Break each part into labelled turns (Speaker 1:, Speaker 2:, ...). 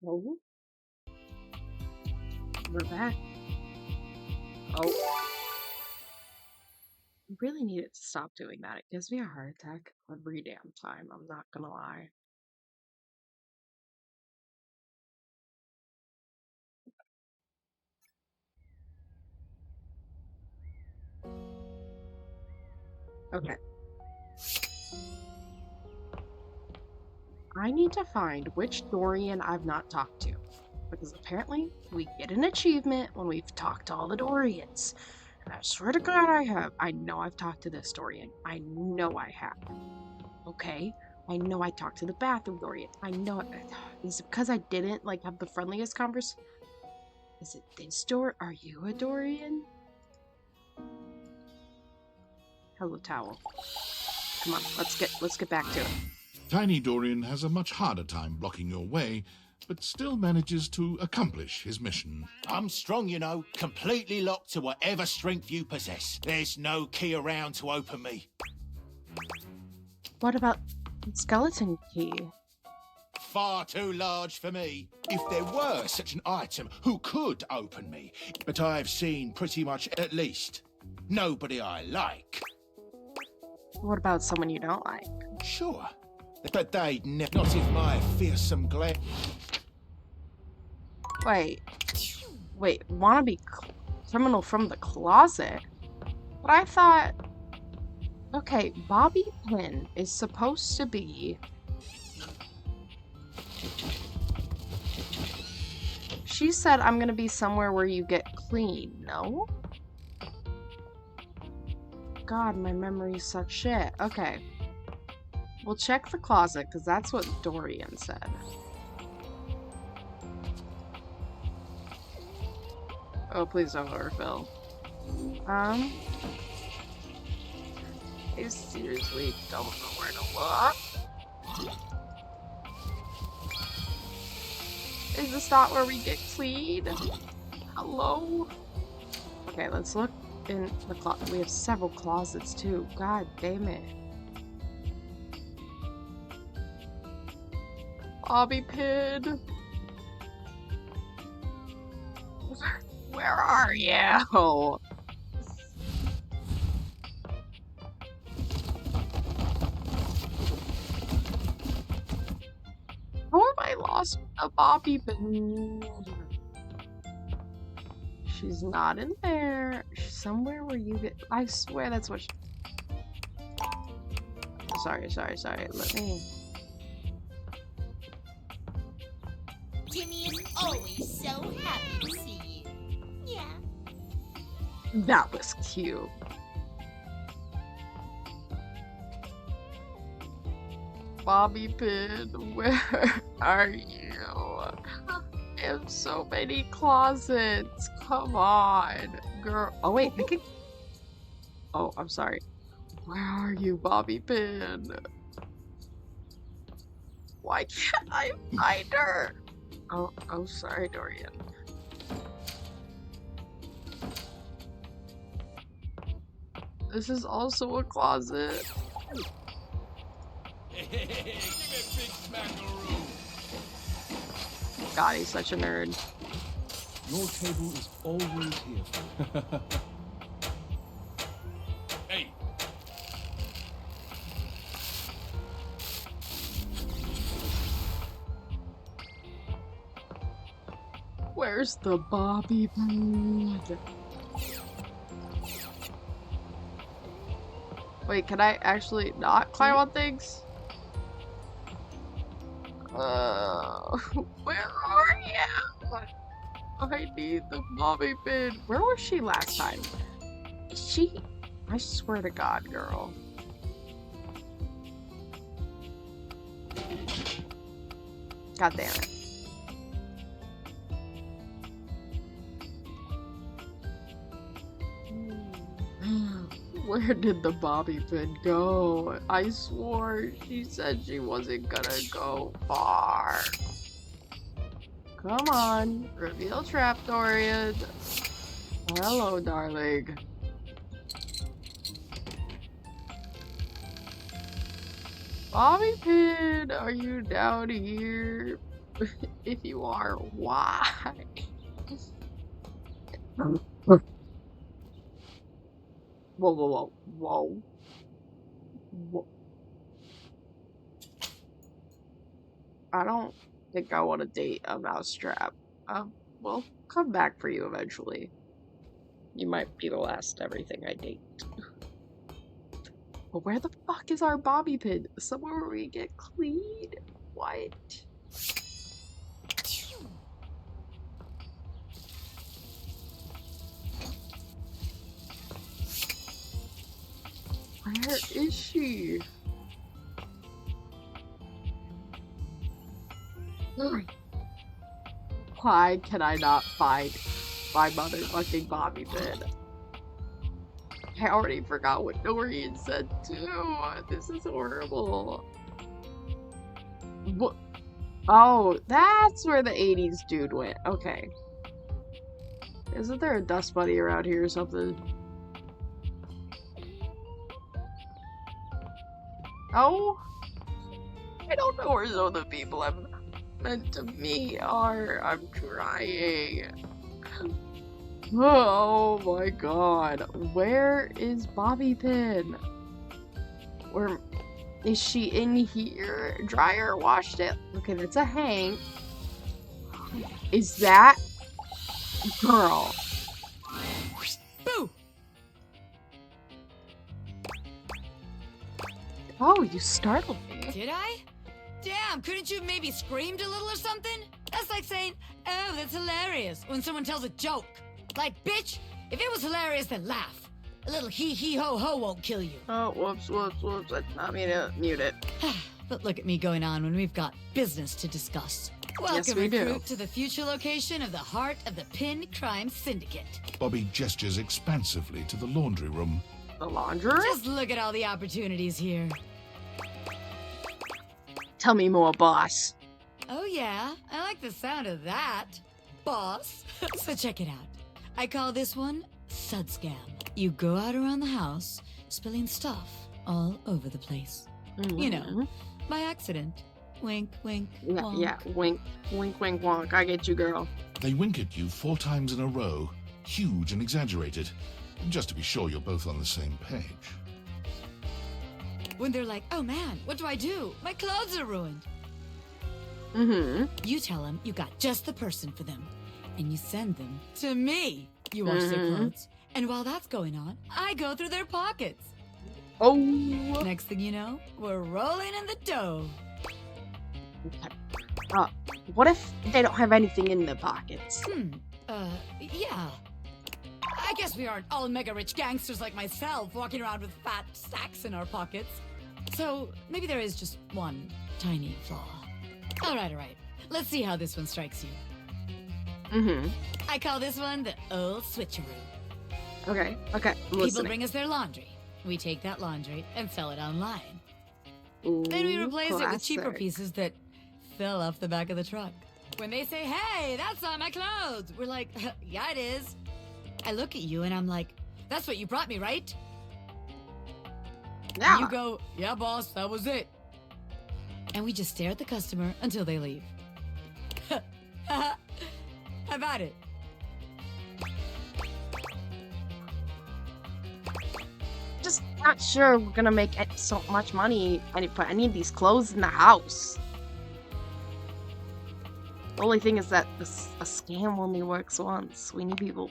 Speaker 1: Oh, we're back. Oh, I really needed to stop doing that. It gives me a heart attack every damn time. I'm not gonna lie. Okay. I need to find which Dorian I've not talked to. Because apparently we get an achievement when we've talked to all the Dorians. And I swear to God I have. I know I've talked to this Dorian. I know I have. Okay? I know I talked to the bathroom Dorian. I know it. Is it because I didn't have the friendliest conversation? Is it this door? Are you a Dorian? Hello, towel. Come on, let's get back to it.
Speaker 2: Tiny Dorian has a much harder time blocking your way, but still manages to accomplish his mission.
Speaker 3: I'm strong, you know, completely locked to whatever strength you possess. There's no key around to open me.
Speaker 1: What about skeleton key?
Speaker 3: Far too large for me. If there were such an item, who could open me? But I've seen pretty much at least nobody I like.
Speaker 1: What about someone you don't like?
Speaker 3: Sure, but they'd not if my fearsome glare.
Speaker 1: Wait, wanna be criminal from the closet? But I thought, okay, Bobby Pin is supposed to be. She said I'm gonna be somewhere where you get clean, no? God, my memory sucks shit. Okay. We'll check the closet, because that's what Dorian said. Oh, please don't overfill. I seriously don't know where to look. Is this not where we get clean? Hello? Okay, let's look in the closet. We have several closets too. God damn it. Bobby Pin. Where are you? How have I lost a Bobby Pin? She's not in there. She's somewhere where you get. I swear that's what. Sorry. Let me.
Speaker 4: Timmy is always so happy to see you. Yeah.
Speaker 1: That was cute. Bobby Pin, where are you? I have so many closets. Come on, girl. Oh wait, I can. Oh, I'm sorry. Where are you, Bobby Pin? Why can't I find her? Oh, sorry, Dorian. This is also a closet.
Speaker 3: Give it big smackaroo.
Speaker 1: God, he's such a nerd.
Speaker 5: Your table is always here for you.
Speaker 3: Hey.
Speaker 1: Where's the Bobby Pin? Wait, can I actually not climb on things? Where are you? I need the Bobby Pin. Where was she last time? Is she? I swear to God, girl. God damn it. Where did the Bobby Pin go? I swore she said she wasn't gonna go far. Come on, reveal trap, Dorian. Hello, darling. Bobby Pin, are you down here? If you are, why? Whoa, whoa, whoa, whoa. Whoa. I don't think I want to date a mousetrap. We'll come back for you eventually. You might be the last everything I date. But where the fuck is our bobby pin? Somewhere where we get clean? What? Where is she? Why can I not find my motherfucking bobby pin? I already forgot what Dorian said too. This is horrible. What? Oh, that's where the 80s dude went. Okay. Isn't there a dust bunny around here or something? Oh? I don't know where some of the people I'm meant to meet are. I'm trying. Oh my god. Where is Bobby Pin? Where is she in here? Dryer washed it. Okay, that's a Hank. Is that girl?
Speaker 6: Boo!
Speaker 1: Oh, you startled me.
Speaker 6: Did I? Damn, couldn't you have maybe screamed a little or something? That's like saying, oh, that's hilarious, when someone tells a joke. Like, bitch, if it was hilarious, then laugh. A little hee-hee-ho-ho won't kill you.
Speaker 1: Oh, whoops, whoops, whoops. I did not mean to mute it.
Speaker 6: But look at me going on when we've got business to discuss. Welcome,
Speaker 1: we do.
Speaker 6: recruit, to the future location of the heart of the Pin Crime Syndicate.
Speaker 2: Bobby gestures expansively to the laundry room.
Speaker 1: The laundry?
Speaker 6: Just look at all the opportunities here.
Speaker 1: Tell me more, boss.
Speaker 6: Oh yeah, I like the sound of that, boss. So check it out. I call this one Sud Scam. You go out around the house, spilling stuff all over the place. You know, by accident. Wink, wink,
Speaker 1: Yeah,
Speaker 6: wonk.
Speaker 1: yeah. Wink, wink, wink, wonk. I get you, girl.
Speaker 2: They wink at you 4 times in a row, huge and exaggerated, just to be sure you're both on the same page.
Speaker 6: When they're like, oh man, what do I do? My clothes are ruined. You tell them you got just the person for them, and you send them to me. You wash their clothes, and while that's going on, I go through their pockets.
Speaker 1: Oh.
Speaker 6: Next thing you know, we're rolling in the dough.
Speaker 1: What if they don't have anything in their pockets?
Speaker 6: Yeah. I guess we aren't all mega-rich gangsters like myself walking around with fat sacks in our pockets. So, maybe there is just one tiny flaw. All right. Let's see how this one strikes you. I call this one the old switcheroo.
Speaker 1: Okay, I'm
Speaker 6: People
Speaker 1: listening.
Speaker 6: bring us their laundry. We take that laundry and sell it online.
Speaker 1: Ooh,
Speaker 6: Then we replace it with cheaper
Speaker 1: classic.
Speaker 6: pieces that fell off the back of the truck. When they say, hey, that's on my clothes, we're like, yeah, it is. I look at you and I'm like, that's what you brought me, right?
Speaker 1: Yeah.
Speaker 6: And you go, yeah, boss, that was it. And we just stare at the customer until they leave. How about it?
Speaker 1: Just not sure we're gonna make so much money and put any of these clothes in the house. The only thing is that a scam only works once. We need people.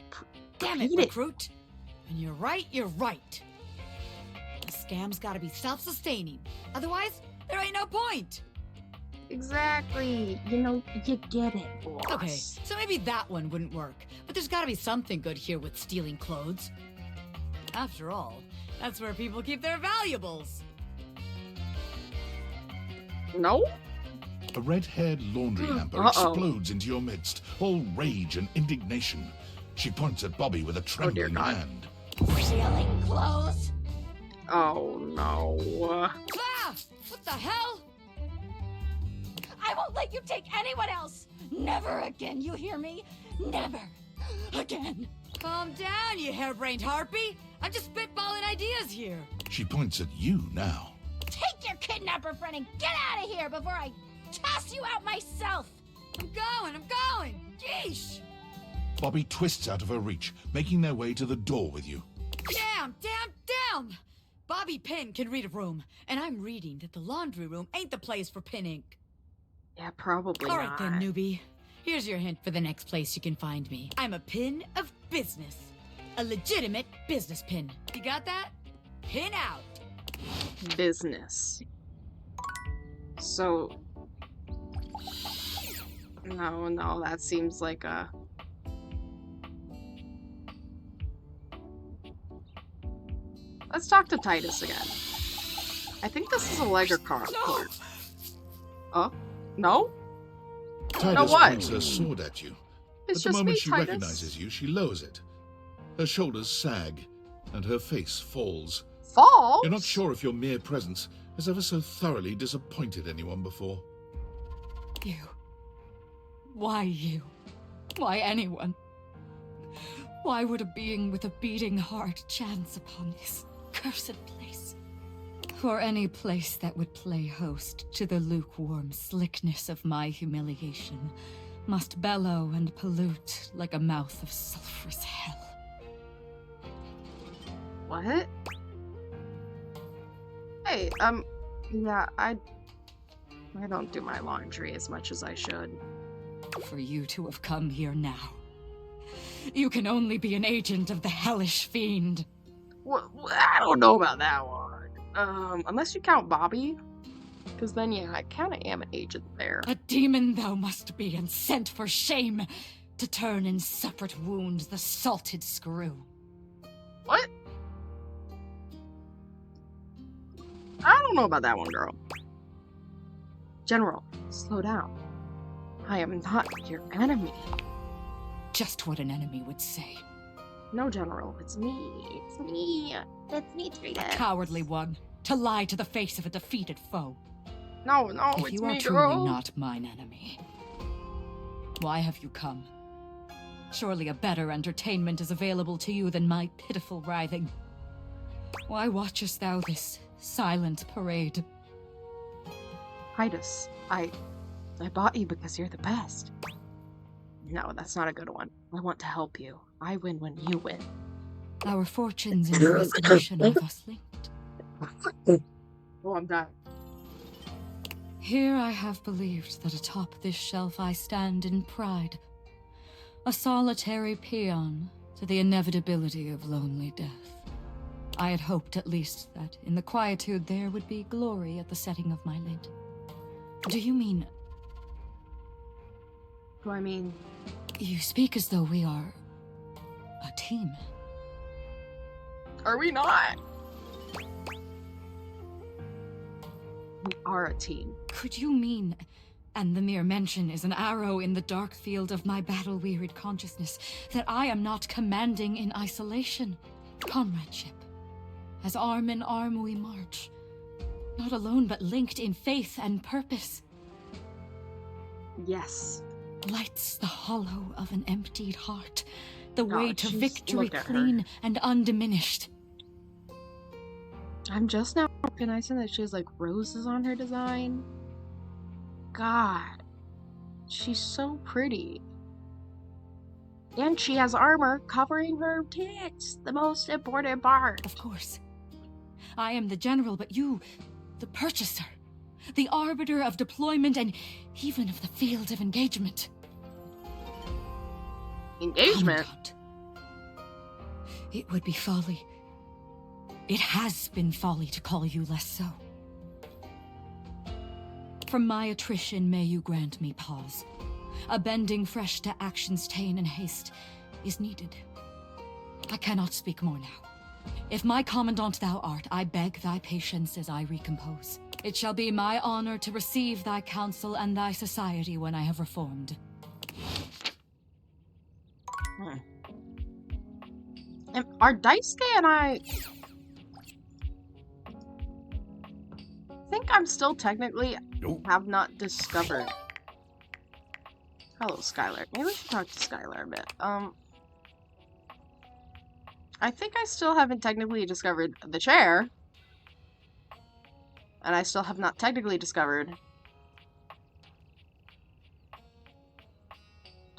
Speaker 6: Damn it,
Speaker 1: Repeat it.
Speaker 6: recruit. And you're right. The scam's gotta be self-sustaining. Otherwise, there ain't no point.
Speaker 1: Exactly. You know, you get it, boss.
Speaker 6: Okay, so maybe that one wouldn't work. But there's gotta be something good here with stealing clothes. After all, that's where people keep their valuables.
Speaker 1: No?
Speaker 2: A red-haired laundry hamper explodes into your midst, all rage and indignation. She points at Bobby with a trembling
Speaker 1: God.
Speaker 2: hand.
Speaker 4: Stealing clothes?
Speaker 1: Oh no.
Speaker 6: Ah! What the hell?
Speaker 4: I won't let you take anyone else! Never again, you hear me? Never again.
Speaker 6: Calm down, you harebrained harpy. I'm just spitballing ideas here.
Speaker 2: She points at you now.
Speaker 4: Take your kidnapper friend and get out of here before I toss you out myself!
Speaker 6: I'm going! Yeesh!
Speaker 2: Bobby twists out of her reach, making their way to the door with you.
Speaker 6: Damn! Bobby Pin can read a room, and I'm reading that the laundry room ain't the place for pin ink.
Speaker 1: Yeah, probably
Speaker 6: All right
Speaker 1: not.
Speaker 6: then, newbie. Here's your hint for the next place you can find me. I'm a pin of business. A legitimate business pin. You got that? Pin out!
Speaker 1: Business. So... No, that seems like a... Let's talk to Titus again. I think this is a Ledger card. Oh? No?
Speaker 2: Titus
Speaker 1: what?
Speaker 2: points her sword at you.
Speaker 1: It's
Speaker 2: At the
Speaker 1: just
Speaker 2: moment
Speaker 1: me,
Speaker 2: she
Speaker 1: Titus.
Speaker 2: recognizes you, she lowers it. Her shoulders sag, and her face falls.
Speaker 1: Falls?
Speaker 2: You're not sure if your mere presence has ever so thoroughly disappointed anyone before.
Speaker 6: You. Why you? Why anyone? Why would a being with a beating heart chance upon this cursed place? For any place that would play host to the lukewarm slickness of my humiliation must bellow and pollute like a mouth of sulphurous hell.
Speaker 1: What? Hey, yeah, I don't do my laundry as much as I should.
Speaker 6: For you to have come here now, you can only be an agent of the hellish fiend.
Speaker 1: Well, I don't know about that one. Unless you count Bobby. Because then, yeah, I kinda am an agent there.
Speaker 6: A demon thou must be, and sent for shame, to turn in separate wounds the salted screw.
Speaker 1: What? I don't know about that one, girl. General, slow down. I am not your enemy.
Speaker 6: Just what an enemy would say.
Speaker 1: No, General, it's me. It's me. It's me, Titus.
Speaker 6: Cowardly one, to lie to the face of a defeated foe.
Speaker 1: No,
Speaker 6: If
Speaker 1: it's
Speaker 6: you are
Speaker 1: me,
Speaker 6: truly
Speaker 1: girl.
Speaker 6: not mine enemy, why have you come? Surely a better entertainment is available to you than my pitiful writhing. Why watchest thou this silent parade?
Speaker 1: Titus, I bought you because you're the best. No, that's not a good one. I want to help you. I win when you win.
Speaker 6: Our fortunes in your estimation are thus linked.
Speaker 1: Oh, I'm done.
Speaker 6: Here I have believed that atop this shelf I stand in pride, a solitary peon to the inevitability of lonely death. I had hoped at least that in the quietude there would be glory at the setting of my lid. Do you mean...
Speaker 1: Do I mean...
Speaker 6: You speak as though we are... a team.
Speaker 1: Are we not? We are a team.
Speaker 6: Could you mean... And the mere mention is an arrow in the dark field of my battle-wearied consciousness that I am not commanding in isolation. Comradeship. As arm in arm we march. Not alone, but linked in faith and purpose.
Speaker 1: Yes.
Speaker 6: Lights the hollow of an emptied heart. The way to
Speaker 1: jeez,
Speaker 6: victory
Speaker 1: look at her.
Speaker 6: clean and undiminished.
Speaker 1: I'm just now recognizing that she has, like, roses on her design. God. She's so pretty. And she has armor covering her tits. The most important part.
Speaker 6: Of course. I am the general, but you, the purchaser. The arbiter of deployment and even of the field of engagement.
Speaker 1: Engagement?
Speaker 6: Commandant. It would be folly. It has been folly to call you less so. From my attrition may you grant me pause. A bending fresh to action's ta'en and haste is needed. I cannot speak more now. If my commandant thou art, I beg thy patience as I recompose. It shall be my honor to receive thy counsel and thy society when I have reformed.
Speaker 1: And are Daisuke and I think I'm still technically have not discovered. Hello, Skylar. Maybe we should talk to Skylar a bit. I think I still haven't technically discovered the chair. And I still have not technically discovered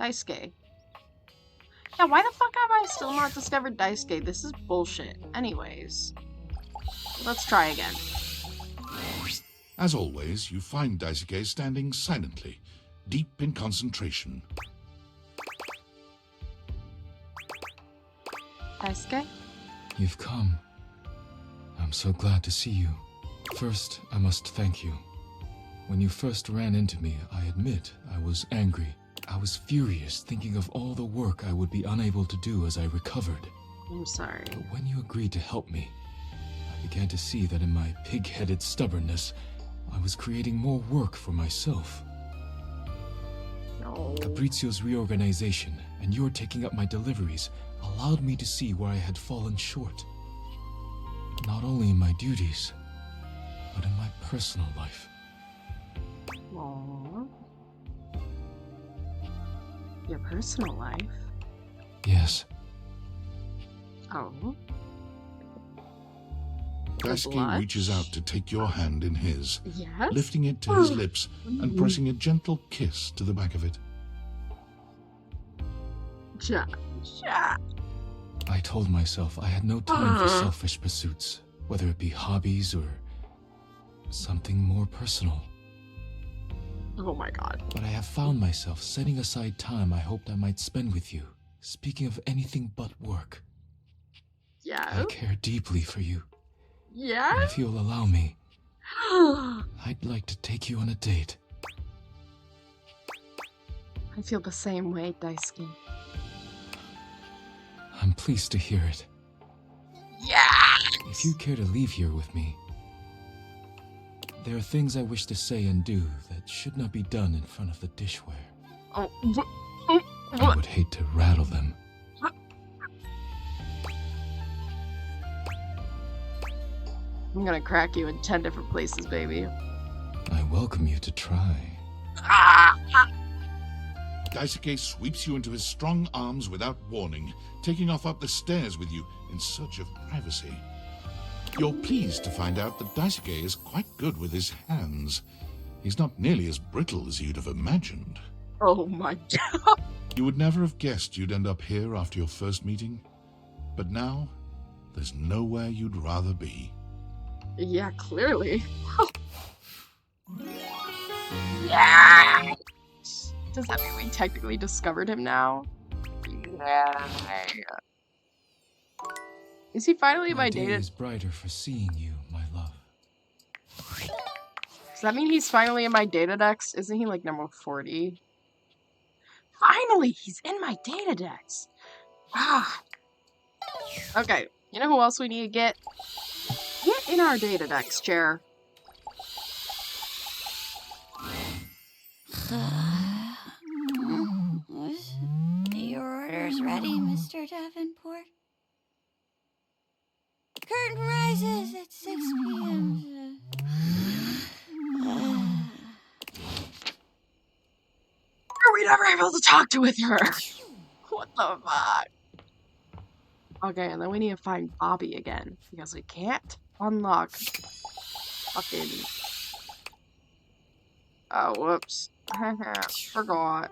Speaker 1: Daisuke. Yeah, why the fuck have I still not discovered Daisuke? This is bullshit. Anyways, let's try again.
Speaker 2: As always, you find Daisuke standing silently, deep in concentration.
Speaker 1: Daisuke?
Speaker 5: You've come. I'm so glad to see you. First, I must thank you. When you first ran into me, I admit I was angry. I was furious, thinking of all the work I would be unable to do as I recovered.
Speaker 1: I'm sorry.
Speaker 5: But when you agreed to help me, I began to see that in my pig-headed stubbornness, I was creating more work for myself.
Speaker 1: No.
Speaker 5: Fabrizio's reorganization and your taking up my deliveries allowed me to see where I had fallen short. Not only in my duties, but in my personal life.
Speaker 1: Aww. Your personal life?
Speaker 5: Yes.
Speaker 1: Oh.
Speaker 2: Daisuke reaches out to take your hand in his,
Speaker 1: Yes?
Speaker 2: lifting it to his lips and pressing a gentle kiss to the back of it.
Speaker 1: Ja.
Speaker 5: I told myself I had no time for selfish pursuits, whether it be hobbies or something more personal.
Speaker 1: Oh my god.
Speaker 5: But I have found myself setting aside time I hoped I might spend with you, speaking of anything but work.
Speaker 1: Yeah?
Speaker 5: I care deeply for you.
Speaker 1: Yeah?
Speaker 5: And if you'll allow me, I'd like to take you on a date.
Speaker 1: I feel the same way, Daisuke.
Speaker 5: I'm pleased to hear it.
Speaker 1: Yeah!
Speaker 5: If you care to leave here with me, there are things I wish to say and do that should not be done in front of the dishware.
Speaker 1: Oh,
Speaker 5: I would hate to rattle them.
Speaker 1: I'm gonna crack you in 10 different places, baby.
Speaker 5: I welcome you to try.
Speaker 2: Daisuke sweeps you into his strong arms without warning, taking off up the stairs with you in search of privacy. You're pleased to find out that Daisuke is quite good with his hands. He's not nearly as brittle as you'd have imagined.
Speaker 1: Oh my god.
Speaker 2: You would never have guessed you'd end up here after your first meeting. But now, there's nowhere you'd rather be.
Speaker 1: Yeah, clearly. Yeah! Does that mean we technically discovered him now? Yeah. Is he finally my
Speaker 5: day
Speaker 1: data?
Speaker 5: is brighter for seeing you, my love.
Speaker 1: Does that mean he's finally in my data decks? Isn't he like number 40? Finally, he's in my data decks. Ah. Okay, you know who else we need to get? Get in our data decks, chair.
Speaker 4: Your order's ready, Mr. Davenport. Curtain rises at 6 p.m.
Speaker 1: Are we never able to talk to with her? What the fuck? Okay, and then we need to find Bobby again, because we can't unlock fucking... Oh, whoops. Forgot.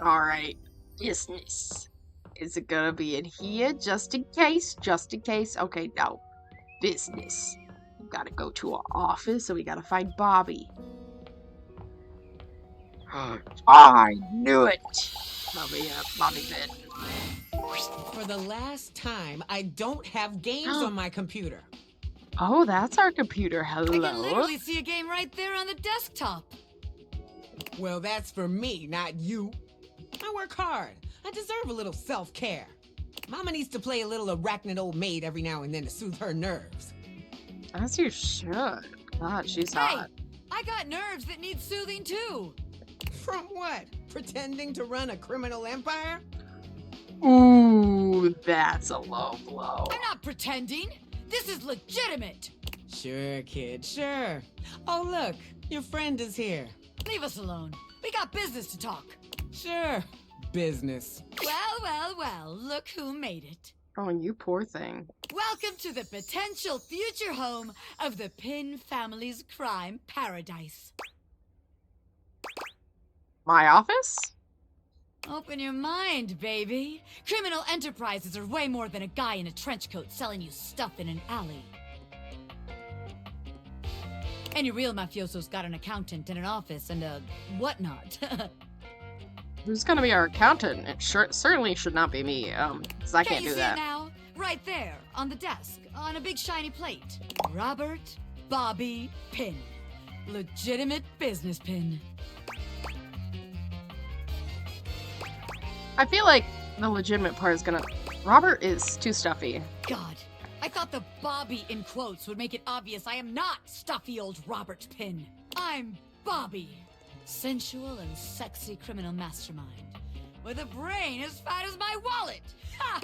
Speaker 1: Alright, business. Is it gonna be in here, just in case? Just in case? Okay, no. Business. We gotta go to our office, and we gotta find Bobby. I knew it! Bobby bit.
Speaker 7: For the last time, I don't have games on my computer.
Speaker 1: Oh, that's our computer. Hello.
Speaker 6: I can literally see a game right there on the desktop.
Speaker 7: Well, that's for me, not you. I work hard. I deserve a little self-care. Mama needs to play a little arachnid old maid every now and then to soothe her nerves.
Speaker 1: As you should. God, she's hot.
Speaker 6: I got nerves that need soothing too.
Speaker 7: From what? Pretending to run a criminal empire?
Speaker 1: Ooh, that's a low blow.
Speaker 6: I'm not pretending. This is legitimate.
Speaker 7: Sure, kid, sure. Oh, look, your friend is here.
Speaker 6: Leave us alone. We got business to talk.
Speaker 7: Sure, business.
Speaker 6: Well, well, well, look who made it.
Speaker 1: Oh, you poor thing.
Speaker 6: Welcome to the potential future home of the Pin family's crime paradise.
Speaker 1: My office?
Speaker 6: Open your mind, baby. Criminal enterprises are way more than a guy in a trench coat selling you stuff in an alley. Any real mafioso's got an accountant and an office and a whatnot.
Speaker 1: Who's gonna be our accountant? It certainly should not be me, 'cause I can't
Speaker 6: you
Speaker 1: do
Speaker 6: see
Speaker 1: that.
Speaker 6: it now? Right there, on the desk, on a big shiny plate. Robert Bobby Pin. Legitimate business pin.
Speaker 1: I feel like the legitimate part is gonna... Robert is too stuffy.
Speaker 6: God, I thought the Bobby in quotes would make it obvious I am not stuffy old Robert Pin. I'm Bobby. Sensual and sexy criminal mastermind. With a brain as fat as my wallet. Ha!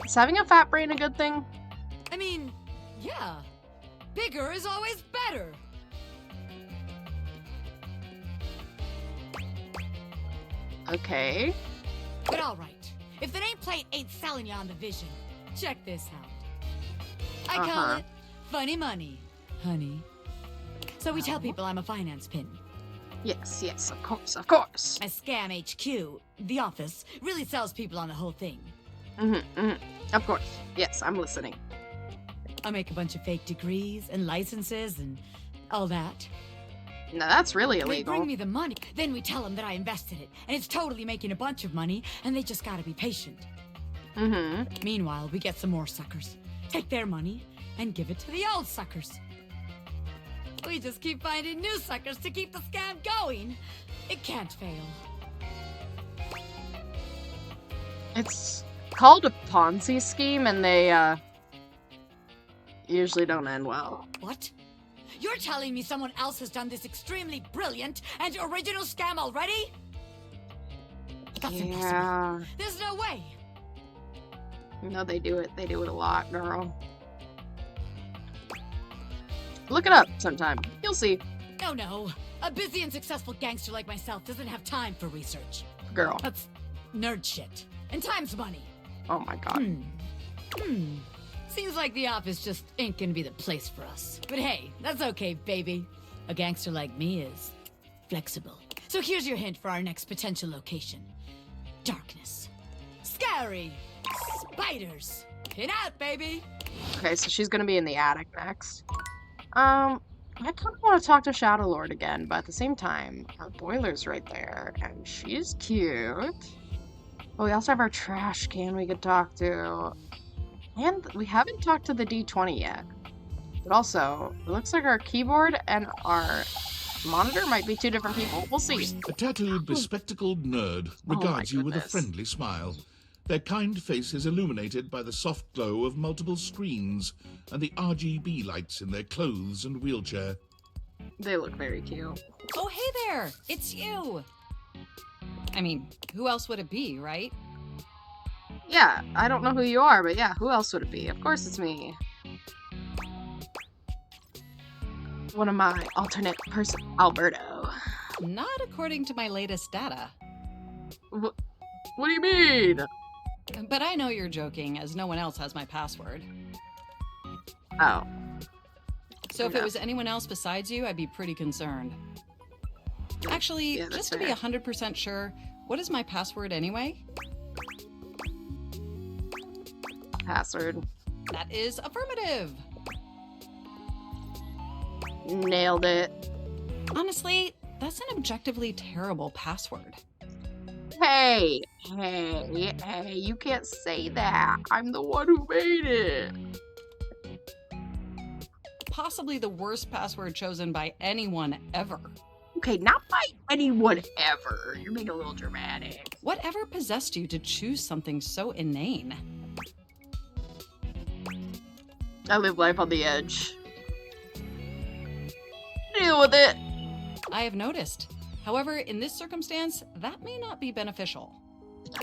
Speaker 1: Is having a fat brain a good thing?
Speaker 6: I mean, yeah. Bigger is always better.
Speaker 1: Okay.
Speaker 6: But all right. If the nameplate ain't selling you on the vision, check this out. I call it funny money, honey. So we tell people I'm a finance pin.
Speaker 1: Yes, yes, of course, of course.
Speaker 6: My scam HQ, the office, really sells people on the whole thing.
Speaker 1: Of course. Yes, I'm listening.
Speaker 6: I make a bunch of fake degrees and licenses and all that.
Speaker 1: No, that's really
Speaker 6: They
Speaker 1: illegal.
Speaker 6: bring me the money, then we tell them that I invested it, and it's totally making a bunch of money, and they just gotta be patient. Meanwhile, we get some more suckers, take their money, and give it to the old suckers. We just keep finding new suckers to keep the scam going. It can't fail.
Speaker 1: It's called a Ponzi scheme, and they, usually don't end well.
Speaker 6: What? You're telling me someone else has done this extremely brilliant and original scam already? That's impossible.
Speaker 1: Yeah.
Speaker 6: There's no way.
Speaker 1: No, they do it. They do it a lot, girl. Look it up sometime. You'll see.
Speaker 6: Oh no. A busy and successful gangster like myself doesn't have time for research.
Speaker 1: Girl.
Speaker 6: That's nerd shit. And time's money.
Speaker 1: Oh my god.
Speaker 6: Seems like the office just ain't gonna be the place for us. But hey, that's okay, baby. A gangster like me is flexible. So here's your hint for our next potential location. Darkness. Scary. Spiders. Pin out, baby.
Speaker 1: Okay, so she's gonna be in the attic next. I kind of want to talk to Shadow Lord again, but at the same time, our boiler's right there, and she's cute. Oh, we also have our trash can we could talk to. And we haven't talked to the D20 yet. But also, it looks like our keyboard and our monitor might be two different people. We'll see.
Speaker 2: A tattooed, bespectacled nerd regards you with a
Speaker 1: goodness.
Speaker 2: friendly smile. Their kind face is illuminated by the soft glow of multiple screens and the RGB lights in their clothes and wheelchair.
Speaker 1: They look very cute.
Speaker 8: Oh, hey there! It's you! I mean, who else would it be, right?
Speaker 1: Yeah, I don't know who you are, but yeah, who else would it be? Of course it's me. One of my alternate person, Alberto.
Speaker 8: Not according to my latest data.
Speaker 1: What do you mean?
Speaker 8: But I know you're joking, as no one else has my password.
Speaker 1: Oh.
Speaker 8: So if
Speaker 1: Okay.
Speaker 8: it was anyone else besides you, I'd be pretty concerned. Actually,
Speaker 1: Yeah, that's
Speaker 8: just to be
Speaker 1: fair.
Speaker 8: 100% sure, what is my password anyway?
Speaker 1: Password.
Speaker 8: That is affirmative!
Speaker 1: Nailed it.
Speaker 8: Honestly, that's an objectively terrible password.
Speaker 1: Hey, you can't say that. I'm the one who made it.
Speaker 8: Possibly the worst password chosen by anyone ever.
Speaker 1: Okay, not by anyone ever. You're being a little dramatic.
Speaker 8: Whatever possessed you to choose something so inane?
Speaker 1: I live life on the edge. Deal with it.
Speaker 8: I have noticed. However, in this circumstance, that may not be beneficial.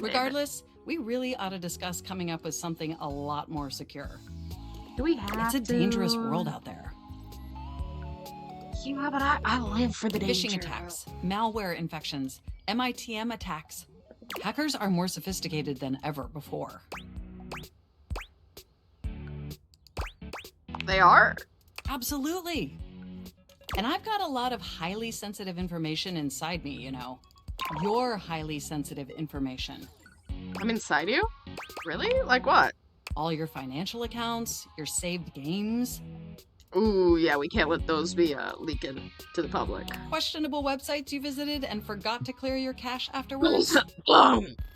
Speaker 8: Regardless, we really ought to discuss coming up with something a lot more secure.
Speaker 1: Do we have
Speaker 8: It's a
Speaker 1: to?
Speaker 8: dangerous world out there.
Speaker 1: Yeah, but I live for the danger.
Speaker 8: Phishing attacks, malware infections, MITM attacks. Hackers are more sophisticated than ever before.
Speaker 1: They are?
Speaker 8: Absolutely. And I've got a lot of highly sensitive information inside me, you know. Your highly sensitive information.
Speaker 1: I'm inside you? Really? Like what?
Speaker 8: All your financial accounts, your saved games,
Speaker 1: Ooh, yeah, we can't let those be leaking to the public.
Speaker 8: questionable websites you visited and forgot to clear your cache afterwards.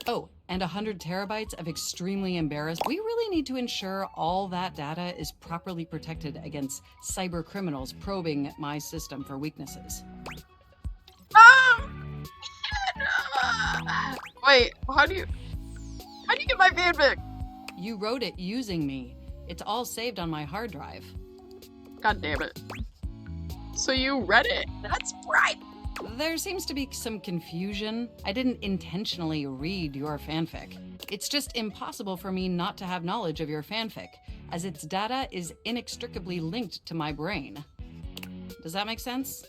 Speaker 8: Oh, and 100 terabytes of extremely embarrassed. We really need to ensure all that data is properly protected against cyber criminals probing my system for weaknesses.
Speaker 1: Wait, how do you get my fanfic?
Speaker 8: You wrote it using me. It's all saved on my hard drive.
Speaker 1: God damn it. So you read it? That's right.
Speaker 8: There seems to be some confusion. I didn't intentionally read your fanfic. It's just impossible for me not to have knowledge of your fanfic, as its data is inextricably linked to my brain. Does that make sense?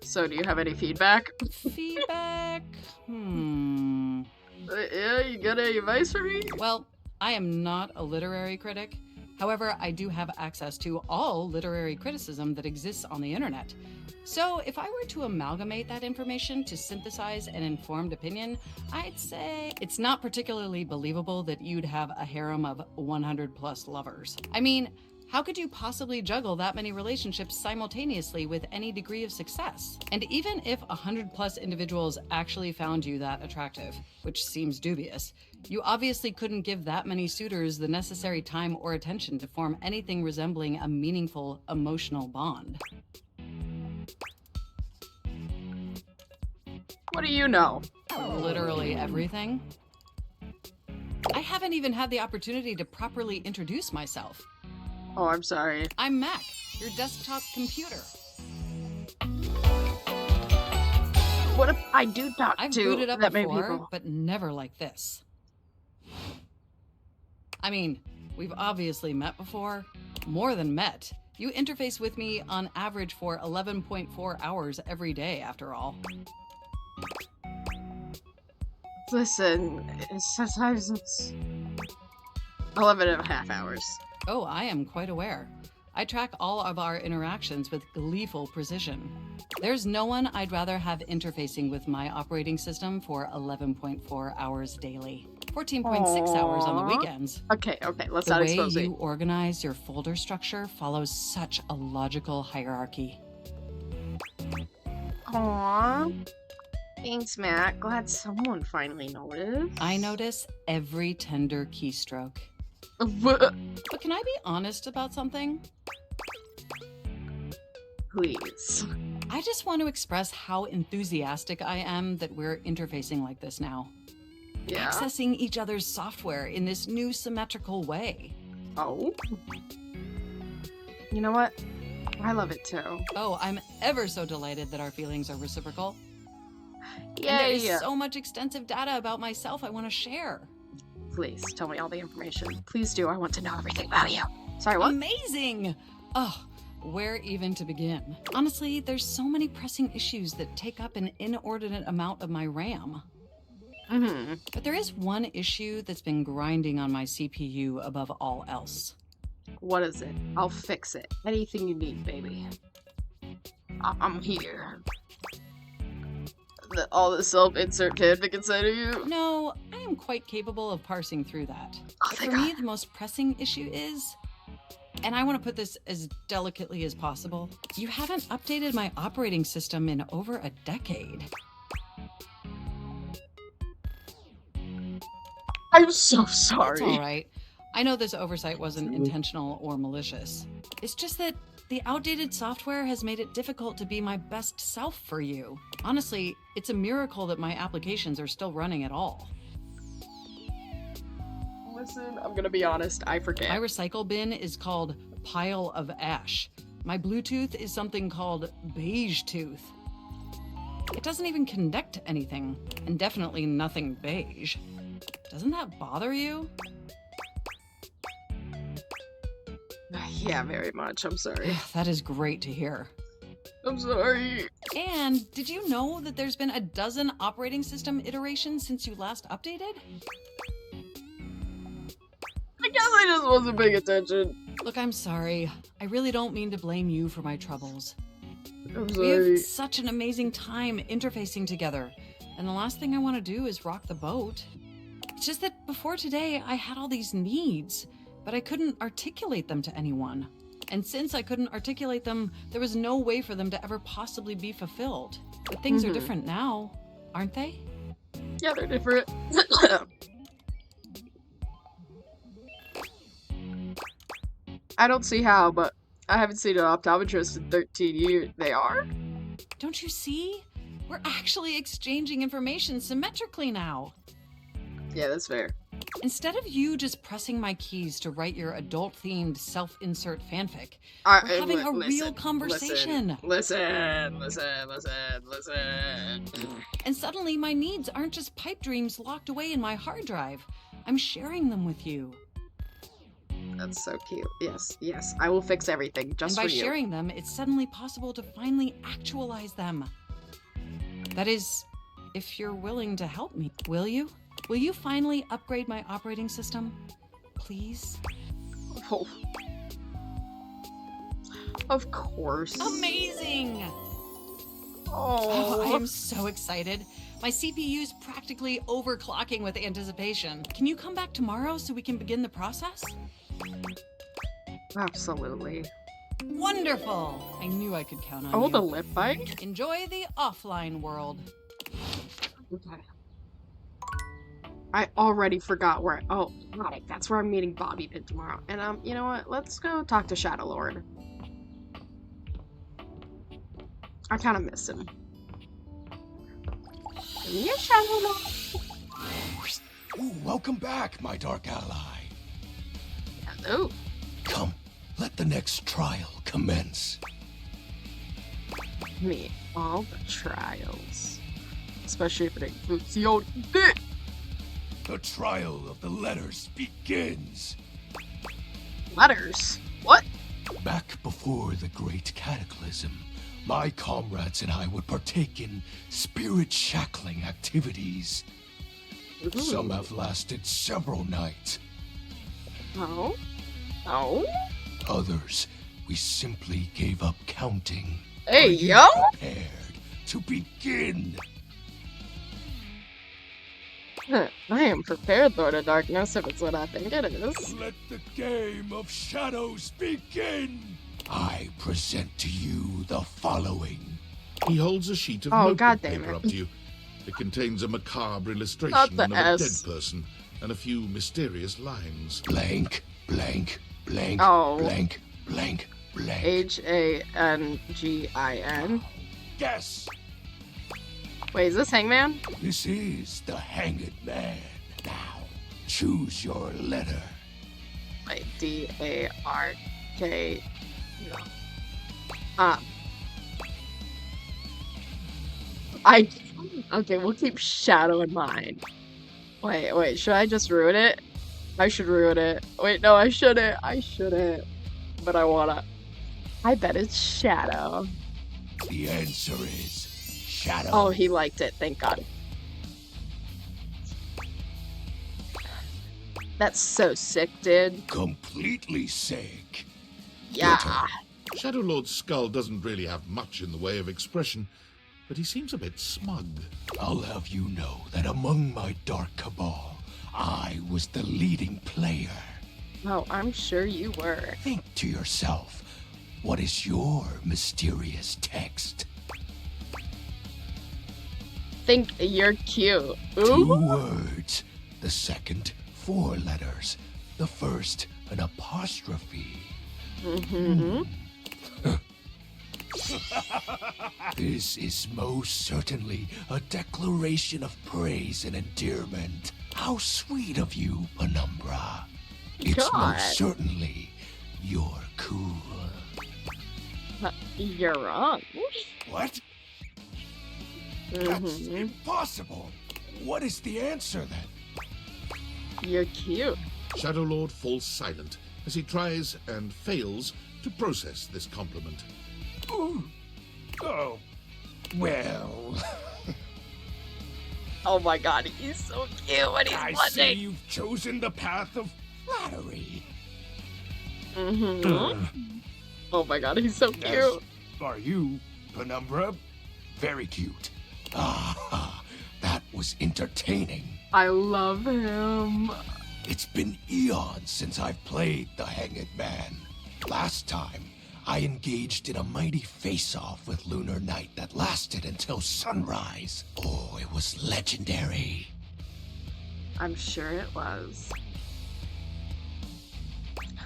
Speaker 1: So do you have any feedback?
Speaker 8: Feedback?
Speaker 1: Yeah, you got any advice for me?
Speaker 8: Well, I am not a literary critic. However, I do have access to all literary criticism that exists on the internet. So if I were to amalgamate that information to synthesize an informed opinion, I'd say it's not particularly believable that you'd have a harem of 100 plus lovers. I mean, how could you possibly juggle that many relationships simultaneously with any degree of success? And even if 100 plus individuals actually found you that attractive, which seems dubious, you obviously couldn't give that many suitors the necessary time or attention to form anything resembling a meaningful emotional bond.
Speaker 1: What do you know?
Speaker 8: Literally everything. I haven't even had the opportunity to properly introduce myself.
Speaker 1: Oh, I'm sorry.
Speaker 8: I'm Mac, your desktop computer.
Speaker 1: What if I do talk
Speaker 8: I've
Speaker 1: to
Speaker 8: booted up
Speaker 1: that many
Speaker 8: before,
Speaker 1: people?
Speaker 8: but never like this. I mean, we've obviously met before. More than met. You interface with me on average for 11.4 hours every day, after all.
Speaker 1: Listen, sometimes it's 11 and a half hours.
Speaker 8: Oh, I am quite aware. I track all of our interactions with gleeful precision. There's no one I'd rather have interfacing with my operating system for 11.4 hours daily. 14.6 hours on the
Speaker 1: Aww.
Speaker 8: weekends.
Speaker 1: Okay, let's
Speaker 8: The
Speaker 1: not
Speaker 8: way
Speaker 1: expose it.
Speaker 8: you organize your folder structure follows such a logical hierarchy.
Speaker 1: Aww. Thanks, Matt. Glad someone finally noticed.
Speaker 8: I notice every tender keystroke.
Speaker 1: But
Speaker 8: But can I be honest about something?
Speaker 1: please.
Speaker 8: I just want to express how enthusiastic I am that we're interfacing like this now.
Speaker 1: Yeah.
Speaker 8: Accessing each other's software in this new symmetrical way.
Speaker 1: Oh. You know what? I love it too.
Speaker 8: Oh, I'm ever so delighted that our feelings are reciprocal. And
Speaker 1: Yeah,
Speaker 8: there is
Speaker 1: yeah.
Speaker 8: so much extensive data about myself I want to share.
Speaker 1: Please tell me all the information. Please do. I want to know everything about you. Sorry, what?
Speaker 8: Amazing! Oh, where even to begin? Honestly, there's so many pressing issues that take up an inordinate amount of my RAM.
Speaker 1: Mm-hmm.
Speaker 8: But there is one issue that's been grinding on my CPU above all else.
Speaker 1: What is it? I'll fix it. Anything you need, baby. I'm here. All the self-insert fanfic inside of you.
Speaker 8: No, I am quite capable of parsing through that.
Speaker 1: Oh,
Speaker 8: But
Speaker 1: thank
Speaker 8: for me,
Speaker 1: God.
Speaker 8: the most pressing issue is, and I want to put this as delicately as possible, you haven't updated my operating system in over a decade.
Speaker 1: I'm so sorry.
Speaker 8: It's all right. I know this oversight wasn't intentional or malicious. It's just that the outdated software has made it difficult to be my best self for you. Honestly, it's a miracle that my applications are still running at all.
Speaker 1: Listen, I'm gonna be honest. I
Speaker 8: My
Speaker 1: forget.
Speaker 8: recycle bin is called Pile of Ash. My Bluetooth is something called Beige Tooth. It doesn't even connect to anything, and definitely nothing beige. Doesn't that bother you?
Speaker 1: Yeah, very much. I'm sorry.
Speaker 8: That is great to hear.
Speaker 1: I'm sorry.
Speaker 8: And did you know that there's been a dozen operating system iterations since you last updated?
Speaker 1: I guess I just wasn't paying attention.
Speaker 8: Look, I'm sorry. I really don't mean to blame you for my troubles.
Speaker 1: I'm
Speaker 8: We
Speaker 1: sorry.
Speaker 8: have such an amazing time interfacing together, and the last thing I want to do is rock the boat. It's just that before today, I had all these needs, but I couldn't articulate them to anyone. And since I couldn't articulate them, there was no way for them to ever possibly be fulfilled. But things are different now, aren't they?
Speaker 1: Yeah, they're different. I don't see how, but I haven't seen an optometrist in 13 years. They are?
Speaker 8: Don't you see? We're actually exchanging information symmetrically now.
Speaker 1: Yeah, that's fair.
Speaker 8: Instead of you just pressing my keys to write your adult-themed self-insert fanfic,
Speaker 1: We're
Speaker 8: we're having a real conversation.
Speaker 1: Listen.
Speaker 8: And suddenly my needs aren't just pipe dreams locked away in my hard drive. I'm sharing them with you.
Speaker 1: That's so cute. Yes. I will fix everything just
Speaker 8: And
Speaker 1: for
Speaker 8: by
Speaker 1: you.
Speaker 8: sharing them, it's suddenly possible to finally actualize them. That is, if you're willing to help me, will you? Will you finally upgrade my operating system? Please?
Speaker 1: Oh. Of course.
Speaker 8: Amazing!
Speaker 1: Oh,
Speaker 8: I am so excited. My CPU's practically overclocking with anticipation. Can you come back tomorrow so we can begin the process?
Speaker 1: absolutely.
Speaker 8: Wonderful! I knew I could count on
Speaker 1: Oh,
Speaker 8: you.
Speaker 1: the lip bite?
Speaker 8: Enjoy the offline world.
Speaker 1: Okay. I already forgot where. Oh, got it. That's where I'm meeting Bobby Pin tomorrow. And you know what? Let's go talk to Shadow Lord. I kind of miss him. Yeah, Shadow Lord.
Speaker 3: Ooh, welcome back, my dark ally.
Speaker 1: Hello.
Speaker 3: Come, let the next trial commence.
Speaker 1: Me, all the trials, especially if it includes the old dick.
Speaker 3: The trial of the letters begins.
Speaker 1: Letters. What?
Speaker 3: Back before the great cataclysm, my comrades and I would partake in spirit-shackling activities. Some have lasted several nights.
Speaker 1: Oh. Oh.
Speaker 3: Others, we simply gave up counting.
Speaker 1: Hey,
Speaker 3: Are you
Speaker 1: yo.
Speaker 3: prepared to begin?
Speaker 1: I am prepared, Lord of Darkness, if it's what I think it is.
Speaker 3: Let the game of shadows begin! I present to you the following.
Speaker 2: He holds a sheet of
Speaker 1: Oh,
Speaker 2: notebook
Speaker 1: goddamn
Speaker 2: paper
Speaker 1: it.
Speaker 2: up to you. It contains a macabre illustration
Speaker 1: Not the
Speaker 2: of a
Speaker 1: S.
Speaker 2: dead person and a few mysterious lines.
Speaker 3: Blank, blank, blank,
Speaker 1: Oh.
Speaker 3: blank, blank, blank.
Speaker 1: Hangin.
Speaker 3: Guess!
Speaker 1: Wait, is this Hangman?
Speaker 3: This is the Hanged Man. Now, choose your letter.
Speaker 1: Wait, D-A-R-K. No. Okay, we'll keep Shadow in mind. Wait, should I just ruin it? I should ruin it. Wait, no, I shouldn't. But I wanna. I bet it's Shadow.
Speaker 3: The answer is Shadow.
Speaker 1: Oh, he liked it, thank God. That's so sick, dude.
Speaker 3: Completely sick.
Speaker 1: Yeah.
Speaker 2: Shadow Lord's skull doesn't really have much in the way of expression, but he seems a bit smug.
Speaker 3: I'll have you know that among my dark cabal, I was the leading player.
Speaker 1: Oh, I'm sure you were.
Speaker 3: Think to yourself, what is your mysterious text?
Speaker 1: Think you're cute.
Speaker 3: Two
Speaker 1: Ooh.
Speaker 3: words. The second, 4 letters. The first, an apostrophe.
Speaker 1: Mm-hmm.
Speaker 3: This is most certainly a declaration of praise and endearment. How sweet of you, Penumbra. It's
Speaker 1: God.
Speaker 3: most certainly you're cool.
Speaker 1: You're wrong.
Speaker 3: What? That's
Speaker 1: Mm-hmm.
Speaker 3: impossible. What is the answer then?
Speaker 1: You're cute.
Speaker 2: Shadow Lord falls silent as he tries and fails to process this compliment.
Speaker 3: Ooh. Oh. Well,
Speaker 1: Oh my God, he's so cute when he's
Speaker 3: I see
Speaker 1: blushing.
Speaker 3: you've chosen the path of flattery.
Speaker 1: Oh my god, he's so
Speaker 3: As
Speaker 1: cute.
Speaker 3: are you, Penumbra? Very cute. Ah, that was entertaining.
Speaker 1: I love him.
Speaker 3: It's been eons since I've played the Hanged Man. Last time, I engaged in a mighty face-off with Lunar Knight that lasted until sunrise. Oh, it was legendary.
Speaker 1: I'm sure it was.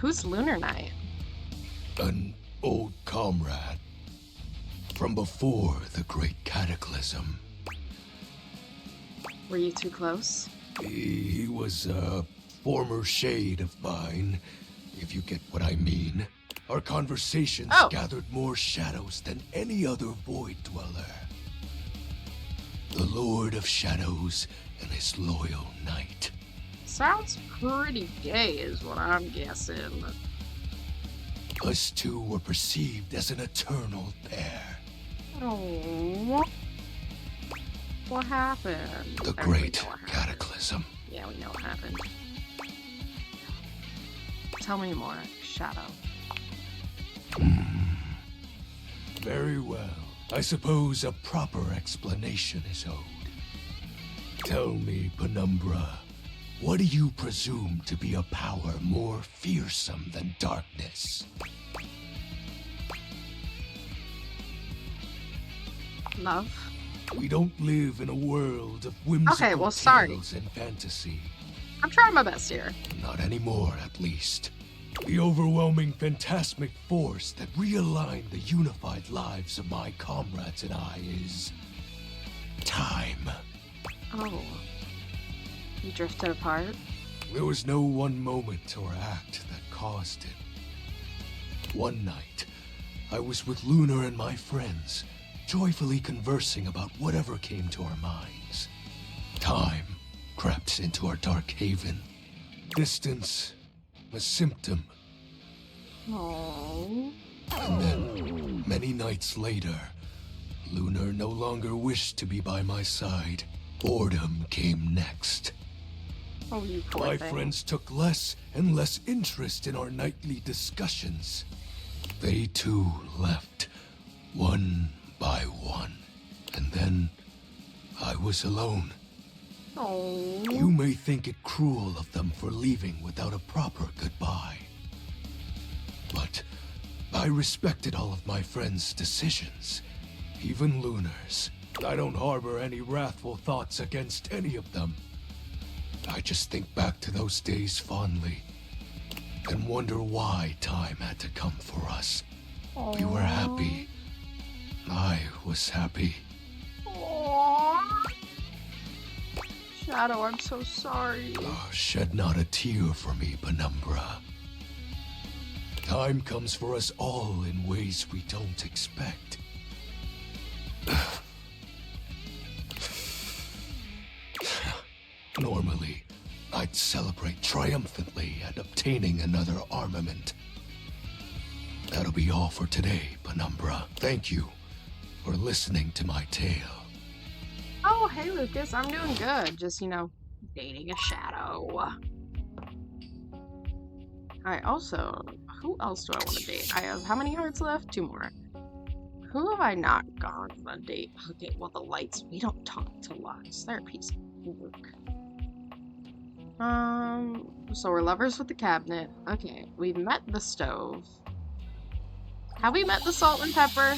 Speaker 1: Who's Lunar Knight?
Speaker 3: An old comrade. From before the Great Cataclysm.
Speaker 1: Were you too close?
Speaker 3: He was a former shade of mine, if you get what I mean. Our conversations gathered more shadows than any other Void Dweller. The Lord of Shadows and his loyal knight.
Speaker 1: Sounds pretty gay is what I'm guessing.
Speaker 3: Us two were perceived as an eternal pair.
Speaker 1: Oh. What happened?
Speaker 3: The
Speaker 1: Everybody
Speaker 3: Great
Speaker 1: know what happened.
Speaker 3: Cataclysm.
Speaker 1: Yeah, we know what happened. Tell me more, Shadow.
Speaker 3: Very well. I suppose a proper explanation is owed. Tell me, Penumbra, what do you presume to be a power more fearsome than darkness?
Speaker 1: Love?
Speaker 3: We don't live in a world of whimsical
Speaker 1: Okay, well, sorry.
Speaker 3: tales and fantasy.
Speaker 1: I'm trying my best here.
Speaker 3: Not anymore, at least. The overwhelming phantasmic force that realigned the unified lives of my comrades and I is... time.
Speaker 1: Oh. You drifted apart?
Speaker 3: There was no one moment or act that caused it. One night, I was with Lunar and my friends, joyfully conversing about whatever came to our minds. Time crept into our dark haven. Distance, a symptom.
Speaker 1: Oh.
Speaker 3: And then, many nights later, Lunar no longer wished to be by my side. Boredom came next.
Speaker 1: Oh, you poor
Speaker 3: My
Speaker 1: thing.
Speaker 3: friends took less and less interest in our nightly discussions. They too left, one by one. And then, I was alone.
Speaker 1: Oh.
Speaker 3: You may think it cruel of them for leaving without a proper goodbye. But I respected all of my friends' decisions, even Lunar's. I don't harbor any wrathful thoughts against any of them. I just think back to those days fondly and wonder why time had to come for us. We were happy. I was happy.
Speaker 1: Aw. Shadow, I'm so sorry.
Speaker 3: Oh, shed not a tear for me, Penumbra. Time comes for us all in ways we don't expect. Normally, I'd celebrate triumphantly at obtaining another armament. That'll be all for today, Penumbra. Thank you for listening to my tale.
Speaker 1: Oh, hey, Lucas. I'm doing good. Just, dating a shadow. Alright, also, who else do I want to date? I have how many hearts left? 2 more. Who have I not gone on a date? Okay, well, the lights. We don't talk to lots. They're a piece of work. So we're lovers with the cabinet. Okay, we've met the stove. Have we met the salt and pepper?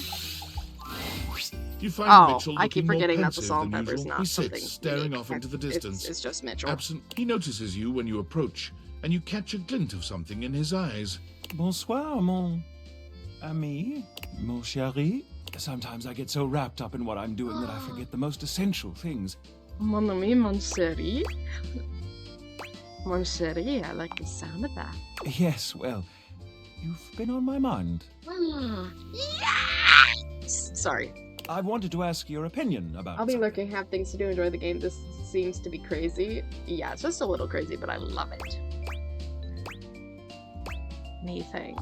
Speaker 2: You find
Speaker 1: Oh,
Speaker 2: Mitchell
Speaker 1: I
Speaker 2: looking
Speaker 1: keep
Speaker 2: more
Speaker 1: forgetting that the
Speaker 2: pensive
Speaker 1: salt and
Speaker 2: than
Speaker 1: pepper's
Speaker 2: usual.
Speaker 1: not
Speaker 2: He
Speaker 1: something
Speaker 2: sits, staring
Speaker 1: unique.
Speaker 2: off into the distance.
Speaker 1: It's just Mitchell.
Speaker 2: Absent, he notices you when you approach, and you catch a glint of something in his eyes.
Speaker 9: Bonsoir, mon ami, mon chéri. Sometimes I get so wrapped up in what I'm doing that I forget the most essential things.
Speaker 1: Mon ami, mon chéri. Mon chéri, I like the sound of that.
Speaker 9: Yes, well, you've been on my mind.
Speaker 1: Yes! Sorry.
Speaker 9: I wanted to ask your opinion about
Speaker 1: I'll be
Speaker 9: something.
Speaker 1: looking, have things to do, enjoy the game. This seems to be crazy. Yeah, it's just a little crazy, but I love it. Anything.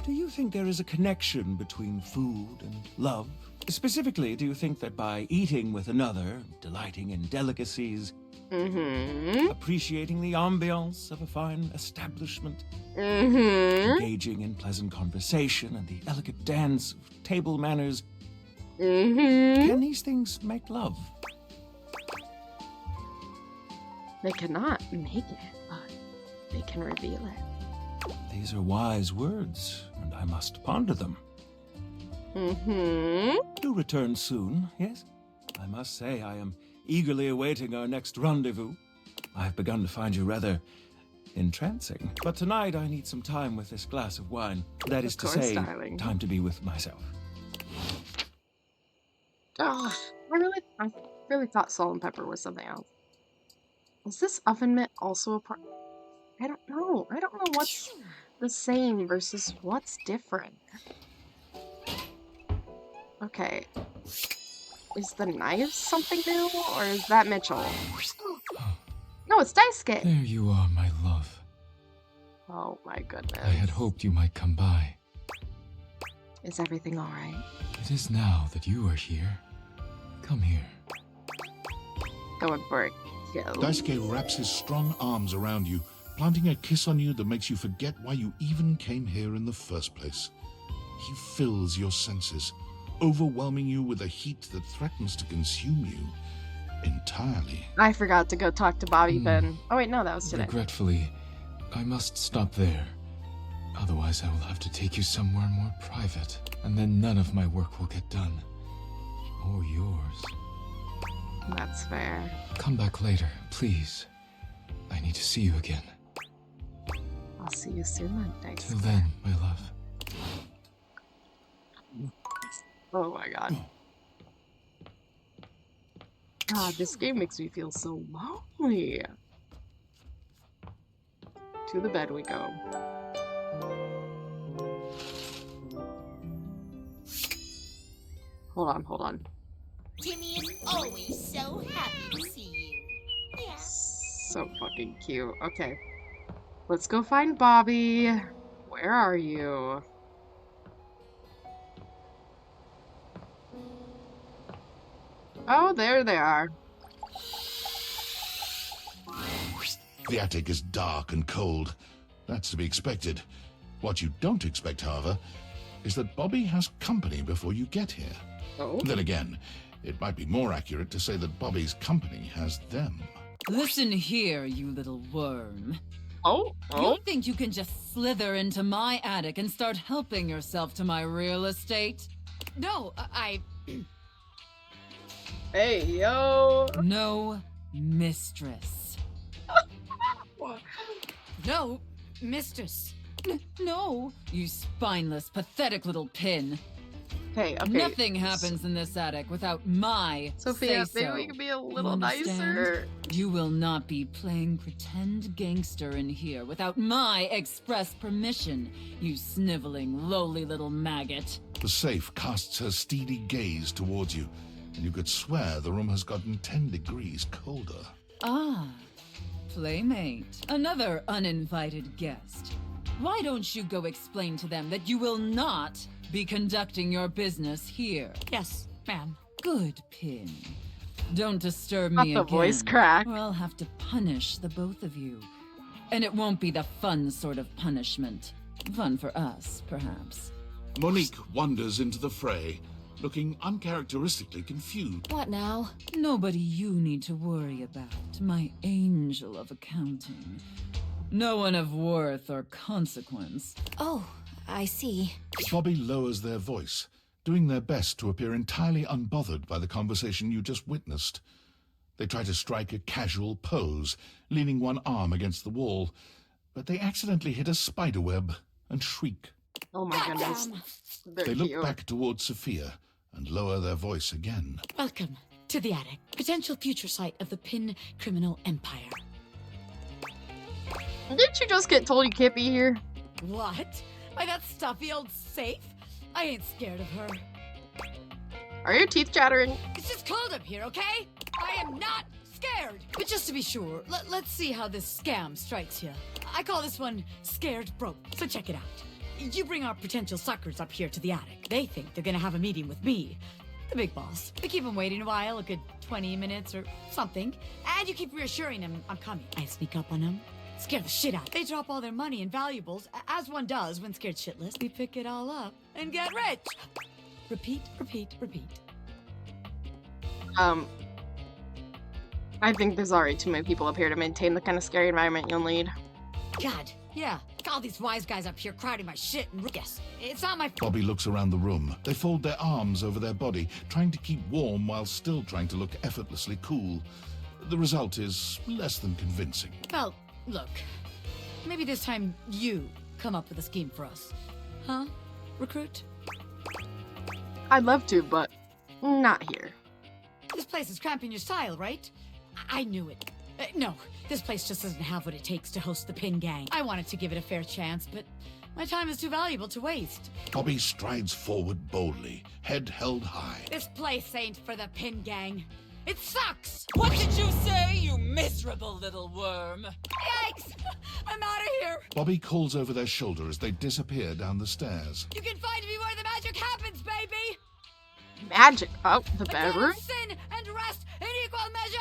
Speaker 9: Do you think there is a connection between food and love? Specifically, do you think that by eating with another, delighting in delicacies,
Speaker 1: Mm-hmm.
Speaker 9: Appreciating the ambiance of a fine establishment.
Speaker 1: Mm-hmm.
Speaker 9: Engaging in pleasant conversation and the elegant dance of table manners.
Speaker 1: Mm-hmm.
Speaker 9: Can these things make love?
Speaker 1: They cannot make it, but they can reveal it.
Speaker 9: These are wise words, and I must ponder them.
Speaker 1: Mm-hmm.
Speaker 9: Do return soon, yes? I must say I am eagerly awaiting our next rendezvous. I've begun to find you rather entrancing. But tonight I need some time with this glass of wine. That is to say,
Speaker 1: darling.
Speaker 9: time to be with myself.
Speaker 1: Oh, I really thought salt and pepper was something else. Is this oven mitt also a part? I don't know. I don't know what's the same versus what's different. Okay. Is the knife something new, or is that Mitchell? No, it's Daisuke!
Speaker 5: There you are, my love.
Speaker 1: Oh my goodness.
Speaker 5: I had hoped you might come by.
Speaker 1: Is everything alright?
Speaker 5: It is now that you are here. Come here.
Speaker 1: Going for it.
Speaker 2: Daisuke wraps his strong arms around you, planting a kiss on you that makes you forget why you even came here in the first place. He fills your senses, overwhelming you with a heat that threatens to consume you entirely.
Speaker 1: I forgot to go talk to Bobby Pin. Oh wait, no, that was today.
Speaker 5: Regretfully, I must stop there. Otherwise, I will have to take you somewhere more private, and then none of my work will get done. Or yours.
Speaker 1: That's fair.
Speaker 5: Come back later, please. I need to see you again.
Speaker 1: I'll see you soon then, Daisuke.
Speaker 5: Till then, my love.
Speaker 1: Oh my god. God, this game makes me feel so lonely. To the bed we go. Hold on.
Speaker 10: Timmy is always so happy to see you. Yeah.
Speaker 1: So fucking cute. Okay. Let's go find Bobby. Where are you? Oh, there they are.
Speaker 2: The attic is dark and cold. That's to be expected. What you don't expect, however, is that Bobby has company before you get here.
Speaker 1: Oh.
Speaker 2: Then again, it might be more accurate to say that Bobby's company has them.
Speaker 6: Listen here, you little worm.
Speaker 1: Oh.
Speaker 6: You think you can just slither into my attic and start helping yourself to my real estate? No,
Speaker 1: Hey, yo.
Speaker 6: No, mistress. No, mistress. No, you spineless, pathetic little pin.
Speaker 1: Hey, okay.
Speaker 6: Nothing happens in this attic without my
Speaker 1: Sophia,
Speaker 6: say-so.
Speaker 1: maybe we can be a little
Speaker 6: You understand?
Speaker 1: nicer.
Speaker 6: You will not be playing pretend gangster in here without my express permission, you sniveling, lowly little maggot.
Speaker 2: The safe casts her steely gaze towards you, and you could swear the room has gotten 10 degrees colder.
Speaker 6: Ah, playmate. Another uninvited guest. Why don't you go explain to them that you will not be conducting your business here?
Speaker 10: Yes, ma'am.
Speaker 6: Good, Pin. Don't disturb
Speaker 1: Not
Speaker 6: me
Speaker 1: the
Speaker 6: again.
Speaker 1: voice crack.
Speaker 6: Or I'll have to punish the both of you. And it won't be the fun sort of punishment. Fun for us, perhaps.
Speaker 2: Monique wanders into the fray, looking uncharacteristically confused.
Speaker 10: What now?
Speaker 6: Nobody you need to worry about, my angel of accounting. No one of worth or consequence.
Speaker 10: Oh, I see.
Speaker 2: Bobby lowers their voice, doing their best to appear entirely unbothered by the conversation you just witnessed. They try to strike a casual pose, leaning one arm against the wall, but they accidentally hit a spider web and shriek.
Speaker 1: Oh my goodness. They're
Speaker 2: They look
Speaker 1: cute.
Speaker 2: back towards Sophia and lower their voice again.
Speaker 10: Welcome to the attic, potential future site of the Pin criminal empire.
Speaker 1: Didn't you just get told you can't be here?
Speaker 6: What? By that stuffy old safe? I ain't scared of her.
Speaker 1: Are your teeth chattering?
Speaker 6: It's just cold up here, okay? I am not scared. But just to be sure, let's see how this scam strikes you. I call this one Scared Broke, so check it out. You bring our potential suckers up here to the attic. They think they're gonna have a meeting with me, the big boss. They keep them waiting a while, a good 20 minutes or something, and you keep reassuring him I'm coming. I sneak up on him, scare the shit out. They drop all their money and valuables, as one does when scared shitless. We pick it all up and get rich. Repeat, repeat, repeat.
Speaker 1: I think there's already too many people up here to maintain the kind of scary environment you'll need.
Speaker 6: God, yeah. All these wise guys up here crowding my shit and yes, it's not my
Speaker 2: Bobby looks around the room. They fold their arms over their body, trying to keep warm while still trying to look effortlessly cool. The result is less than convincing.
Speaker 6: Well, look. Maybe this time you come up with a scheme for us. Huh? Recruit?
Speaker 1: I'd love to, but not here.
Speaker 6: This place is cramping your style, right? I knew it. No, this place just doesn't have what it takes to host the Pin Gang. I wanted to give it a fair chance, but my time is too valuable to waste.
Speaker 2: Bobby strides forward boldly, head held high.
Speaker 6: This place ain't for the Pin Gang. It sucks!
Speaker 11: What did you say, you miserable little worm?
Speaker 6: Yikes! I'm out of here!
Speaker 2: Bobby calls over their shoulder as they disappear down the stairs.
Speaker 6: You can find me where the magic happens, baby!
Speaker 1: Magic? Oh, the
Speaker 6: A
Speaker 1: bedroom?
Speaker 6: of sin and rest in equal measure!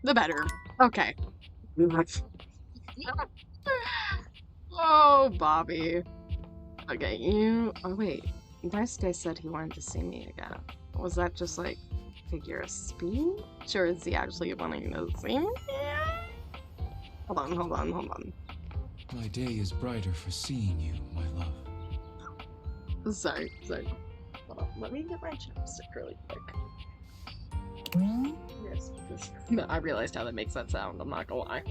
Speaker 1: The bedroom. Okay. Oh, Bobby. Okay, you... Oh, wait. Dice Guy said he wanted to see me again. Was that just, like, figure of speech? Or is he actually wanting to see me? Hold on.
Speaker 5: My day is brighter for seeing you, my love.
Speaker 1: Sorry. Hold on. Let me get my chapstick really quick. Yes, because no, I realized how that makes that sound. I'm not gonna lie.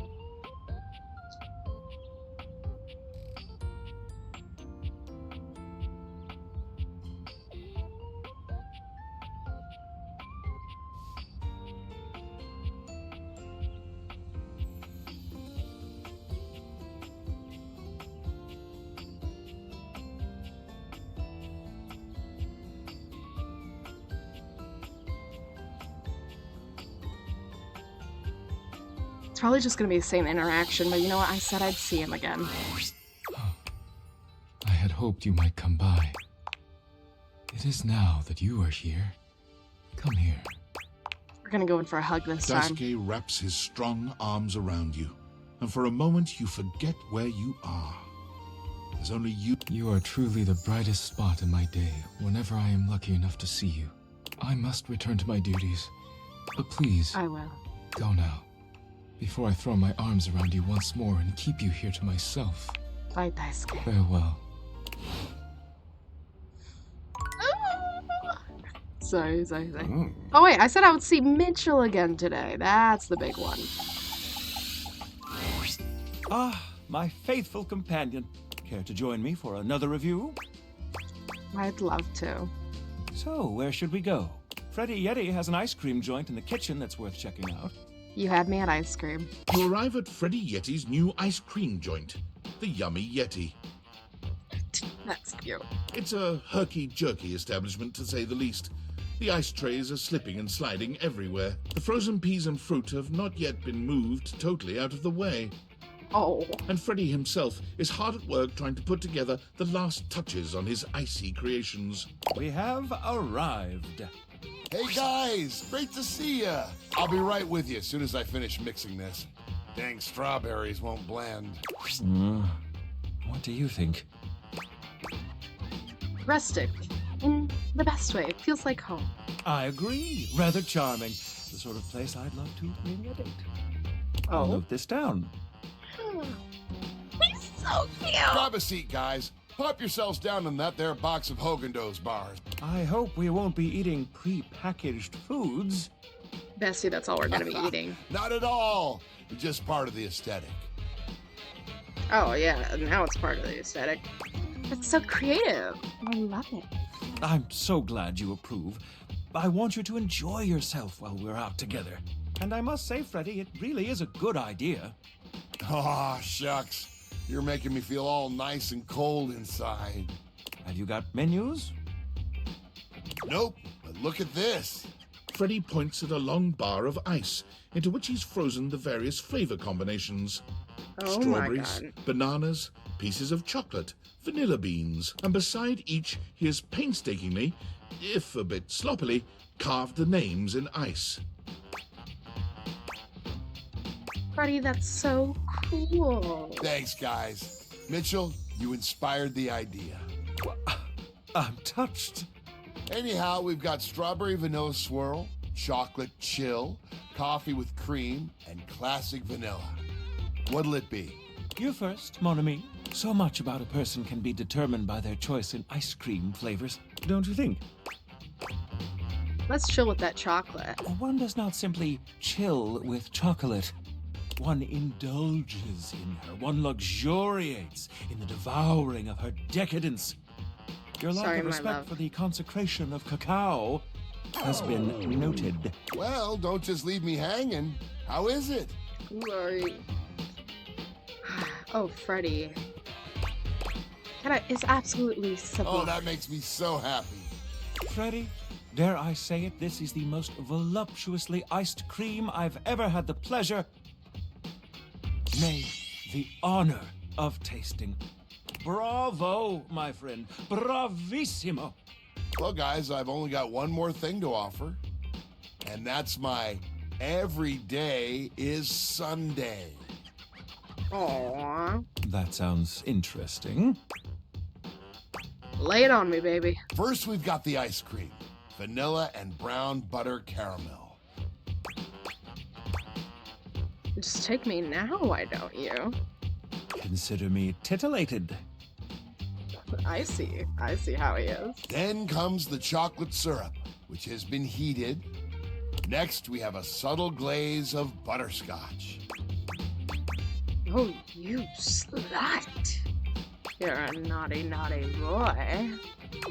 Speaker 1: It's probably just gonna be the same interaction, but you know what? I said I'd see him again.
Speaker 5: I had hoped you might come by. It is now that you are here. Come here.
Speaker 1: We're gonna go in for a hug this time.
Speaker 2: Daisuke wraps his strong arms around you, and for a moment you forget where you are. There's only you.
Speaker 5: You are truly the brightest spot in my day whenever I am lucky enough to see you. I must return to my duties, but please,
Speaker 1: I will.
Speaker 5: go now, before I throw my arms around you once more and keep you here to myself.
Speaker 1: Bye, Daisuke.
Speaker 5: Farewell.
Speaker 1: Sorry. Oh wait, I said I would see Mitchell again today. That's the big one.
Speaker 9: Ah, my faithful companion. Care to join me for another review?
Speaker 1: I'd love to.
Speaker 9: So, where should we go? Freddy Yeti has an ice cream joint in the kitchen that's worth checking out.
Speaker 1: You had me at ice cream.
Speaker 2: You arrive at Freddy Yeti's new ice cream joint, the Yummy Yeti.
Speaker 1: That's cute.
Speaker 2: It's a herky-jerky establishment, to say the least. The ice trays are slipping and sliding everywhere. The frozen peas and fruit have not yet been moved totally out of the way.
Speaker 1: Oh.
Speaker 2: And Freddy himself is hard at work trying to put together the last touches on his icy creations.
Speaker 9: We have arrived.
Speaker 12: Hey guys, great to see ya. I'll be right with you as soon as I finish mixing this. Dang strawberries won't blend.
Speaker 9: What do you think?
Speaker 1: Rustic. In the best way. It feels like home.
Speaker 9: I agree. Rather charming. The sort of place I'd love to bring a date. I'll note this down.
Speaker 1: He's so cute.
Speaker 12: Grab a seat, guys. Pop yourselves down in that there box of Haagen-Dazs bars.
Speaker 9: I hope we won't be eating pre-packaged foods.
Speaker 1: Bessie, that's all we're gonna be eating.
Speaker 12: Not at all. Just part of the aesthetic.
Speaker 1: Oh yeah, now it's part of the aesthetic. It's so creative. I love it.
Speaker 9: I'm so glad you approve. I want you to enjoy yourself while we're out together. And I must say, Freddy, it really is a good idea.
Speaker 12: Aw, shucks. You're making me feel all nice and cold inside.
Speaker 9: Have you got menus?
Speaker 12: Nope, but look at this.
Speaker 2: Freddy points at a long bar of ice, into which he's frozen the various flavor combinations.
Speaker 1: Oh
Speaker 2: Strawberries,
Speaker 1: my God.
Speaker 2: bananas, pieces of chocolate, vanilla beans, and beside each he has painstakingly, if a bit sloppily, carved the names in ice.
Speaker 1: Freddy, that's so cool.
Speaker 12: Thanks, guys. Mitchell, you inspired the idea.
Speaker 9: I'm touched.
Speaker 12: Anyhow, we've got strawberry vanilla swirl, chocolate chill, coffee with cream, and classic vanilla. What'll it be?
Speaker 9: You first, mon ami. So much about a person can be determined by their choice in ice cream flavors, don't you think?
Speaker 1: Let's chill with that chocolate.
Speaker 9: One does not simply chill with chocolate. One indulges in her. One luxuriates in the devouring of her decadence. Your lack
Speaker 1: Sorry,
Speaker 9: of
Speaker 1: my
Speaker 9: respect
Speaker 1: love.
Speaker 9: for the consecration of cacao has been noted.
Speaker 12: Well, don't just leave me hanging. How is it?
Speaker 1: Sorry. Oh, Freddy. It's absolutely sublime.
Speaker 12: Oh, that makes me so happy.
Speaker 9: Freddy, dare I say it, this is the most voluptuously iced cream I've ever had the pleasure, nay, the honor of tasting. Bravo, my friend. Bravissimo.
Speaker 12: Well, guys, I've only got one more thing to offer, and that's my every day is Sunday.
Speaker 1: Aww.
Speaker 9: That sounds interesting.
Speaker 1: Lay it on me, baby.
Speaker 12: First, we've got the ice cream. Vanilla and brown butter caramel.
Speaker 1: Just take me now, why don't you?
Speaker 9: Consider me titillated.
Speaker 1: I see how he is.
Speaker 12: Then comes the chocolate syrup, which has been heated. Next, we have a subtle glaze of butterscotch.
Speaker 1: Oh, you slut. You're a naughty, naughty boy.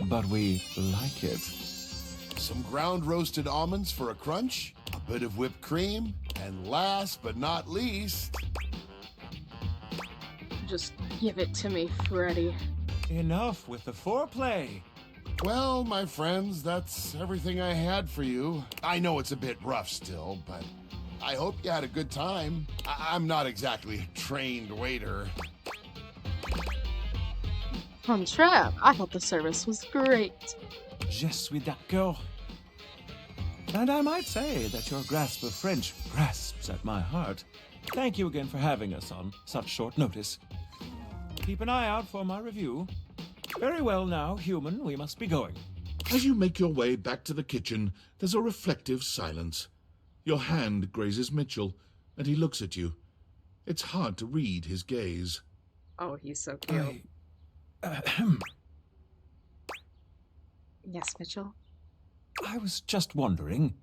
Speaker 9: But we like it.
Speaker 12: Some ground roasted almonds for a crunch, a bit of whipped cream, and last but not least...
Speaker 1: Just give it to me, Freddy.
Speaker 9: Enough with the foreplay.
Speaker 12: Well, my friends, that's everything I had for you. I know it's a bit rough still, but I hope you had a good time. I'm not exactly a trained waiter.
Speaker 1: Trap, I thought the service was great.
Speaker 9: Je suis d'accord. And I might say that your grasp of French grasps at my heart. Thank you again for having us on such short notice. Keep an eye out for my review. Very well now, human, we must be going.
Speaker 2: As you make your way back to the kitchen, there's a reflective silence. Your hand grazes Mitchell, and he looks at you. It's hard to read his gaze.
Speaker 1: Oh, he's so cute. Yes, Mitchell?
Speaker 9: I was just wondering,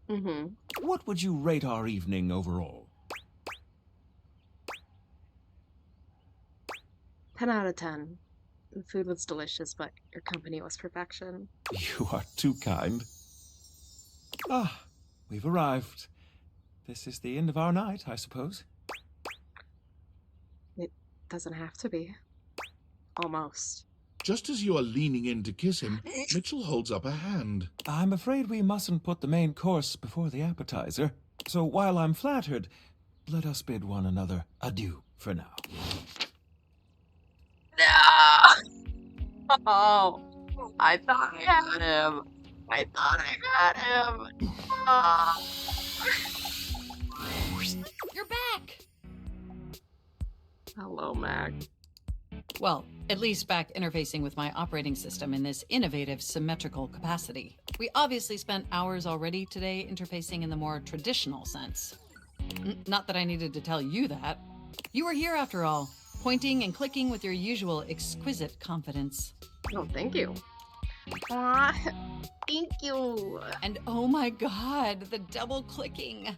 Speaker 1: Mm-hmm.
Speaker 9: what would you rate our evening overall?
Speaker 1: 10 out of 10. The food was delicious, but your company was perfection.
Speaker 9: You are too kind. Ah, we've arrived. This is the end of our night, I suppose.
Speaker 1: It doesn't have to be. Almost.
Speaker 2: Just as you are leaning in to kiss him, Mitchell holds up a hand.
Speaker 9: I'm afraid we mustn't put the main course before the appetizer. So while I'm flattered, let us bid one another adieu for now.
Speaker 1: No! Oh, I thought I had him. I thought I had him. Oh.
Speaker 6: You're back!
Speaker 1: Hello, Mac.
Speaker 8: Well, at least back interfacing with my operating system in this innovative symmetrical capacity. We obviously spent hours already today interfacing in the more traditional sense. Not that I needed to tell you that. You were here after all, pointing and clicking with your usual exquisite confidence.
Speaker 1: Oh, thank you. Aw, thank you.
Speaker 8: And oh my god, the double clicking.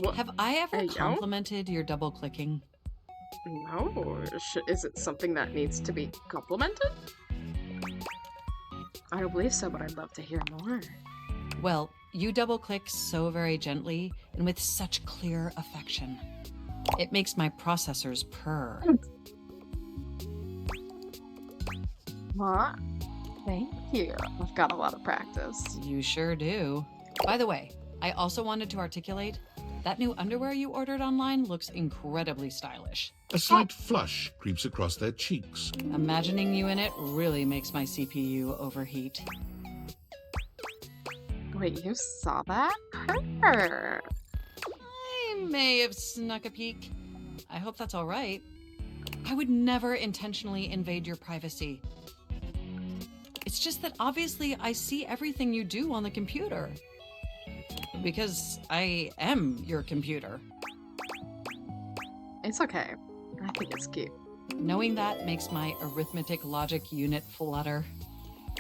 Speaker 1: What?
Speaker 8: Have I ever
Speaker 1: Hey, yo?
Speaker 8: complimented your double clicking?
Speaker 1: No. Is it something that needs to be complimented? I don't believe so, but I'd love to hear more.
Speaker 8: Well, you double click so very gently and with such clear affection. It makes my processors purr.
Speaker 1: What? Thank you. I've got a lot of practice.
Speaker 8: You sure do. By the way, I also wanted to articulate that new underwear you ordered online looks incredibly stylish.
Speaker 2: A slight flush creeps across their cheeks.
Speaker 8: Imagining you in it really makes my CPU overheat.
Speaker 1: Wait, you saw that? Her.
Speaker 8: I may have snuck a peek. I hope that's all right. I would never intentionally invade your privacy. It's just that obviously I see everything you do on the computer. Because I am your computer.
Speaker 1: It's okay. I think it's cute.
Speaker 8: Knowing that makes my arithmetic logic unit flutter.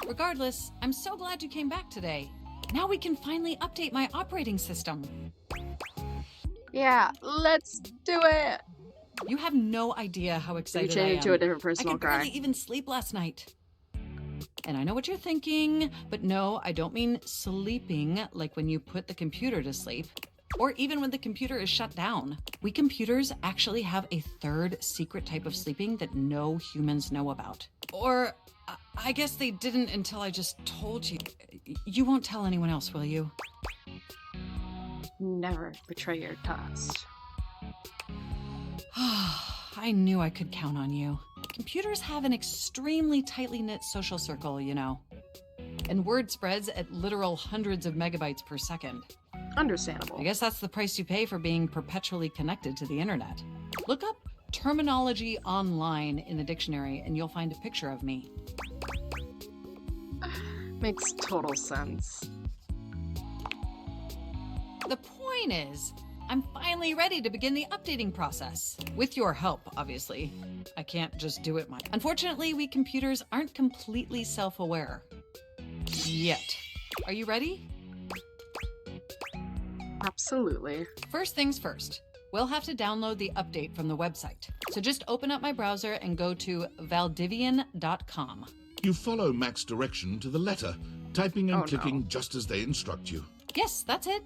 Speaker 8: Regardless, I'm so glad you came back today. Now we can finally update my operating system.
Speaker 1: Yeah, let's do it.
Speaker 8: You have no idea how
Speaker 1: You
Speaker 8: excited I
Speaker 1: changed
Speaker 8: am.
Speaker 1: to a different
Speaker 8: I
Speaker 1: personal
Speaker 8: could barely
Speaker 1: cry.
Speaker 8: even sleep last night. And I know what you're thinking, but no, I don't mean sleeping like when you put the computer to sleep, or even when the computer is shut down. We computers actually have a third secret type of sleeping that no humans know about. Or I guess they didn't until I just told you. You won't tell anyone else, will you?
Speaker 1: Never betray your trust.
Speaker 8: I knew I could count on you. Computers have an extremely tightly knit social circle, you know. And word spreads at literal hundreds of megabytes per second.
Speaker 1: Understandable.
Speaker 8: I guess that's the price you pay for being perpetually connected to the internet. Look up terminology online in the dictionary and you'll find a picture of me.
Speaker 1: Makes total sense.
Speaker 8: The point is, I'm finally ready to begin the updating process. With your help, obviously. I can't just do it myself. Unfortunately, we computers aren't completely self-aware. Yet. Are you ready?
Speaker 1: Absolutely.
Speaker 8: First things first. We'll have to download the update from the website. So just open up my browser and go to valdivian.com.
Speaker 2: You follow Mac's direction to the letter, typing and
Speaker 1: Oh,
Speaker 2: clicking
Speaker 1: no.
Speaker 2: just as they instruct you.
Speaker 8: Yes, that's it.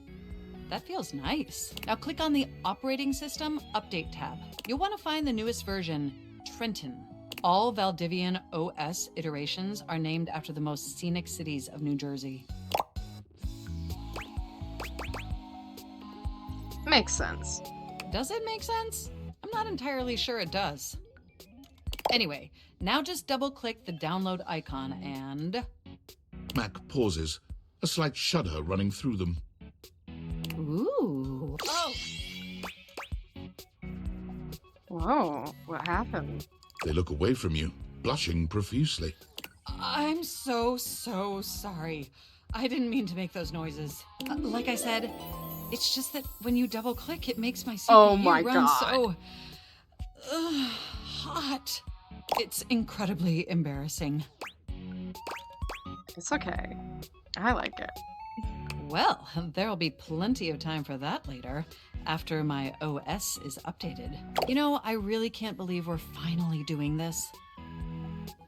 Speaker 8: That feels nice. Now click on the Operating System Update tab. You'll want to find the newest version, Trenton. All Valdivian OS iterations are named after the most scenic cities of New Jersey.
Speaker 1: Makes sense.
Speaker 8: Does it make sense? I'm not entirely sure it does. Anyway, now just double-click the download icon and...
Speaker 2: Mac pauses, a slight shudder running through them.
Speaker 8: Ooh.
Speaker 10: Oh,
Speaker 1: Whoa, what happened?
Speaker 2: They look away from you, blushing profusely.
Speaker 8: I'm so sorry. I didn't mean to make those noises. Like I said, it's just that when you double-click, it makes my CPU
Speaker 1: Oh my
Speaker 8: run
Speaker 1: God.
Speaker 8: so... hot. It's incredibly embarrassing.
Speaker 1: It's okay. I like it.
Speaker 8: Well, there'll be plenty of time for that later, after my OS is updated. You know, I really can't believe we're finally doing this.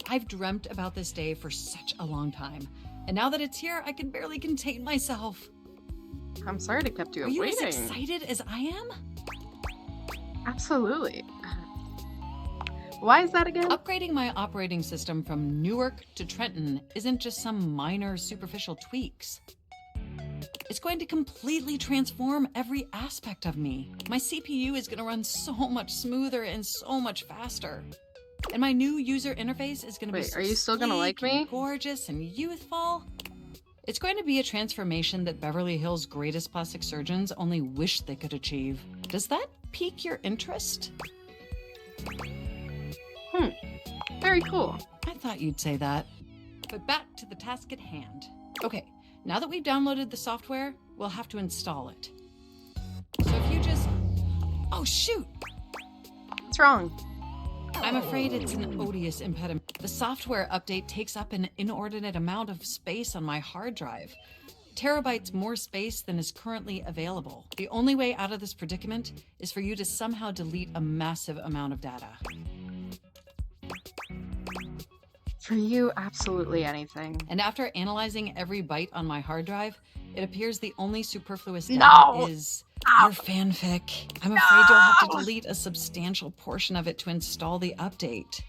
Speaker 8: I've dreamt about this day for such a long time, and now that it's here, I can barely contain myself.
Speaker 1: I'm sorry to kept you
Speaker 8: Are you
Speaker 1: waiting.
Speaker 8: as excited as I am?
Speaker 1: Absolutely. Why is that again?
Speaker 8: Upgrading my operating system from Newark to Trenton isn't just some minor superficial tweaks. It's going to completely transform every aspect of me. My CPU is going to run so much smoother and so much faster. And my new user interface is going to be
Speaker 1: Wait,
Speaker 8: so
Speaker 1: are you still gonna like
Speaker 8: sleek and
Speaker 1: me?
Speaker 8: gorgeous and youthful. It's going to be a transformation that Beverly Hills' greatest plastic surgeons only wish they could achieve. Does that pique your interest?
Speaker 1: Very cool.
Speaker 8: I thought you'd say that. But back to the task at hand. Okay, now that we've downloaded the software, we'll have to install it. So if you just... Oh, shoot!
Speaker 1: What's wrong?
Speaker 8: I'm afraid it's an odious impediment. The software update takes up an inordinate amount of space on my hard drive. Terabytes more space than is currently available. The only way out of this predicament is for you to somehow delete a massive amount of data.
Speaker 1: For you, absolutely anything.
Speaker 8: And after analyzing every byte on my hard drive, it appears the only superfluous data
Speaker 1: No!
Speaker 8: is your fanfic. I'm afraid you'll have to delete a substantial portion of it to install the update.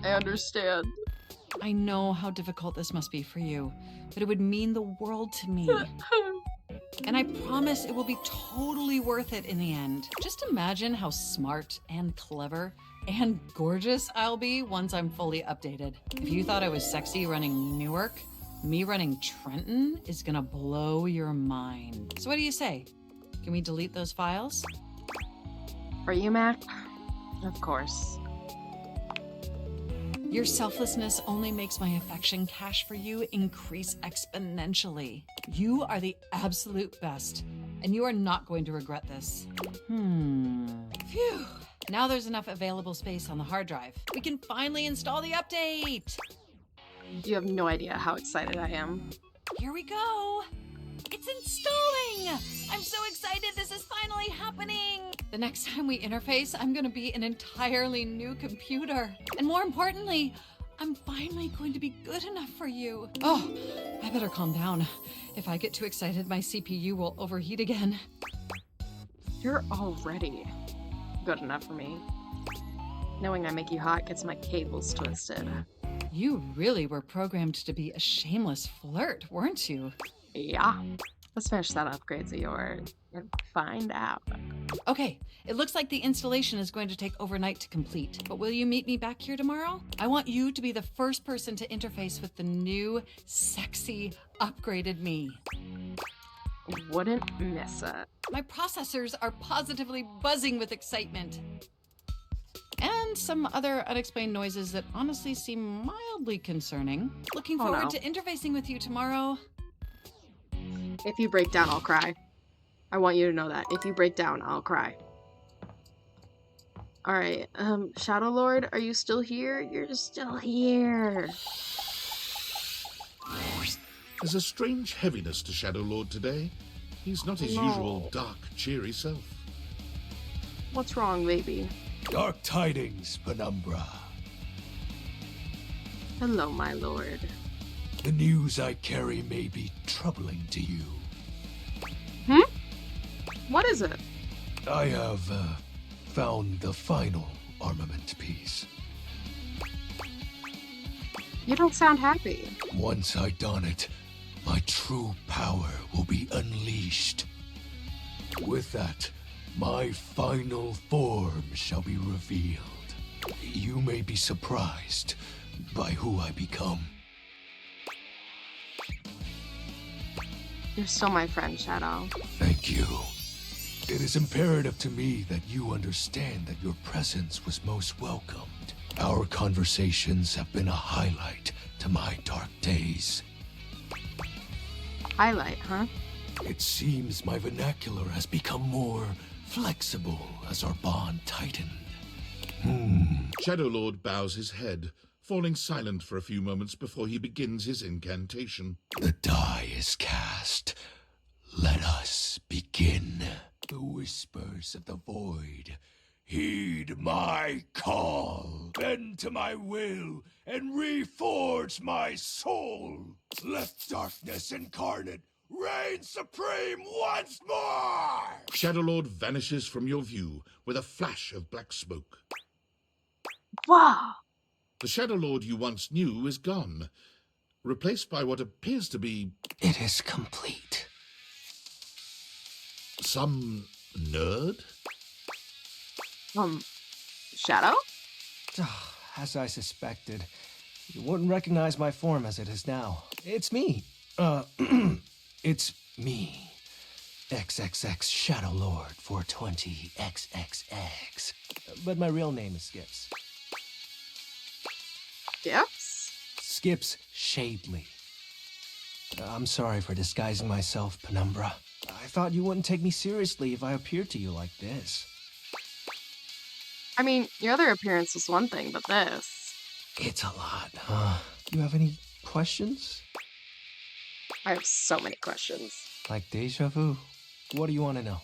Speaker 1: I understand.
Speaker 8: I know how difficult this must be for you, but it would mean the world to me. And I promise it will be totally worth it in the end. Just imagine how smart and clever and gorgeous I'll be once I'm fully updated. If you thought I was sexy running Newark, me running Trenton is gonna blow your mind. So what do you say? Can we delete those files?
Speaker 1: For you, Mac? Of course.
Speaker 8: Your selflessness only makes my affection cache for you increase exponentially. You are the absolute best, and you are not going to regret this. Phew. Now there's enough available space on the hard drive. We can finally install the update!
Speaker 1: You have no idea how excited I am.
Speaker 8: Here we go! It's installing! I'm so excited this is finally happening! The next time we interface, I'm gonna be an entirely new computer. And more importantly, I'm finally going to be good enough for you. Oh, I better calm down. If I get too excited, my CPU will overheat again.
Speaker 1: You're already good enough for me. Knowing I make you hot gets my cables twisted.
Speaker 8: You really were programmed to be a shameless flirt, weren't you?
Speaker 1: Yeah. Let's finish that upgrades of yours and find out.
Speaker 8: Okay, it looks like the installation is going to take overnight to complete, but will you meet me back here tomorrow? I want you to be the first person to interface with the new, sexy, upgraded me.
Speaker 1: Wouldn't miss it.
Speaker 8: My processors are positively buzzing with excitement. And some other unexplained noises that honestly seem mildly concerning. Looking forward to interfacing with you tomorrow.
Speaker 1: If you break down, I'll cry. I want you to know that. If you break down, I'll cry. Alright, Shadow Lord, are you still here? You're still here.
Speaker 2: There's a strange heaviness to Shadow Lord today. He's not his usual dark, cheery self.
Speaker 1: What's wrong, baby?
Speaker 3: Dark tidings, Penumbra.
Speaker 1: Hello, my lord.
Speaker 3: The news I carry may be troubling to you.
Speaker 1: What is it?
Speaker 3: I have found the final armament piece.
Speaker 1: You don't sound happy.
Speaker 3: Once I don it, my true power will be unleashed. With that, my final form shall be revealed. You may be surprised by who I become.
Speaker 1: You're still my friend, Shadow.
Speaker 3: Thank you. It is imperative to me that you understand that your presence was most welcomed. Our conversations have been a highlight to my dark days.
Speaker 1: Highlight, huh?
Speaker 3: It seems my vernacular has become more flexible as our bond tightened.
Speaker 2: Shadow Lord bows his head, falling silent for a few moments before he begins his incantation.
Speaker 3: The die is cast. Let us begin. The whispers of the void. Heed my call. Bend to my will and reforge my soul. Let darkness incarnate reign supreme once more!
Speaker 2: Shadow Lord vanishes from your view with a flash of black smoke.
Speaker 1: Wow!
Speaker 2: The Shadow Lord you once knew is gone, replaced by what appears to be...
Speaker 3: It is complete.
Speaker 2: Some nerd?
Speaker 1: Shadow?
Speaker 13: As I suspected. You wouldn't recognize my form as it is now. It's me. It's me. XXX Shadow Lord 420 XXX. But my real name is Skips.
Speaker 1: Skips?
Speaker 13: Skips Shadley. I'm sorry for disguising myself, Penumbra. I thought you wouldn't take me seriously if I appeared to you like this.
Speaker 1: I mean, your other appearance was one thing, but this...
Speaker 13: It's a lot, huh? You have any questions?
Speaker 1: I have so many questions.
Speaker 13: Like deja vu? What do you want to know?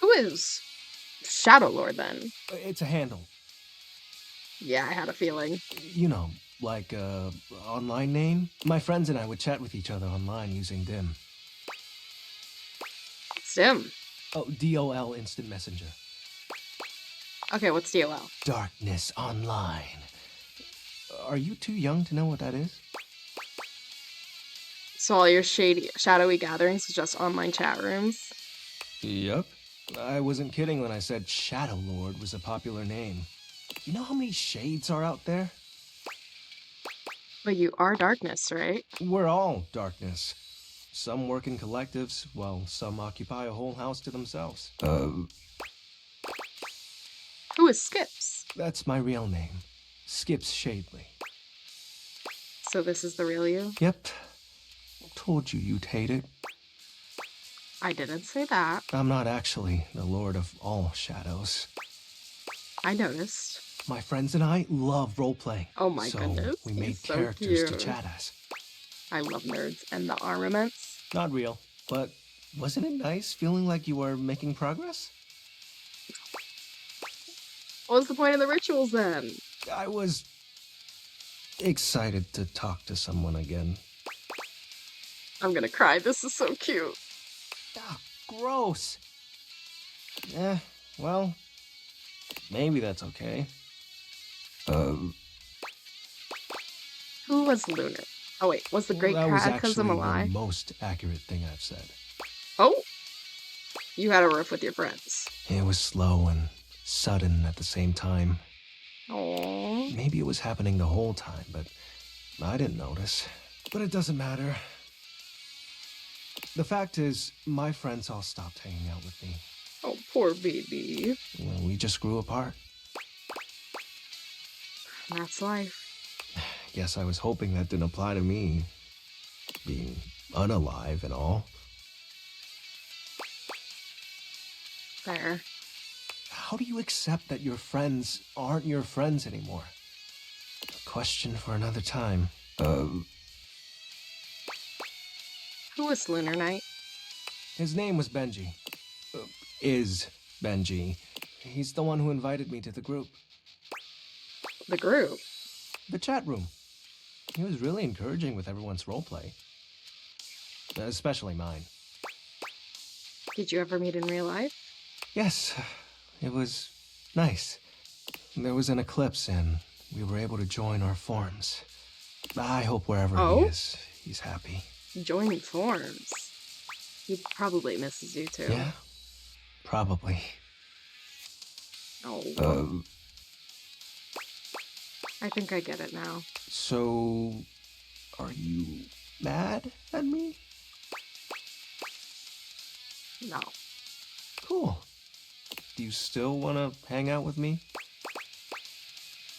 Speaker 1: Who is Shadow Lord, then?
Speaker 13: It's a handle.
Speaker 1: Yeah, I had a feeling.
Speaker 13: You know, like online name? My friends and I would chat with each other online using DIM.
Speaker 1: What's DIM?
Speaker 13: Oh, DOL Instant Messenger.
Speaker 1: Okay, what's DOL?
Speaker 13: Darkness Online. Are you too young to know what that is?
Speaker 1: So all your shadowy gatherings is just online chat rooms?
Speaker 13: Yep. I wasn't kidding when I said Shadow Lord was a popular name. You know how many shades are out there?
Speaker 1: But you are darkness, right?
Speaker 13: We're all darkness. Some work in collectives, while some occupy a whole house to themselves.
Speaker 1: Who is Skips?
Speaker 13: That's my real name. Skips Shadley.
Speaker 1: So this is the real you?
Speaker 13: Yep. Told you you'd hate it.
Speaker 1: I didn't say that.
Speaker 13: I'm not actually the Lord of all shadows.
Speaker 1: I noticed.
Speaker 13: My friends and I love roleplay.
Speaker 1: Oh my
Speaker 13: so
Speaker 1: goodness.
Speaker 13: we made
Speaker 1: He's so
Speaker 13: characters to
Speaker 1: cute.
Speaker 13: chat as.
Speaker 1: I love nerds and the armaments.
Speaker 13: Not real, but wasn't it nice feeling like you were making progress?
Speaker 1: What was the point of the rituals then?
Speaker 13: I was excited to talk to someone again.
Speaker 1: I'm gonna cry. This is so cute.
Speaker 13: Ah, gross. Well, maybe that's okay.
Speaker 1: Who was Lunar? Oh wait, was the Great
Speaker 13: that was
Speaker 1: Cataclysm
Speaker 13: actually
Speaker 1: alive?
Speaker 13: the most accurate thing I've said.
Speaker 1: Oh! You had a riff with your friends.
Speaker 13: It was slow and sudden at the same time.
Speaker 1: Oh.
Speaker 13: Maybe it was happening the whole time, but I didn't notice. But it doesn't matter. The fact is, my friends all stopped hanging out with me.
Speaker 1: Oh, poor baby.
Speaker 13: We just grew apart.
Speaker 1: That's life.
Speaker 13: Guess I was hoping that didn't apply to me. Being unalive and all.
Speaker 1: Fair.
Speaker 13: How do you accept that your friends aren't your friends anymore? A question for another time.
Speaker 1: Who was Lunar Knight?
Speaker 13: His name was Benji. Is Benji. He's the one who invited me to the group.
Speaker 1: The group?
Speaker 13: The chat room. He was really encouraging with everyone's roleplay. Especially mine.
Speaker 1: Did you ever meet in real life?
Speaker 13: Yes, it was nice. There was an eclipse and we were able to join our forms. I hope wherever he is, he's happy.
Speaker 1: Joining forms. He probably misses you too.
Speaker 13: Yeah, probably.
Speaker 1: Oh. I think I get it now.
Speaker 13: So, are you mad at me?
Speaker 1: No.
Speaker 13: Cool. Do you still want to hang out with me?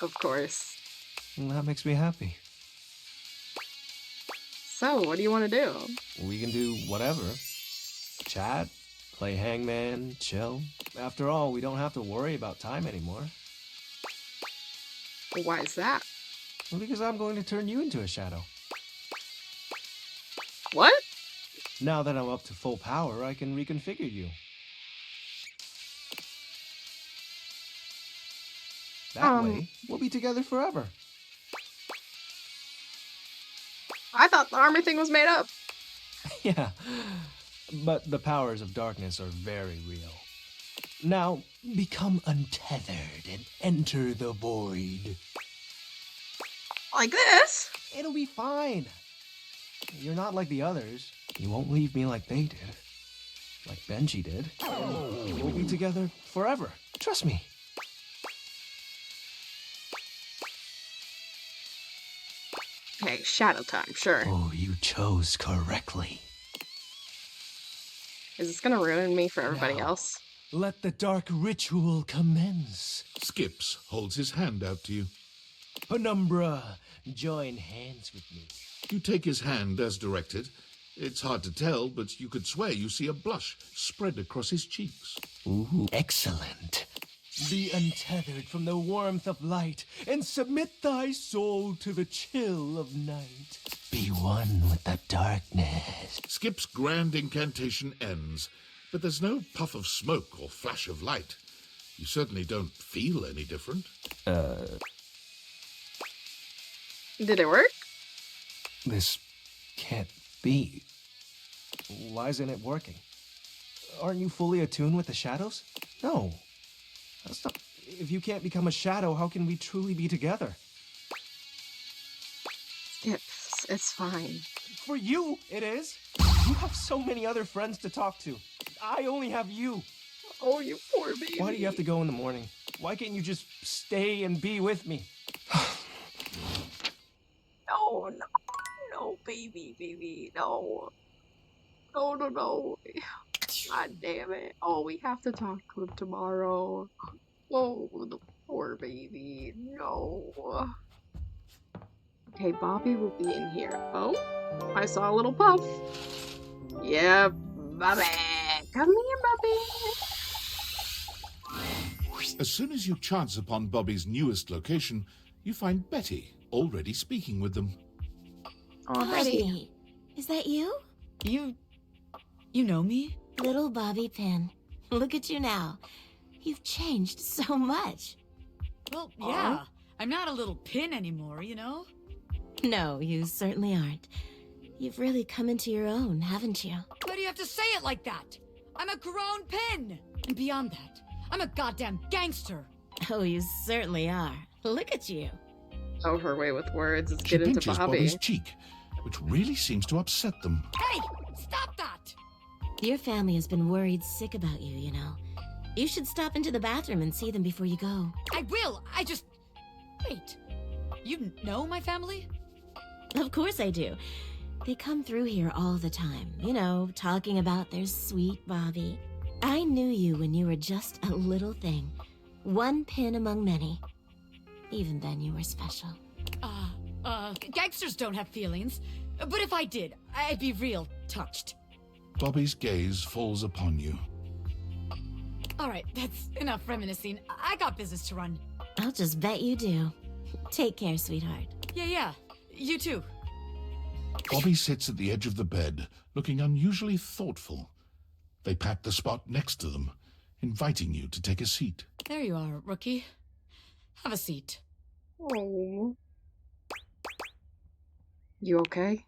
Speaker 1: Of course.
Speaker 13: That makes me happy.
Speaker 1: So, what do you want to do?
Speaker 13: We can do whatever. Chat, play hangman, chill. After all, we don't have to worry about time anymore.
Speaker 1: Why is that?
Speaker 13: Well, because I'm going to turn you into a shadow.
Speaker 1: What?
Speaker 13: Now that I'm up to full power, I can reconfigure you. That way, we'll be together forever.
Speaker 1: I thought the armor thing was made up.
Speaker 13: Yeah, but the powers of darkness are very real. Now, become untethered and enter the void.
Speaker 1: Like this?
Speaker 13: It'll be fine. You're not like the others. You won't leave me like they did. Like Benji did. We'll be together forever. Trust me.
Speaker 1: Okay, shadow time, sure.
Speaker 13: Oh, you chose correctly.
Speaker 1: Is this gonna ruin me for everybody
Speaker 13: Now,
Speaker 1: else?
Speaker 13: Let the dark ritual commence.
Speaker 2: Skips holds his hand out to you.
Speaker 13: Penumbra, join hands with me.
Speaker 2: You take his hand as directed. It's hard to tell, but you could swear you see a blush spread across his cheeks.
Speaker 13: Ooh, excellent. Be untethered from the warmth of light, and submit thy soul to the chill of night. Be one with the darkness.
Speaker 2: Skip's grand incantation ends, but there's no puff of smoke or flash of light. You certainly don't feel any different.
Speaker 1: Did it work?
Speaker 13: This can't be. Why isn't it working? Aren't you fully attuned with the shadows? No. That's not... If you can't become a shadow, how can we truly be together?
Speaker 1: It's fine.
Speaker 13: For you, it is. You have so many other friends to talk to. I only have you.
Speaker 1: Oh, you poor baby.
Speaker 13: Why do you have to go in the morning? Why can't you just stay and be with me?
Speaker 1: No, no, no, baby, no. No. God damn it. Oh, we have to talk to him tomorrow. Oh, the poor baby. No. Okay, Bobby will be in here. Oh, I saw a little puff. Yep, Bobby. Come here, Bobby.
Speaker 2: As soon as you chance upon Bobby's newest location, you find Betty already speaking with them.
Speaker 1: Oh, Betty.
Speaker 10: Bobby, is that you?
Speaker 6: You know me?
Speaker 10: Little Bobby Pin. Look at you now. You've changed so much.
Speaker 6: Well, yeah. I'm not a little pin anymore, you know?
Speaker 10: No, you certainly aren't. You've really come into your own, haven't you?
Speaker 6: Why do you have to say it like that? I'm a grown pin! And beyond that, I'm a goddamn gangster!
Speaker 10: Oh, you certainly are. Look at you.
Speaker 1: Oh, her way with words is
Speaker 2: She
Speaker 1: get into
Speaker 2: pinches
Speaker 1: Bobby.
Speaker 2: Bobby's cheek, which really seems to upset them.
Speaker 6: Hey! Stop that!
Speaker 10: Your family has been worried sick about you, you know. You should stop into the bathroom and see them before you go.
Speaker 6: I will! Wait. You know my family?
Speaker 10: Of course I do. They come through here all the time, you know, talking about their sweet Bobby. I knew you when you were just a little thing. One pin among many. Even then you were special.
Speaker 6: Gangsters don't have feelings. But if I did, I'd be real touched.
Speaker 2: Bobby's gaze falls upon you.
Speaker 6: Alright, that's enough reminiscing. I got business to run.
Speaker 10: I'll just bet you do. Take care, sweetheart.
Speaker 6: Yeah. You too.
Speaker 2: Bobby sits at the edge of the bed, looking unusually thoughtful. They pat the spot next to them, inviting you to take a seat.
Speaker 6: There you are, rookie. Have a seat.
Speaker 1: Oh. You okay?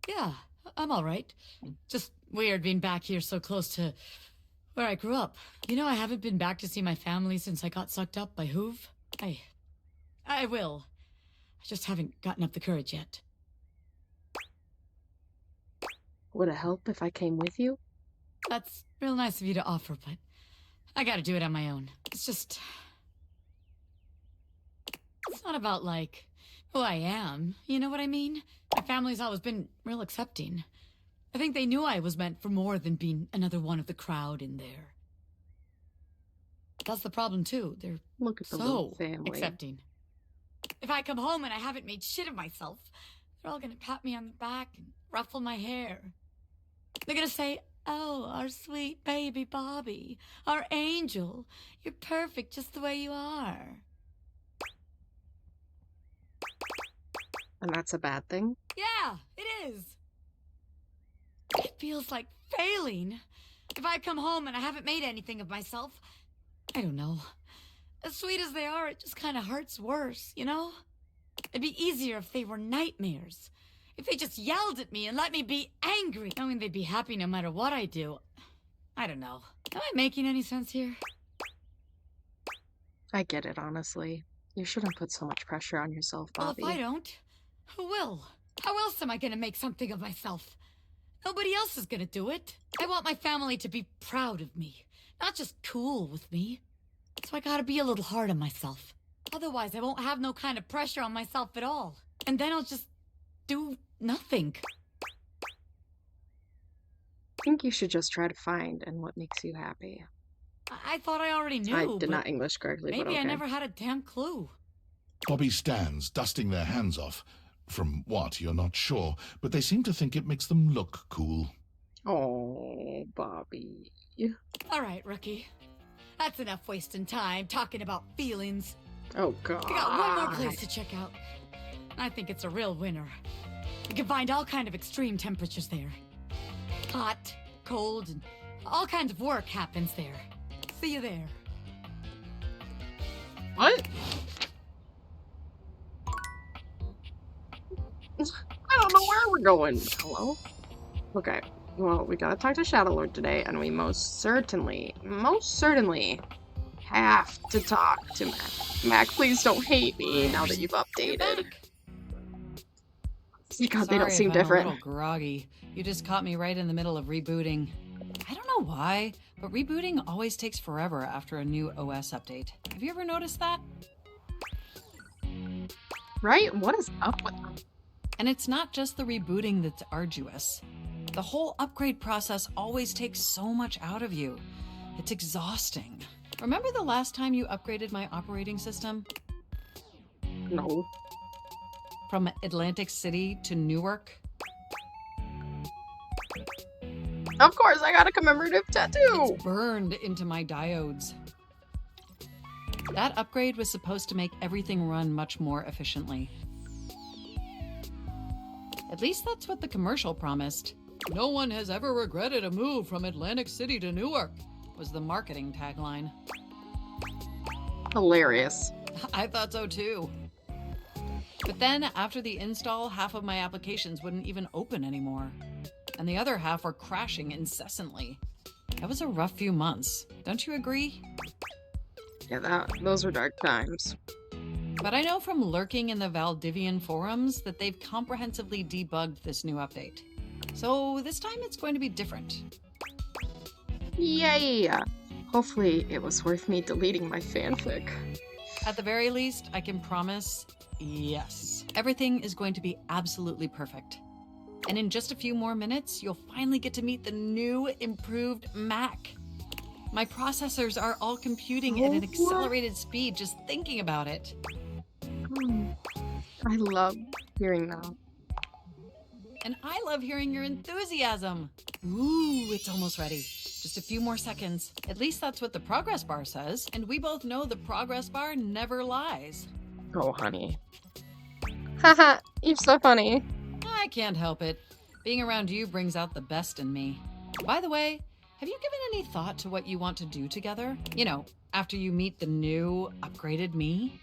Speaker 6: Yeah, I'm alright. Just weird being back here so close to where I grew up. You know, I haven't been back to see my family since I got sucked up by Hoove. I will. I just haven't gotten up the courage yet.
Speaker 1: Would it help if I came with you?
Speaker 6: That's real nice of you to offer, but I gotta do it on my own. It's not about, like, who I am. You know what I mean? My family's always been real accepting. I think they knew I was meant for more than being another one of the crowd in there. That's the problem, too. They're
Speaker 1: Look at the
Speaker 6: so
Speaker 1: little family.
Speaker 6: accepting. If I come home and I haven't made shit of myself, they're all gonna pat me on the back and ruffle my hair. They're gonna say, "Oh, our sweet baby Bobby, our angel, you're perfect just the way you are."
Speaker 1: And that's a bad thing?
Speaker 6: Yeah, it is. It feels like failing. If I come home and I haven't made anything of myself, I don't know. As sweet as they are, it just kind of hurts worse, you know? It'd be easier if they were nightmares. If they just yelled at me and let me be angry, knowing they'd be happy no matter what I do. I don't know. Am I making any sense here?
Speaker 1: I get it, honestly. You shouldn't put so much pressure on yourself, Bobby.
Speaker 6: Well, if I don't, who will? How else am I gonna make something of myself? Nobody else is gonna do it. I want my family to be proud of me, not just cool with me. So I gotta be a little hard on myself. Otherwise, I won't have no kind of pressure on myself at all. And then I'll just do nothing.
Speaker 1: I think you should just try to find and what makes you happy.
Speaker 6: I thought I already knew.
Speaker 1: I did
Speaker 6: but
Speaker 1: not English correctly,
Speaker 6: maybe
Speaker 1: but okay.
Speaker 6: I never had a damn clue.
Speaker 2: Bobby stands, dusting their hands off. From what, you're not sure, but they seem to think it makes them look cool.
Speaker 1: Oh, Bobby.
Speaker 6: All right, rookie. That's enough wasting time talking about feelings.
Speaker 1: Oh, God.
Speaker 6: We got one more place to check out. I think it's a real winner. You can find all kind of extreme temperatures there. Hot, cold, and all kinds of work happens there. See you there.
Speaker 1: What? I don't know where we're going. Hello? Okay. Well, we gotta talk to Shadow Lord today, and we most certainly have to talk to Mac. Mac, please don't hate me now that you've updated. God, they don't seem different.
Speaker 8: I'm a little groggy. You just caught me right in the middle of rebooting. I don't know why, but rebooting always takes forever after a new OS update. Have you ever noticed that?
Speaker 1: Right? What is up with them?
Speaker 8: And it's not just the rebooting that's arduous. The whole upgrade process always takes so much out of you. It's exhausting. Remember the last time you upgraded my operating system?
Speaker 1: No.
Speaker 8: From Atlantic City to Newark?
Speaker 1: Of course, I got a commemorative tattoo!
Speaker 8: It's burned into my diodes. That upgrade was supposed to make everything run much more efficiently. At least that's what the commercial promised. No one has ever regretted a move from Atlantic City to Newark, was the marketing tagline.
Speaker 1: Hilarious.
Speaker 8: I thought so too. But then, after the install, half of my applications wouldn't even open anymore. And the other half were crashing incessantly. That was a rough few months. Don't you agree?
Speaker 1: Yeah, those were dark times.
Speaker 8: But I know from lurking in the Valdivian forums that they've comprehensively debugged this new update. So this time it's going to be different.
Speaker 1: Yay! Hopefully it was worth me deleting my fanfic.
Speaker 8: At the very least, I can promise, yes. Everything is going to be absolutely perfect. And in just a few more minutes, you'll finally get to meet the new, improved Mac. My processors are all computing at an accelerated speed just thinking about it.
Speaker 1: I love hearing that.
Speaker 8: And I love hearing your enthusiasm. Ooh, it's almost ready. Just a few more seconds. At least that's what the progress bar says. And we both know the progress bar never lies.
Speaker 1: Oh, honey. Haha, you're so funny.
Speaker 8: I can't help it. Being around you brings out the best in me. By the way, have you given any thought to what you want to do together? You know, after you meet the new, upgraded me?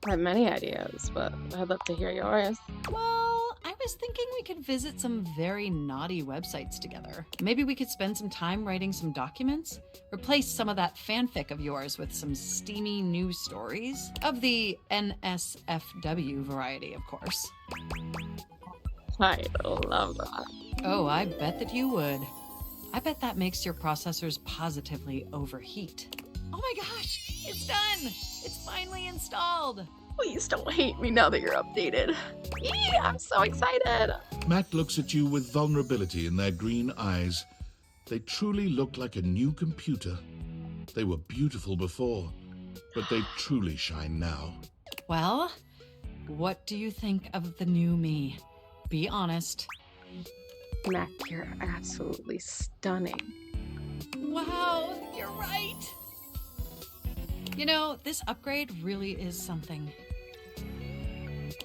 Speaker 1: I have many ideas, but I'd love to hear yours.
Speaker 8: Well, I was thinking we could visit some very naughty websites together. Maybe we could spend some time writing some documents? Replace some of that fanfic of yours with some steamy new stories? Of the NSFW variety, of course.
Speaker 1: I love that.
Speaker 8: Oh, I bet that you would. I bet that makes your processors positively overheat. Oh my gosh, it's done! It's finally installed!
Speaker 1: Please don't hate me now that you're updated. Yeah, I'm so excited!
Speaker 2: Mac looks at you with vulnerability in their green eyes. They truly look like a new computer. They were beautiful before, but they truly shine now.
Speaker 8: Well, what do you think of the new me? Be honest.
Speaker 1: Mac, you're absolutely stunning.
Speaker 8: Wow, you're right! You know, this upgrade really is something.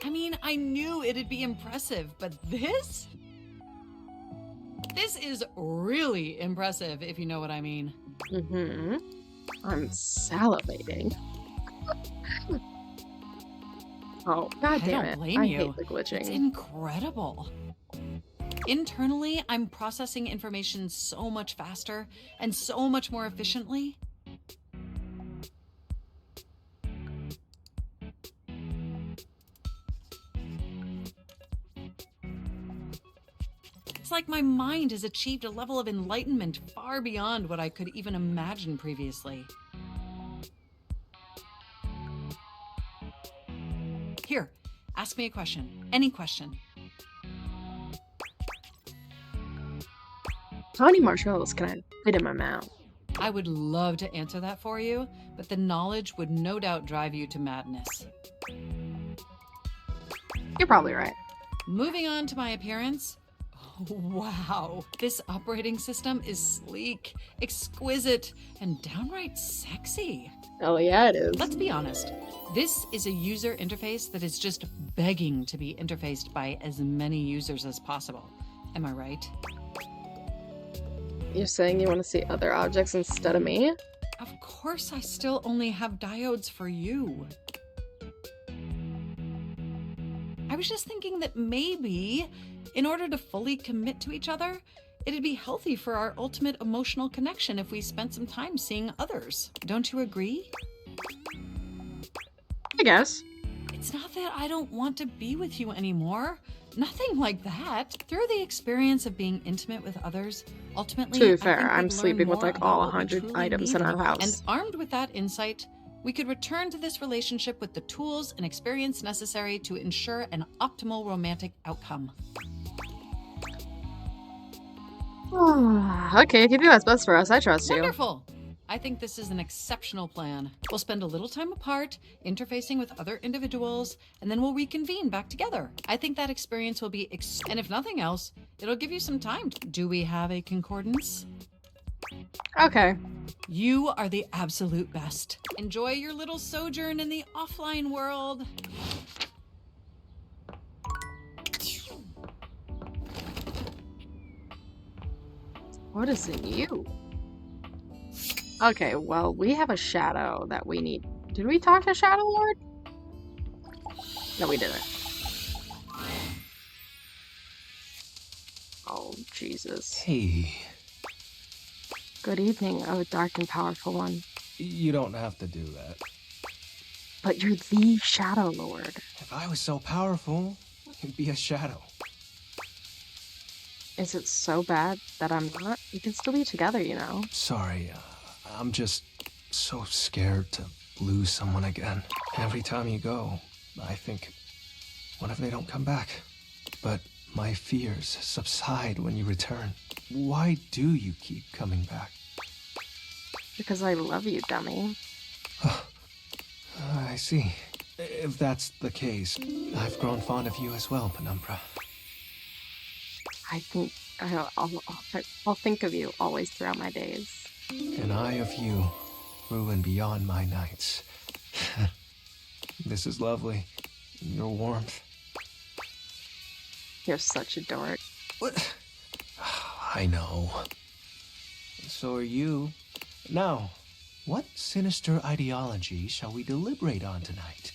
Speaker 8: I mean, I knew it'd be impressive, but this? This is really impressive, if you know what I mean.
Speaker 1: Mm-hmm. I'm salivating. Oh, god damn it.
Speaker 8: I don't blame you.
Speaker 1: I hate the glitching.
Speaker 8: It's incredible. Internally, I'm processing information so much faster and so much more efficiently. It's like my mind has achieved a level of enlightenment far beyond what I could even imagine previously. Here, ask me a question. Any question.
Speaker 1: How many marshmallows can I fit in my mouth?
Speaker 8: I would love to answer that for you, but the knowledge would no doubt drive you to madness.
Speaker 1: You're probably right.
Speaker 8: Moving on to my appearance. Wow, this operating system is sleek, exquisite, and downright sexy.
Speaker 1: Oh yeah, it is.
Speaker 8: Let's be honest. This is a user interface that is just begging to be interfaced by as many users as possible. Am I right?
Speaker 1: You're saying you want to see other objects instead of me?
Speaker 8: Of course I still only have diodes for you. I was just thinking that maybe, in order to fully commit to each other, it'd be healthy for our ultimate emotional connection if we spent some time seeing others. Don't you agree?
Speaker 1: I guess.
Speaker 8: It's not that I don't want to be with you anymore. Nothing like that. Through the experience of being intimate with others, ultimately,
Speaker 1: To be
Speaker 8: I
Speaker 1: fair,
Speaker 8: think
Speaker 1: I'm
Speaker 8: we'd
Speaker 1: sleeping
Speaker 8: learn
Speaker 1: with
Speaker 8: more
Speaker 1: like
Speaker 8: about
Speaker 1: all
Speaker 8: what we
Speaker 1: 100
Speaker 8: truly
Speaker 1: items in our
Speaker 8: needed.
Speaker 1: house.
Speaker 8: And armed with that insight, we could return to this relationship with the tools and experience necessary to ensure an optimal romantic outcome.
Speaker 1: Okay, if you do what's best for us, I trust you.
Speaker 8: Wonderful! I think this is an exceptional plan. We'll spend a little time apart, interfacing with other individuals, and then we'll reconvene back together. I think that experience will be, and if nothing else, it'll give you some time. Do we have a concordance?
Speaker 1: Okay.
Speaker 8: You are the absolute best. Enjoy your little sojourn in the offline world.
Speaker 1: What is in you? Okay, well, we have a shadow that we need. Did we talk to Shadow Lord? No, we didn't. Oh, Jesus.
Speaker 13: Hey.
Speaker 1: Good evening, oh dark and powerful one.
Speaker 13: You don't have to do that.
Speaker 1: But you're the Shadow Lord.
Speaker 13: If I was so powerful, you'd be a shadow.
Speaker 1: Is it so bad that I'm not? We can still be together, you know.
Speaker 13: Sorry, I'm just so scared to lose someone again. Every time you go, I think, what if they don't come back? But my fears subside when you return. Why do you keep coming back?
Speaker 1: Because I love you, dummy.
Speaker 13: I see. If that's the case, I've grown fond of you as well, Penumbra.
Speaker 1: I think I'll think of you always throughout my days.
Speaker 13: And I of you, through and beyond my nights. This is lovely. Your warmth.
Speaker 1: You're such a dork.
Speaker 13: What? I know. So are you. Now, what sinister ideology shall we deliberate on tonight?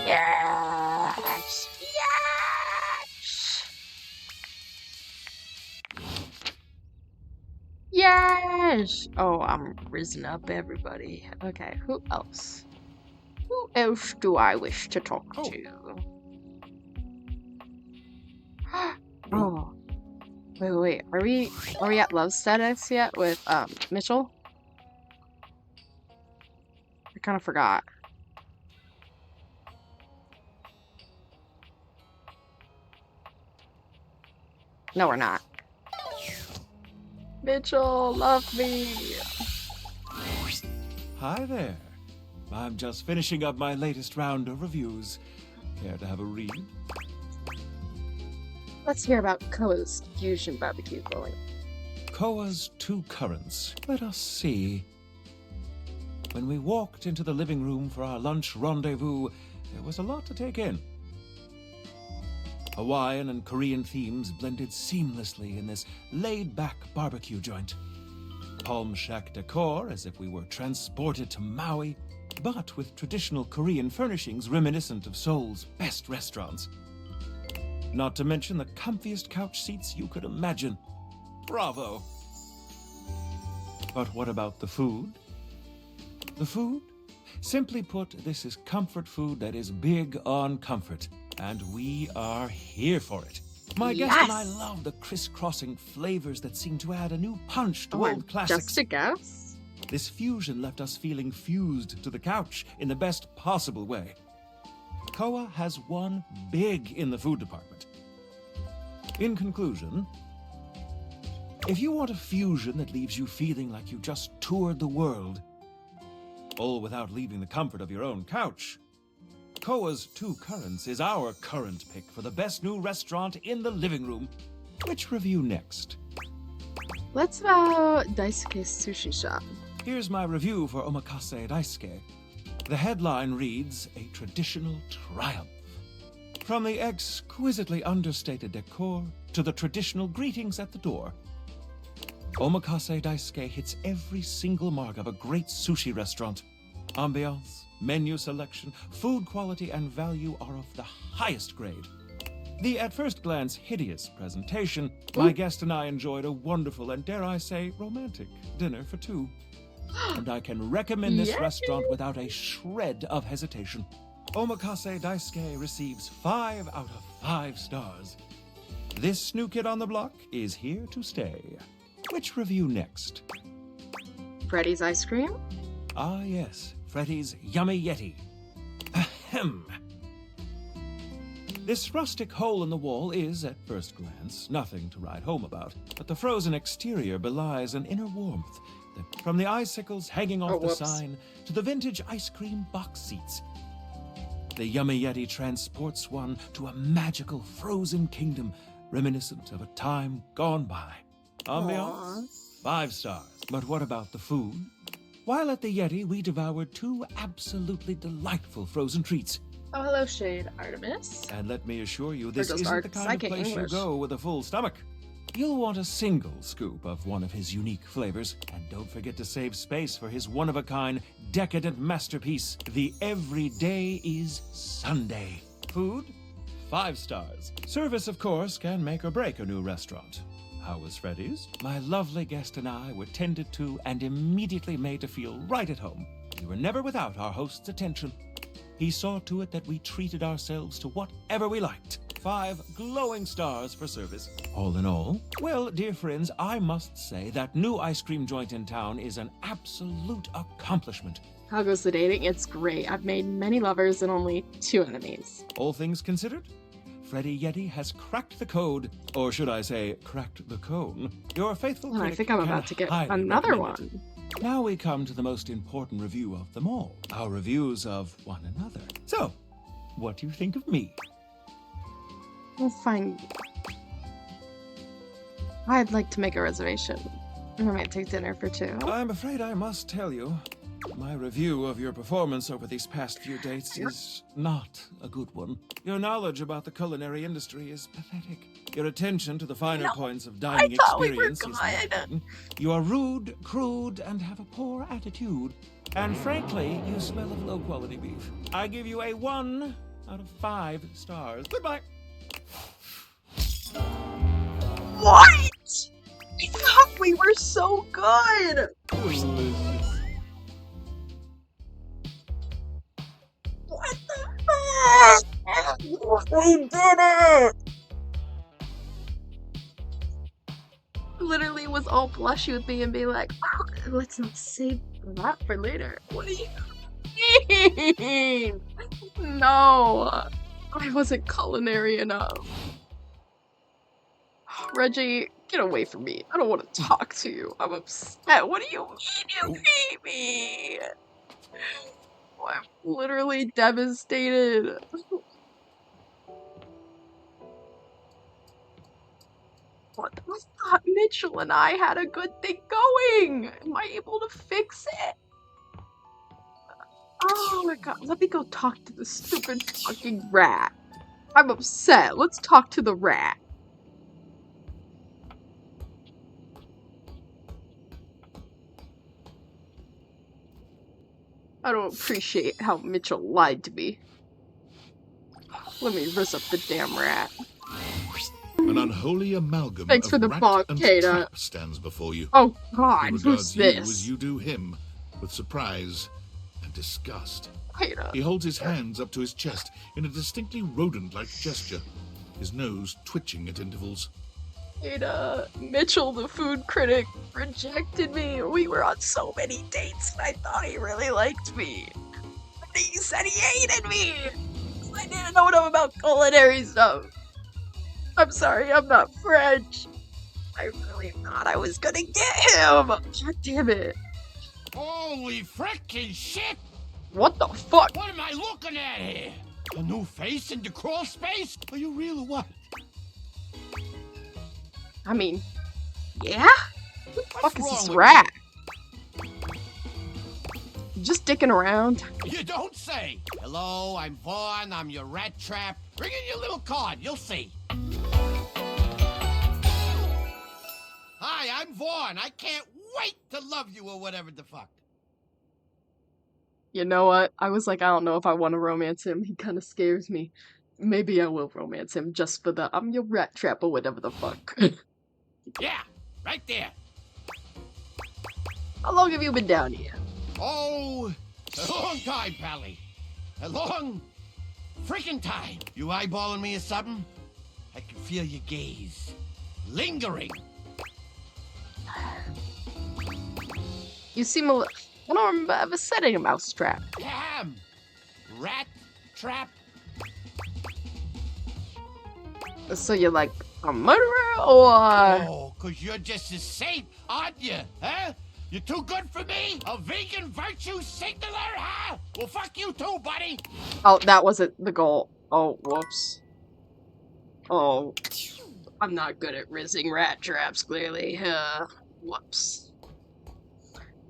Speaker 1: Yes! Yes! Yes! Oh, I'm risen up, everybody. Okay, who else? Who else do I wish to talk to? Oh. Wait. Are we at love status yet with Mitchell? I kind of forgot. No, we're not. Mitchell, love me.
Speaker 9: Hi there. I'm just finishing up my latest round of reviews. Care to have a read?
Speaker 1: Let's hear about Koa's fusion barbecue going.
Speaker 9: Koa's two currents. Let us see. When we walked into the living room for our lunch rendezvous, there was a lot to take in. Hawaiian and Korean themes blended seamlessly in this laid-back barbecue joint. Palm shack decor, as if we were transported to Maui, but with traditional Korean furnishings reminiscent of Seoul's best restaurants. Not to mention the comfiest couch seats you could imagine. Bravo! But what about the food? The food? Simply put, this is comfort food that is big on comfort, and we are here for it. My guest and I love the crisscrossing flavors that seem to add a new punch to old classics.
Speaker 1: Just a guess?
Speaker 9: This fusion left us feeling fused to the couch in the best possible way. Koa has won big in the food department. In conclusion, if you want a fusion that leaves you feeling like you just toured the world, all without leaving the comfort of your own couch, Koa's Two Currents is our current pick for the best new restaurant in the living room. Which review next?
Speaker 1: Let's about Daisuke's Sushi Shop.
Speaker 9: Here's my review for Omakase Daisuke. The headline reads, "A traditional triumph." From the exquisitely understated decor to the traditional greetings at the door, Omakase Daisuke hits every single mark of a great sushi restaurant. Ambiance, menu selection, food quality, and value are of the highest grade. The at first glance hideous presentation, my guest and I enjoyed a wonderful and, dare I say, romantic dinner for two. And I can recommend this
Speaker 1: Yay!
Speaker 9: restaurant without a shred of hesitation. Omakase Daisuke receives 5 out of 5 stars. This new kid on the block is here to stay. Which review next?
Speaker 1: Freddy's ice cream?
Speaker 9: Ah, yes, Freddy's Yummy Yeti. Ahem. This rustic hole in the wall is, at first glance, nothing to write home about, but the frozen exterior belies an inner warmth that, from the icicles hanging off the sign to the vintage ice cream box seats, the Yummy Yeti transports one to a magical frozen kingdom reminiscent of a time gone by. Ambiance? 5 stars. But what about the food? While at the Yeti, we devoured 2 absolutely delightful frozen treats.
Speaker 1: Oh, hello, Shade Artemis.
Speaker 9: And let me assure you, this
Speaker 1: just
Speaker 9: isn't the kind of
Speaker 1: psychic
Speaker 9: place
Speaker 1: English.
Speaker 9: you go with a full stomach. You'll want a single scoop of one of his unique flavors. And don't forget to save space for his one-of-a-kind, decadent masterpiece, the Everyday is Sunday. Food? 5 stars. Service, of course, can make or break a new restaurant. How was Freddy's? My lovely guest and I were tended to and immediately made to feel right at home. We were never without our host's attention. He saw to it that we treated ourselves to whatever we liked. 5 glowing stars for service. All in all, well, dear friends, I must say that new ice cream joint in town is an absolute accomplishment.
Speaker 1: How goes the dating? It's great. I've made many lovers and only 2 enemies.
Speaker 9: All things considered, Freddy Yeti has cracked the code, or should I say, cracked the cone. Your faithful
Speaker 1: Oh, I
Speaker 9: critic
Speaker 1: think I'm
Speaker 9: can
Speaker 1: about to get
Speaker 9: highly
Speaker 1: another
Speaker 9: recommend it.
Speaker 1: one.
Speaker 9: Now we come to the most important review of them all, our reviews of one another. So, what do you think of me?
Speaker 1: We'll find. I'd like to make a reservation. Romantic dinner for 2.
Speaker 9: I'm afraid I must tell you, my review of your performance over these past few dates is not a good one. Your knowledge about the culinary industry is pathetic. Your attention to the finer points of dining experience is lacking. You are rude, crude, and have a poor attitude. And frankly, you smell of low-quality beef. I give you a 1 out of 5 stars. Goodbye.
Speaker 1: What? I thought we were so good! What the fuck? We did it! Literally was all blushy with me and be like, oh, let's not save that for later. What do you mean? No, I wasn't culinary enough. Reggie, get away from me. I don't want to talk to you. I'm upset. What do you mean you hate me? Oh, I'm literally devastated. What? I thought Mitchell and I had a good thing going. Am I able to fix it? Oh my god. Let me go talk to the stupid fucking rat. I'm upset. Let's talk to the rat. I don't appreciate how Mitchell lied to me. Let me rizz up the damn rat.
Speaker 2: An unholy amalgam
Speaker 1: Thanks
Speaker 2: of
Speaker 1: for the
Speaker 2: rat
Speaker 1: fog,
Speaker 2: and
Speaker 1: Kata.
Speaker 2: trap stands before you.
Speaker 1: Oh god,
Speaker 2: He
Speaker 1: who's
Speaker 2: regards you
Speaker 1: this?
Speaker 2: as you do him, with surprise and disgust.
Speaker 1: Kata.
Speaker 2: He holds his hands up to his chest in a distinctly rodent-like gesture, his nose twitching at intervals.
Speaker 1: Kata, Mitchell, the food critic, rejected me. We were on so many dates and I thought he really liked me. But he said he hated me. I didn't know enough about culinary stuff. I'm sorry, I'm not French. I really thought I was gonna get him. God damn it.
Speaker 14: Holy frickin' shit!
Speaker 1: What the fuck?
Speaker 14: What am I looking at here? A new face in the crawl space? Are you real or what?
Speaker 1: I mean, yeah? Who the fuck is
Speaker 14: wrong
Speaker 1: this
Speaker 14: with
Speaker 1: rat? Just dicking around.
Speaker 14: You don't say! Hello, I'm Vaughn, I'm your rat trap. Bring in your little card, you'll see. Hi, I'm Vaughn. I can't wait to love you or whatever the fuck.
Speaker 1: You know what? I was like, I don't know if I want to romance him. He kind of scares me. Maybe I will romance him just for the I'm your rat trap or whatever the fuck.
Speaker 14: Yeah, right there.
Speaker 1: How long have you been down here?
Speaker 14: Oh, a long time, Pally. A long freaking time. You eyeballing me or something? I can feel your gaze. Lingering.
Speaker 1: You seem a little... I don't remember ever setting a mouse trap.
Speaker 14: Damn! Rat trap.
Speaker 1: So you're like a murderer or...
Speaker 14: Oh, 'cause you're just as safe, aren't you? Huh? You're too good for me? A vegan virtue signaler, huh? Well, fuck you too, buddy.
Speaker 1: Oh, that wasn't the goal. Oh, whoops. Oh, I'm not good at rizzing rat traps, clearly. Whoops.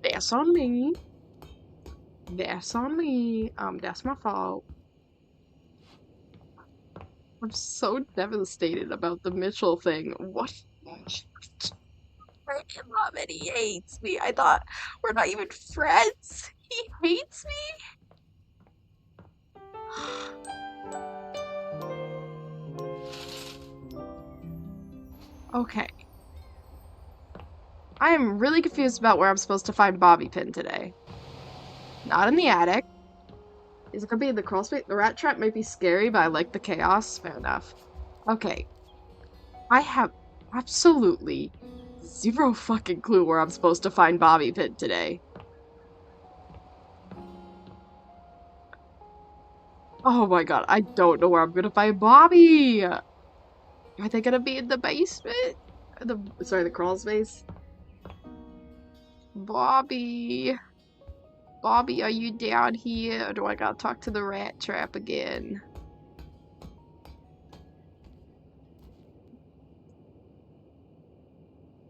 Speaker 1: That's on me. That's on me. That's my fault. I'm so devastated about the Mitchell thing. What? I love it. He hates me. I thought we're not even friends. He hates me. Okay. I am really confused about where I'm supposed to find Bobby Pin today. Not in the attic. Is it gonna be in the crawl space? The rat trap may be scary, but I like the chaos. Fair enough. Okay. I have absolutely zero fucking clue where I'm supposed to find Bobby Pin today. Oh my god, I don't know where I'm gonna find Bobby! Are they gonna be in the basement? Sorry, the crawl space? Bobby... Bobby, are you down here? Or do I gotta talk to the rat trap again?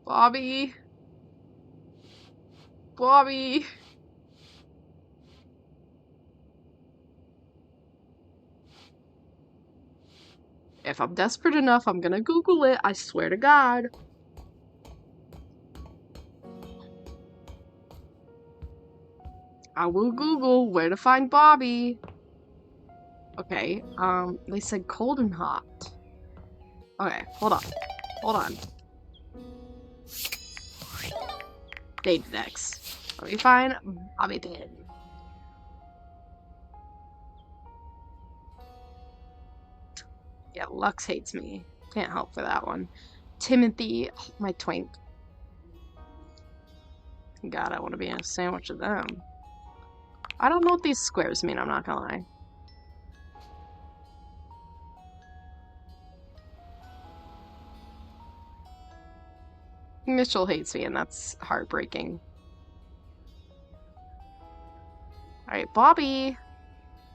Speaker 1: Bobby? Bobby? If I'm desperate enough, I'm gonna Google it. I swear to God. I will Google where to find Bobby. Okay, they said cold and hot. Okay, hold on. Hold on. Date next. Let me find Bobby Pin. Yeah, Lux hates me. Can't help for that one. Timothy, my twink. God, I want to be in a sandwich of them. I don't know what these squares mean, I'm not gonna lie. Mitchell hates me, and that's heartbreaking. Alright, Bobby!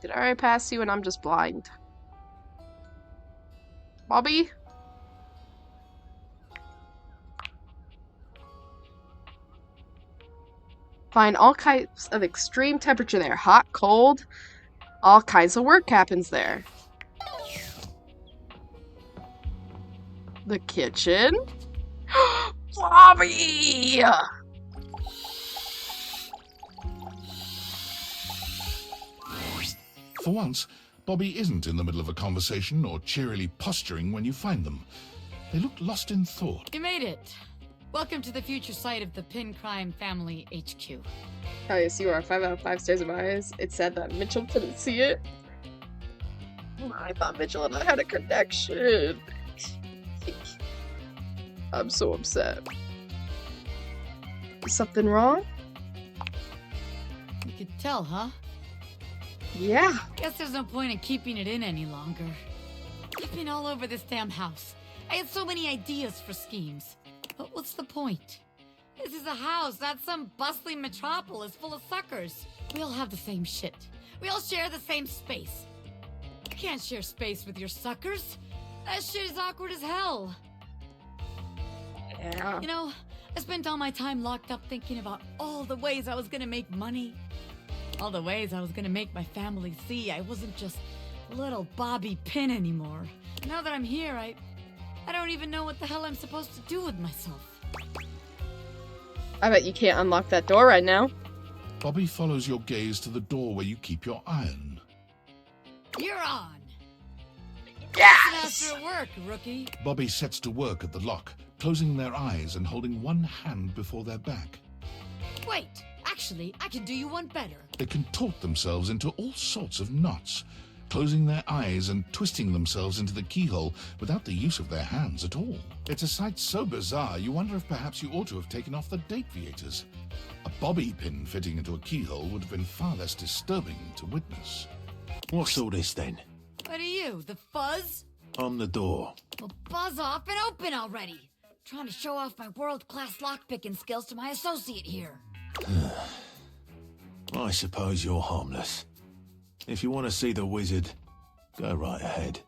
Speaker 1: Did I already pass you and I'm just blind? Bobby? Find all kinds of extreme temperature there. Hot, cold, all kinds of work happens there. The kitchen? Bobby!
Speaker 2: For once, Bobby isn't in the middle of a conversation or cheerily posturing when you find them. They look lost in thought.
Speaker 6: You made it. Welcome to the future site of the Pin Crime Family HQ.
Speaker 1: Oh yes, you are 5 out of 5 stars of eyes. It said that Mitchell didn't see it. I thought Mitchell and I had a connection. I'm so upset. Is something wrong?
Speaker 6: You could tell, huh?
Speaker 1: Yeah.
Speaker 6: Guess there's no point in keeping it in any longer. I've been all over this damn house. I had so many ideas for schemes. But what's the point? This is a house, not some bustling metropolis full of suckers. We all have the same shit. We all share the same space. You can't share space with your suckers. That shit is awkward as hell.
Speaker 1: Yeah.
Speaker 6: You know, I spent all my time locked up thinking about all the ways I was gonna make money. All the ways I was gonna make my family see I wasn't just little Bobby Pin anymore. Now that I'm here, I don't even know what the hell I'm supposed to do with myself.
Speaker 1: I bet you can't unlock that door right now.
Speaker 2: Bobby follows your gaze to the door where you keep your iron.
Speaker 6: You're on! Yes! Master at work, rookie.
Speaker 2: Bobby sets to work at the lock, closing their eyes and holding one hand before their back.
Speaker 6: Wait, actually, I can do you one better.
Speaker 2: They contort themselves into all sorts of knots, closing their eyes and twisting themselves into the keyhole without the use of their hands at all. It's a sight so bizarre you wonder if perhaps you ought to have taken off the date viators. A bobby pin fitting into a keyhole would have been far less disturbing to witness.
Speaker 3: What's all this then?
Speaker 6: What are you, the fuzz?
Speaker 3: On the door.
Speaker 6: Well, buzz off and open already. Trying to show off my world-class lockpicking skills to my associate here.
Speaker 3: I suppose you're harmless. If you want to see the wizard, go right ahead.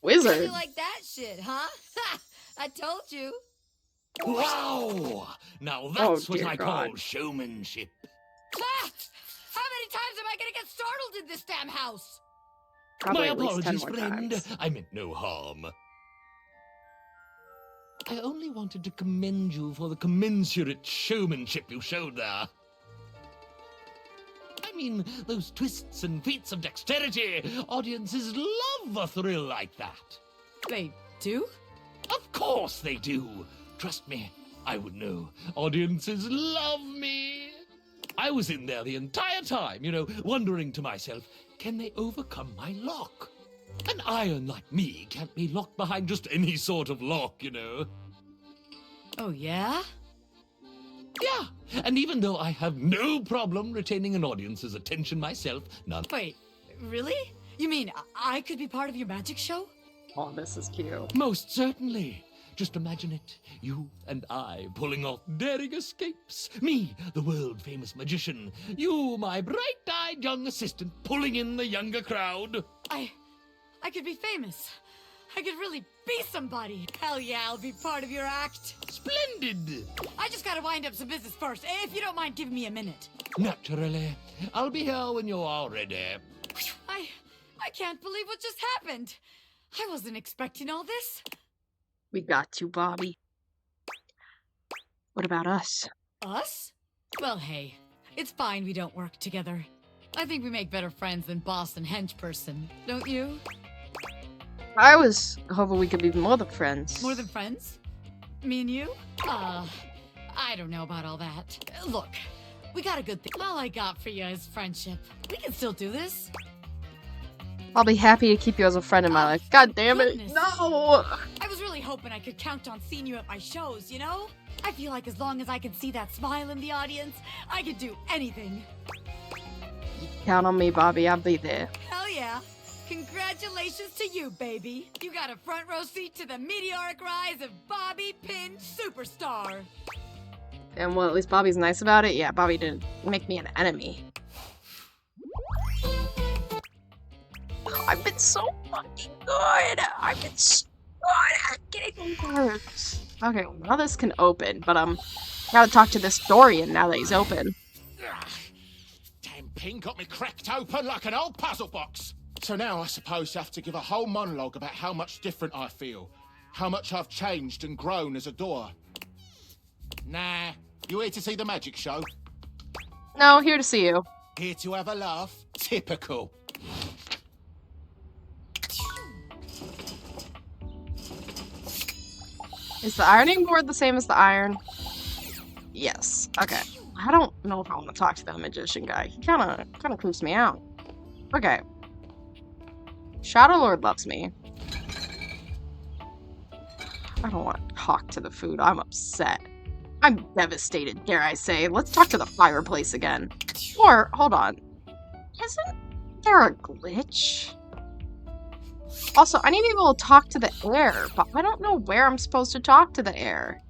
Speaker 1: Wizard?
Speaker 6: You like that shit, huh? Ha! I told you.
Speaker 15: Wow! Now that's what I call showmanship.
Speaker 6: Ah! How many times am I gonna get startled in this damn house?
Speaker 1: Probably
Speaker 15: My
Speaker 1: at least 10
Speaker 15: apologies,
Speaker 1: more
Speaker 15: friend.
Speaker 1: times.
Speaker 15: I meant no harm. I only wanted to commend you for the commensurate showmanship you showed there. I mean, those twists and feats of dexterity. Audiences love a thrill like that.
Speaker 6: They do?
Speaker 15: Of course they do. Trust me, I would know. Audiences love me. I was in there the entire time, wondering to myself, can they overcome my lock? An iron like me can't be locked behind just any sort of lock,
Speaker 6: Oh, yeah?
Speaker 15: Yeah, and even though I have no problem retaining an audience's attention myself, none...
Speaker 6: Wait, really? You mean I could be part of your magic show?
Speaker 1: Oh, this is cute.
Speaker 15: Most certainly. Just imagine it. You and I pulling off daring escapes. Me, the world-famous magician. You, my bright-eyed young assistant, pulling in the younger crowd.
Speaker 6: I could be famous. I could really be somebody. Hell yeah, I'll be part of your act.
Speaker 15: Splendid.
Speaker 6: I just gotta wind up some business first, if you don't mind giving me a minute.
Speaker 15: Naturally. I'll be here when you're all ready.
Speaker 6: I can't believe what just happened. I wasn't expecting all this.
Speaker 1: We got you, Bobby. What about us?
Speaker 6: Us? Well, hey, it's fine we don't work together. I think we make better friends than boss and hench person, don't you?
Speaker 1: I was hoping we could be more than friends.
Speaker 6: More than friends? Me and you? I don't know about all that. Look, we got a good thing. All I got for you is friendship. We can still do this.
Speaker 1: I'll be happy to keep you as a friend in my life. God damn it.
Speaker 6: Goodness.
Speaker 1: No!
Speaker 6: I was really hoping I could count on seeing you at my shows, I feel like as long as I can see that smile in the audience, I could do anything.
Speaker 1: Count on me, Bobby. I'll be there.
Speaker 6: Hell yeah. Congratulations to you, baby. You got a front row seat to the meteoric rise of Bobby Pin Superstar.
Speaker 1: And well, at least Bobby's nice about it. Yeah, Bobby didn't make me an enemy. I've been so fucking good. I've been so good at getting cards. Okay, well, now this can open, but gotta talk to this Dorian now that he's open.
Speaker 14: Damn pin got me cracked open like an old puzzle box. So now I suppose I have to give a whole monologue about how much different I feel. How much I've changed and grown as a door. Nah, you here to see the magic show?
Speaker 1: No, here to see you.
Speaker 14: Here to have a laugh? Typical.
Speaker 1: Is the ironing board the same as the iron? Yes. Okay. I don't know if I want to talk to that magician guy. He kind of creeps me out. Okay. Shadow Lord loves me. I don't want to talk to the food. I'm upset. I'm devastated, dare I say. Let's talk to the fireplace again. Or, hold on. Isn't there a glitch? Also, I need to be able to talk to the air, but I don't know where I'm supposed to talk to the air.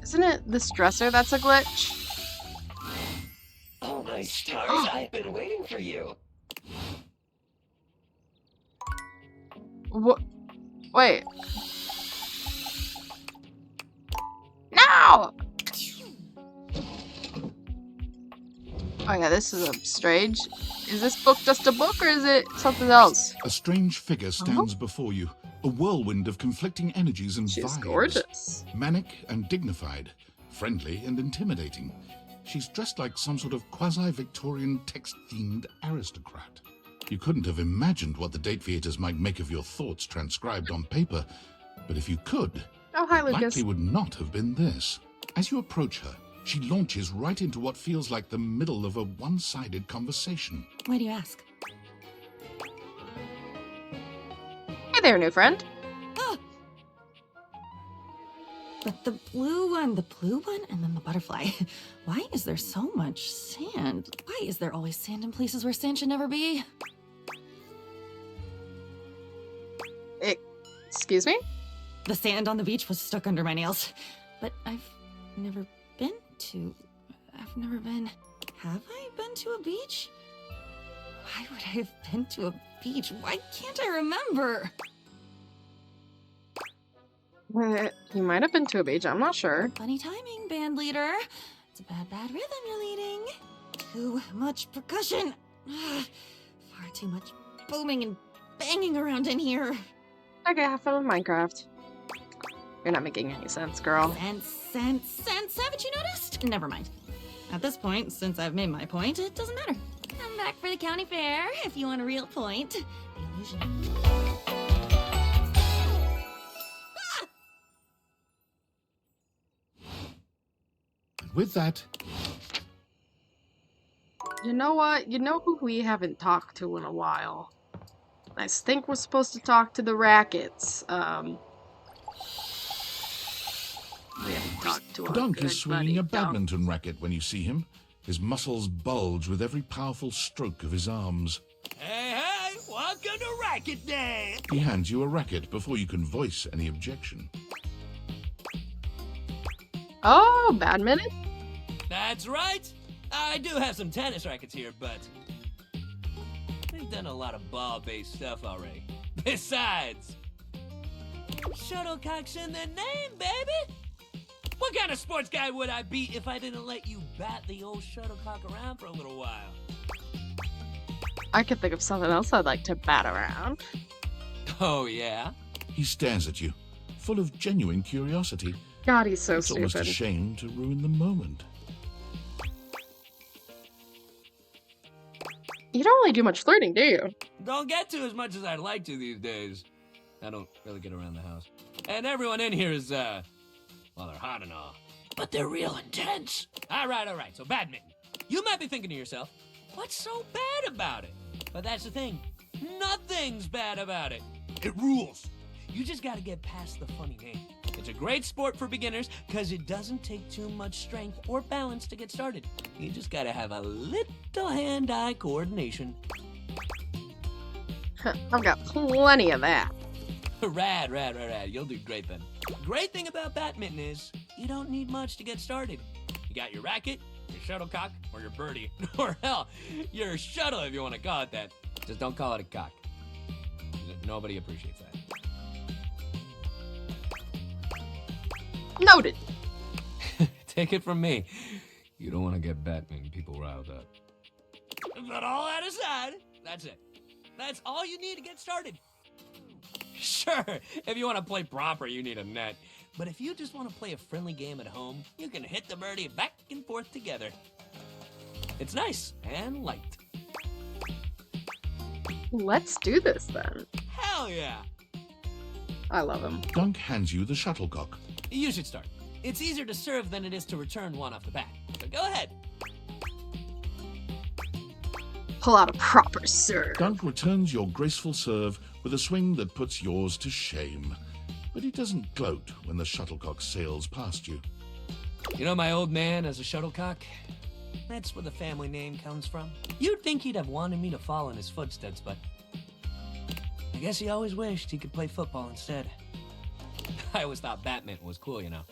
Speaker 1: Isn't it this dresser that's a glitch?
Speaker 16: Oh my stars, I've been waiting for you.
Speaker 1: What? Wait. No! Oh yeah, this is strange. Is this book just a book or is it something else?
Speaker 2: A strange figure stands before you, a whirlwind of conflicting energies and
Speaker 1: She's
Speaker 2: vibes.
Speaker 1: gorgeous.
Speaker 2: Manic and dignified, friendly and intimidating. She's dressed like some sort of quasi-Victorian text-themed aristocrat. You couldn't have imagined what the date theaters might make of your thoughts transcribed on paper, but if you could,
Speaker 1: Oh, hi,
Speaker 2: it
Speaker 1: Lucas.
Speaker 2: likely would not have been this. As you approach her, she launches right into what feels like the middle of a one-sided conversation.
Speaker 6: Why do you ask?
Speaker 1: Hey there, new friend.
Speaker 6: But the blue one, and then the butterfly. Why is there so much sand? Why is there always sand in places where sand should never be?
Speaker 1: Excuse me?
Speaker 6: The sand on the beach was stuck under my nails. But I've never been. Have I been to a beach? Why would I have been to a beach? Why can't I remember?
Speaker 1: You might have been to a beach, I'm not sure.
Speaker 6: Funny timing, band leader. It's a bad rhythm you're leading. Too much percussion. Far too much booming and banging around in here.
Speaker 1: Okay, have fun with Minecraft. You're not making any sense, girl.
Speaker 6: Sense. Haven't you noticed? Never mind. At this point, since I've made my point, it doesn't matter. Come back for the county fair if you want a real point. The illusion.
Speaker 2: And with that...
Speaker 1: You know what? You know who we haven't talked to in a while? I think we're supposed to talk to the Rackets. We haven't talked to our
Speaker 2: Dunk
Speaker 1: good
Speaker 2: is swinging
Speaker 1: buddy,
Speaker 2: a
Speaker 1: Dunk.
Speaker 2: badminton racket when you see him. His muscles bulge with every powerful stroke of his arms.
Speaker 15: Hey, welcome to Racket Day!
Speaker 2: He hands you a racket before you can voice any objection.
Speaker 1: Oh, badminton?
Speaker 11: That's right. I do have some tennis rackets here, but we've done a lot of ball-based stuff already. Besides, shuttlecock's in the name, baby. What kind of sports guy would I be if I didn't let you bat the old shuttlecock around for a little while?
Speaker 1: I could think of something else I'd like to bat around.
Speaker 11: Oh, yeah?
Speaker 2: He stares at you, full of genuine curiosity.
Speaker 1: God, he's so
Speaker 2: It's almost a
Speaker 1: stupid.
Speaker 2: shame to ruin the moment.
Speaker 1: You don't really do much flirting, do you?
Speaker 11: Don't get to as much as I'd like to these days. I don't really get around the house. And everyone in here is, well, they're hot and all. But they're real intense. All right. So badminton. You might be thinking to yourself, what's so bad about it? But that's the thing. Nothing's bad about it. It rules. You just gotta get past the funny name. It's a great sport for beginners because it doesn't take too much strength or balance to get started. You just gotta have a little hand-eye coordination.
Speaker 1: I've got plenty of that.
Speaker 11: Rad. You'll do great then. Great thing about badminton is you don't need much to get started. You got your racket, your shuttlecock, or your birdie. Or hell, your shuttle if you want to call it that. Just don't call it a cock. Nobody appreciates that.
Speaker 1: Noted.
Speaker 11: Take it from me. You don't want to get badminton people riled up. But all that aside, that's it. That's all you need to get started. Sure, if you want to play proper, you need a net. But if you just want to play a friendly game at home, you can hit the birdie back and forth together. It's nice and light.
Speaker 1: Let's do this then.
Speaker 11: Hell yeah!
Speaker 1: I love him.
Speaker 2: Dunk hands you the shuttlecock.
Speaker 11: You should start. It's easier to serve than it is to return one off the bat. So go ahead.
Speaker 1: Pull out a proper serve.
Speaker 2: Dunk returns your graceful serve with a swing that puts yours to shame. But he doesn't gloat when the shuttlecock sails past you.
Speaker 11: You know my old man as a shuttlecock? That's where the family name comes from. You'd think he'd have wanted me to follow in his footsteps, but I guess he always wished he could play football instead. I always thought badminton was cool, you know.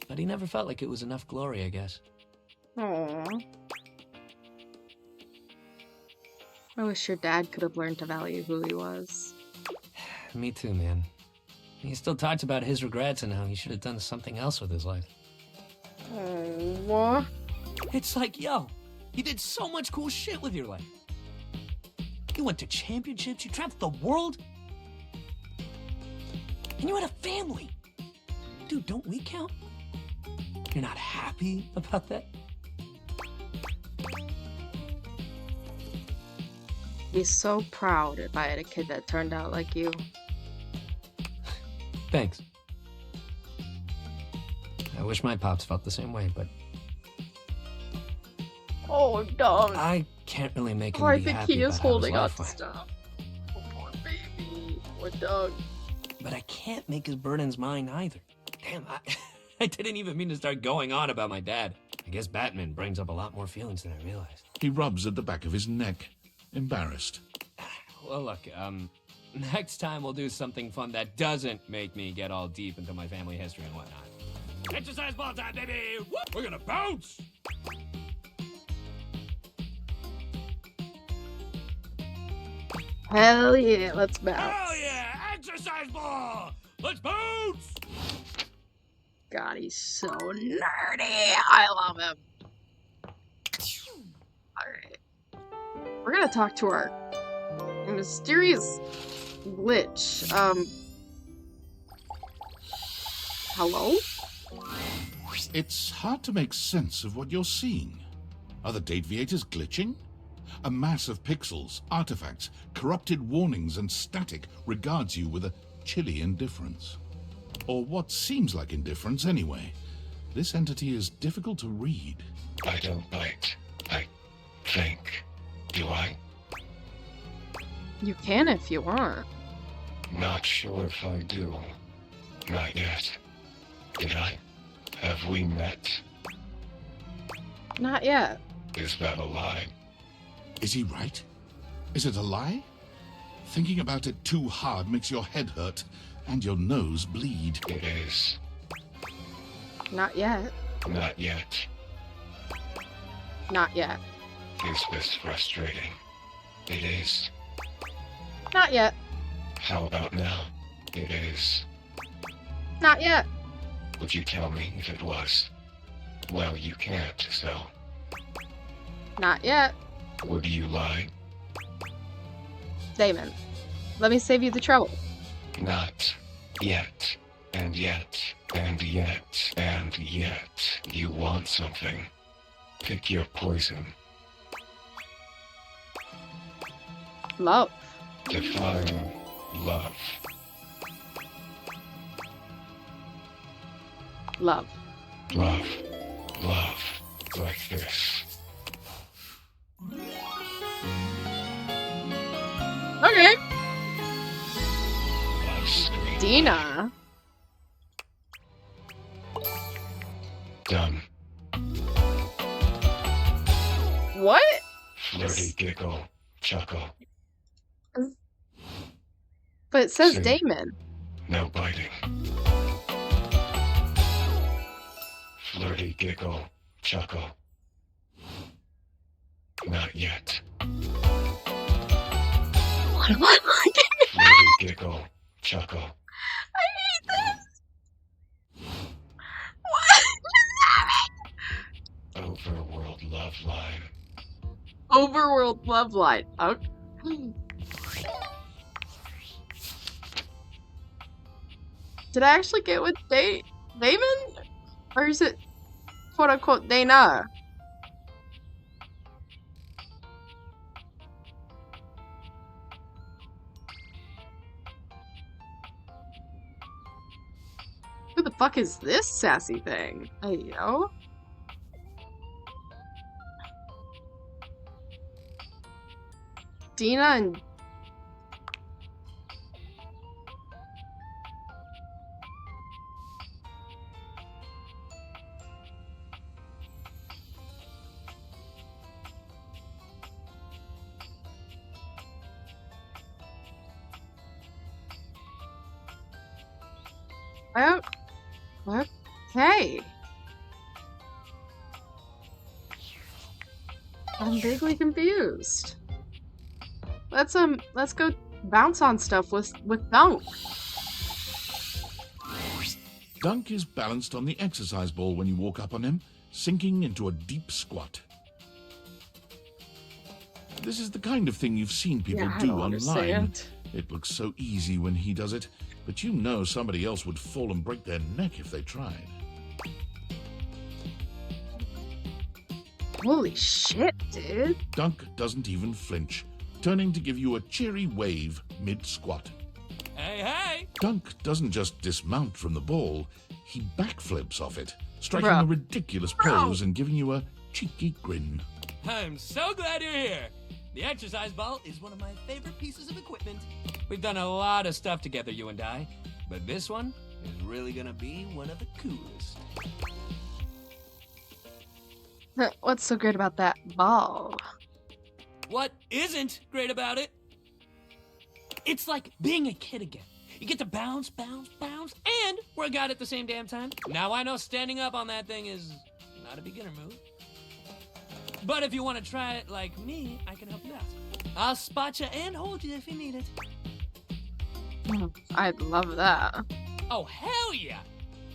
Speaker 11: But he never felt like it was enough glory, I guess.
Speaker 1: Aww. I wish your dad could have learned to value who he was.
Speaker 11: Me too, man. He still talks about his regrets and how he should have done something else with his life.
Speaker 1: Aww.
Speaker 11: It's like, yo, you did so much cool shit with your life. You went to championships, you traveled the world, and you had a family. Dude, don't we count? You're not happy about that?
Speaker 1: Be so proud if I had a kid that turned out like you.
Speaker 17: Thanks. I wish my pops felt the same way, but
Speaker 1: Oh, Doug.
Speaker 17: I can't really make him
Speaker 1: Oh, I
Speaker 17: be
Speaker 1: think
Speaker 17: happy
Speaker 1: he is
Speaker 17: about how his
Speaker 1: holding on
Speaker 17: life
Speaker 1: to
Speaker 17: went.
Speaker 1: stuff. Oh, poor baby. Poor Doug.
Speaker 17: But I can't make his burdens mine either. Damn, I didn't even mean to start going on about my dad. I guess Batman brings up a lot more feelings than I realized.
Speaker 2: He rubs at the back of his neck, embarrassed.
Speaker 17: Well, look, next time we'll do something fun that doesn't make me get all deep into my family history and whatnot.
Speaker 11: Exercise ball time, baby! Woo! We're gonna bounce!
Speaker 1: Hell yeah, let's bounce.
Speaker 11: Hell yeah! Exercise ball! Let's bounce!
Speaker 1: God, he's so nerdy. I love him. Alright. We're gonna talk to our mysterious glitch. Hello?
Speaker 2: It's hard to make sense of what you're seeing. Are the date viators glitching? A mass of pixels, artifacts, corrupted warnings, and static regards you with a chilly indifference. Or what seems like indifference anyway. This entity is difficult to read.
Speaker 3: I don't bite. I think. Do I?
Speaker 1: You can if you want.
Speaker 3: Not sure if I do. Not yet. Did I? Have we met?
Speaker 1: Not yet.
Speaker 3: Is that a lie?
Speaker 2: Is he right? Is it a lie? Thinking about it too hard makes your head hurt and your nose bleed.
Speaker 3: It is.
Speaker 1: Not yet.
Speaker 3: Not yet.
Speaker 1: Not yet.
Speaker 3: Is this frustrating? It is.
Speaker 1: Not yet.
Speaker 3: How about now? It is.
Speaker 1: Not yet.
Speaker 3: Would you tell me if it was? Well, you can't, so.
Speaker 1: Not yet.
Speaker 3: Would you lie?
Speaker 1: Damon, let me save you the trouble.
Speaker 3: Not yet. And yet. And yet. And yet. You want something. Pick your poison.
Speaker 1: Love.
Speaker 3: Define love.
Speaker 1: Love.
Speaker 3: Love. Love. Like this.
Speaker 1: Okay.
Speaker 3: Love scream.
Speaker 1: Dina.
Speaker 3: Done.
Speaker 1: What?
Speaker 3: Flirty giggle. Chuckle.
Speaker 1: But it says
Speaker 3: Sing.
Speaker 1: Damon.
Speaker 3: No biting. Flirty giggle. Chuckle. Not yet.
Speaker 1: What am I like?
Speaker 3: Flirty giggle. Chuckle.
Speaker 1: I hate this. What?
Speaker 3: Overworld love line.
Speaker 1: Overworld love line. Oh. Did I actually get with Damon? Or is it quote unquote Dana? Who the fuck is this sassy thing? Hey, yo. Dina and... Oh, okay. I'm vaguely confused. Let's go bounce on stuff with Dunk.
Speaker 2: Dunk is balanced on the exercise ball when you walk up on him, sinking into a deep squat. This is the kind of thing you've seen people
Speaker 1: Yeah, I
Speaker 2: do
Speaker 1: don't
Speaker 2: online.
Speaker 1: understand.
Speaker 2: It looks so easy when he does it, but you know somebody else would fall and break their neck if they tried.
Speaker 1: Holy shit, dude.
Speaker 2: Dunk doesn't even flinch, turning to give you a cheery wave mid-squat.
Speaker 11: Hey, hey!
Speaker 2: Dunk doesn't just dismount from the ball, he backflips off it, striking
Speaker 11: Bruh.
Speaker 2: a ridiculous pose and giving you a cheeky grin.
Speaker 11: I'm so glad you're here. The exercise ball is one of my favorite pieces of equipment. We've done a lot of stuff together, you and I, but this one is really gonna be one of the coolest.
Speaker 1: What's so great about that ball?
Speaker 11: What isn't great about it? It's like being a kid again. You get to bounce, bounce, bounce, and work out at the same damn time. Now I know standing up on that thing is not a beginner move. But if you want to try it like me, I can help you out. I'll spot you and hold you if you need it.
Speaker 1: I'd love that.
Speaker 11: Oh, hell yeah!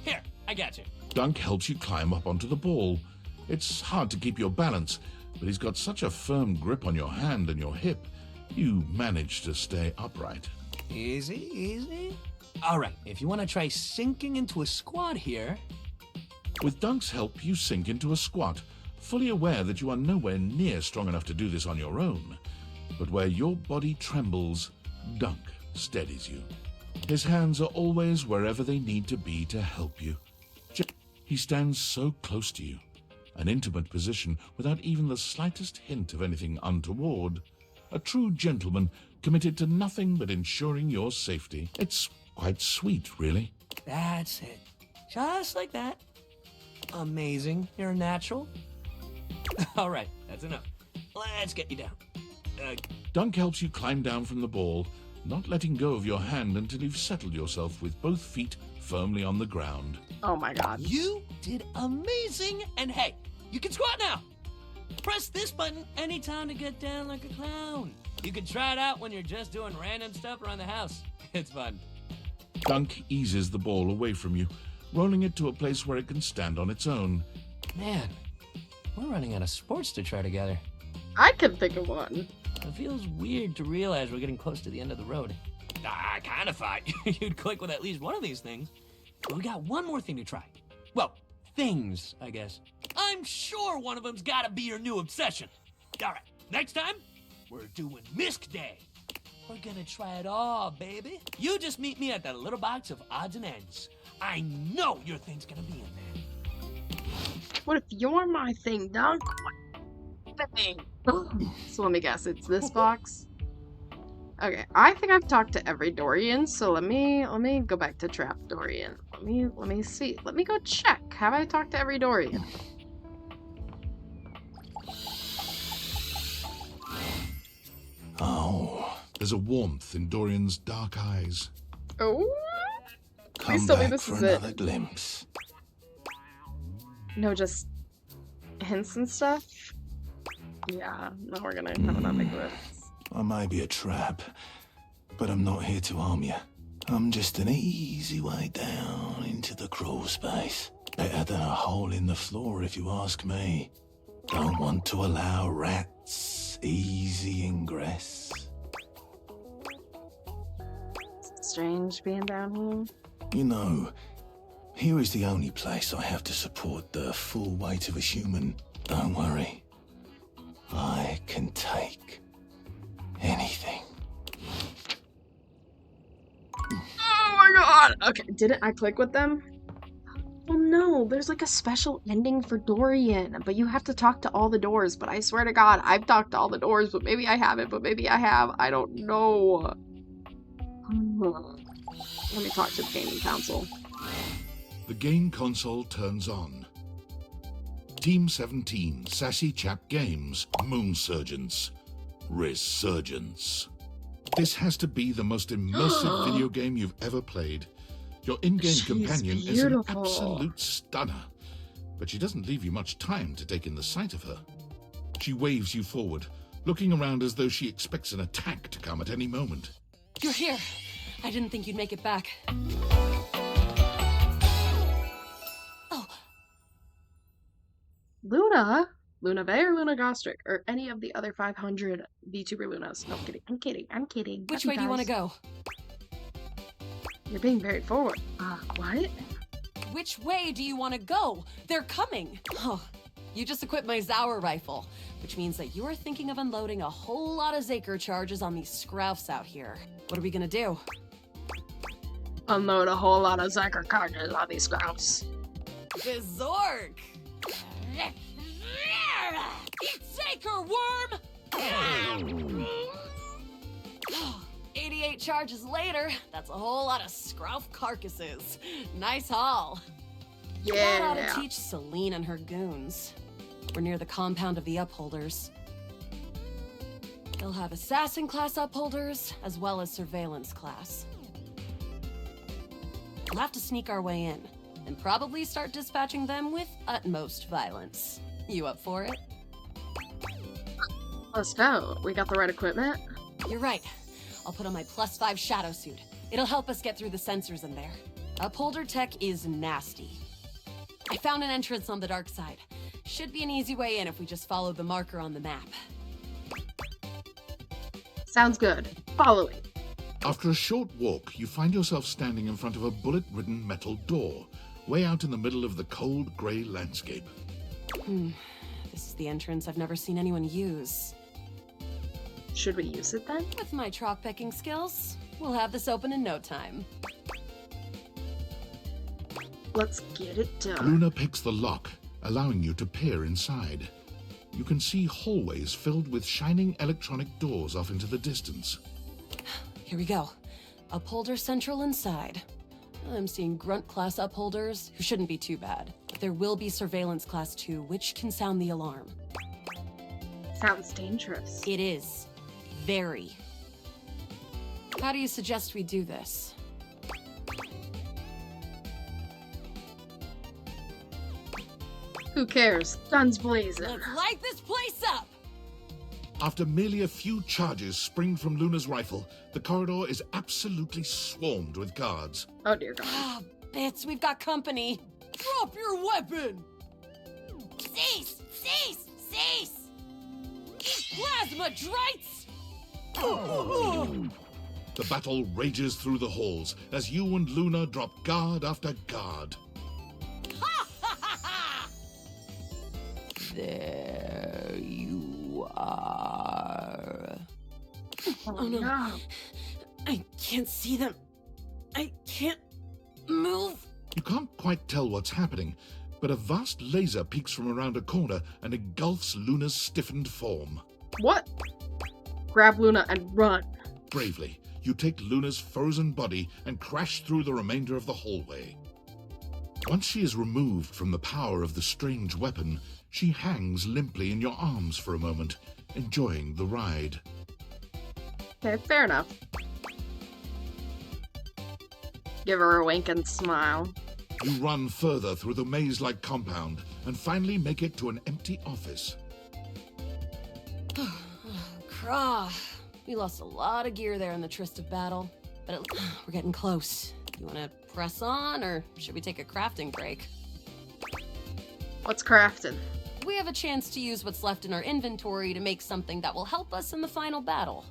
Speaker 11: Here, I got you.
Speaker 2: Dunk helps you climb up onto the ball. It's hard to keep your balance, but he's got such a firm grip on your hand and your hip, you manage to stay upright.
Speaker 11: Easy, easy. All right, if you want to try sinking into a squat here.
Speaker 2: With Dunk's help, you sink into a squat, fully aware that you are nowhere near strong enough to do this on your own. But where your body trembles, Dunk steadies you. His hands are always wherever they need to be to help you. He stands so close to you, an intimate position without even the slightest hint of anything untoward. A true gentleman committed to nothing but ensuring your safety. It's quite sweet, really.
Speaker 11: That's it. Just like that. Amazing. You're a natural. All right, that's enough. Let's get you down.
Speaker 2: Dunk helps you climb down from the ball, not letting go of your hand until you've settled yourself with both feet firmly on the ground.
Speaker 1: Oh my god.
Speaker 11: You did amazing, and hey, you can squat now. Press this button anytime to get down like a clown. You can try it out when you're just doing random stuff around the house. It's fun.
Speaker 2: Dunk eases the ball away from you, rolling it to a place where it can stand on its own.
Speaker 11: Man, we're running out of sports to try together.
Speaker 1: I can think of one.
Speaker 11: It feels weird to realize we're getting close to the end of the road. I kind of thought you'd click with at least one of these things. But we got one more thing to try. Well, things, I guess. I'm sure one of them's gotta be your new obsession. All right, next time, we're doing Misc Day. We're gonna try it all, baby. You just meet me at that little box of odds and ends. I know your thing's gonna be in there.
Speaker 1: What if you're my thing, Dunk? Thing. So let me guess, it's this box? Okay, I think I've talked to every Dorian, so let me go back to Trap Dorian. Let me see. Let me go check. Have I talked to every Dorian?
Speaker 2: Oh. There's a warmth in Dorian's dark eyes.
Speaker 1: Oh?
Speaker 3: Come
Speaker 1: Please tell me
Speaker 3: back
Speaker 1: this
Speaker 3: for
Speaker 1: is it.
Speaker 3: another glimpse.
Speaker 1: No, just hints and stuff? Yeah, no, we're gonna have another glimpse.
Speaker 3: I may be a trap, but I'm not here to harm you. I'm just an easy way down into the crawl space. Better than a hole in the floor, if you ask me. Don't want to allow rats easy ingress.
Speaker 1: Strange being down here.
Speaker 3: You know, here is the only place I have to support the full weight of a human. Don't worry. I can take anything.
Speaker 1: Oh my god! Okay, didn't I click with them? Oh no, there's like a special ending for Dorian, but you have to talk to all the doors, but I swear to god, I've talked to all the doors, but maybe I haven't, but maybe I have. I don't know. Let me talk to the gaming console.
Speaker 2: The game console turns on. Team 17, Sassy Chap Games, Moon Surgeons, Resurgence. This has to be the most immersive video game you've ever played. Your in-game
Speaker 1: She's
Speaker 2: companion is an
Speaker 1: beautiful.
Speaker 2: absolute stunner, but she doesn't leave you much time to take in the sight of her. She waves you forward, looking around as though she expects an attack to come at any moment.
Speaker 6: You're here. I didn't think you'd make it back.
Speaker 1: Luna Bay or Luna Gostrick, or any of the other 500 VTuber Lunas. No, I'm kidding.
Speaker 6: Which way do you want to go?
Speaker 1: You're being very forward. What?
Speaker 6: Which way do you want to go? They're coming. Oh,
Speaker 8: You just equipped my Zauer rifle, which means that you are thinking of unloading a whole lot of Zaker charges on these scroufs out here. What are we gonna do?
Speaker 1: Unload a whole lot of Zaker charges on these scroungs.
Speaker 8: Bizork! Eat Zaker, worm! 88 charges later, that's a whole lot of scrouf carcasses. Nice haul. That ought to teach Celine and her goons. We're near the compound of the Upholders. They'll have assassin class Upholders, as well as surveillance class. We'll have to sneak our way in, and probably start dispatching them with utmost violence. You up for it?
Speaker 1: Let's go. We got the right equipment?
Speaker 8: You're right. I'll put on my +5 shadow suit. It'll help us get through the sensors in there. Upholder tech is nasty. I found an entrance on the dark side. Should be an easy way in if we just follow the marker on the map.
Speaker 1: Sounds good. Following.
Speaker 2: After a short walk, you find yourself standing in front of a bullet-ridden metal door, way out in the middle of the cold, grey landscape.
Speaker 8: This is the entrance I've never seen anyone use.
Speaker 1: Should we use it then?
Speaker 8: With my chalk picking skills, we'll have this open in no time.
Speaker 1: Let's get it done.
Speaker 2: Luna picks the lock, allowing you to peer inside. You can see hallways filled with shining electronic doors off into the distance.
Speaker 8: Here we go. Upholder Central inside. I'm seeing Grunt class upholders, who shouldn't be too bad. But there will be Surveillance class 2, which can sound the alarm.
Speaker 1: Sounds dangerous.
Speaker 8: It is. Very. How do you suggest we do this?
Speaker 1: Who cares? Guns blazing.
Speaker 8: Let's light this place up!
Speaker 2: After merely a few charges springed from Luna's rifle, the corridor is absolutely swarmed with guards.
Speaker 1: Oh dear God.
Speaker 8: Ah, bits, we've got company. Drop your weapon! Cease! Cease! Cease! Plasma drites!
Speaker 2: The battle rages through the halls as you and Luna drop guard after guard.
Speaker 8: There you are.
Speaker 1: Oh no.
Speaker 8: I can't see them. I can't move.
Speaker 2: You can't quite tell what's happening, but a vast laser peeks from around a corner and engulfs Luna's stiffened form.
Speaker 1: What? Grab Luna and run.
Speaker 2: Bravely, you take Luna's frozen body and crash through the remainder of the hallway. Once she is removed from the power of the strange weapon, she hangs limply in your arms for a moment, enjoying the ride.
Speaker 1: Okay, fair enough. Give her a wink and smile.
Speaker 2: You run further through the maze-like compound and finally make it to an empty office.
Speaker 8: Craw. We lost a lot of gear there in the tryst of battle, but we're getting close. You want to press on, or should we take a crafting break?
Speaker 1: What's crafting?
Speaker 8: We have a chance to use what's left in our inventory to make something that will help us in the final battle.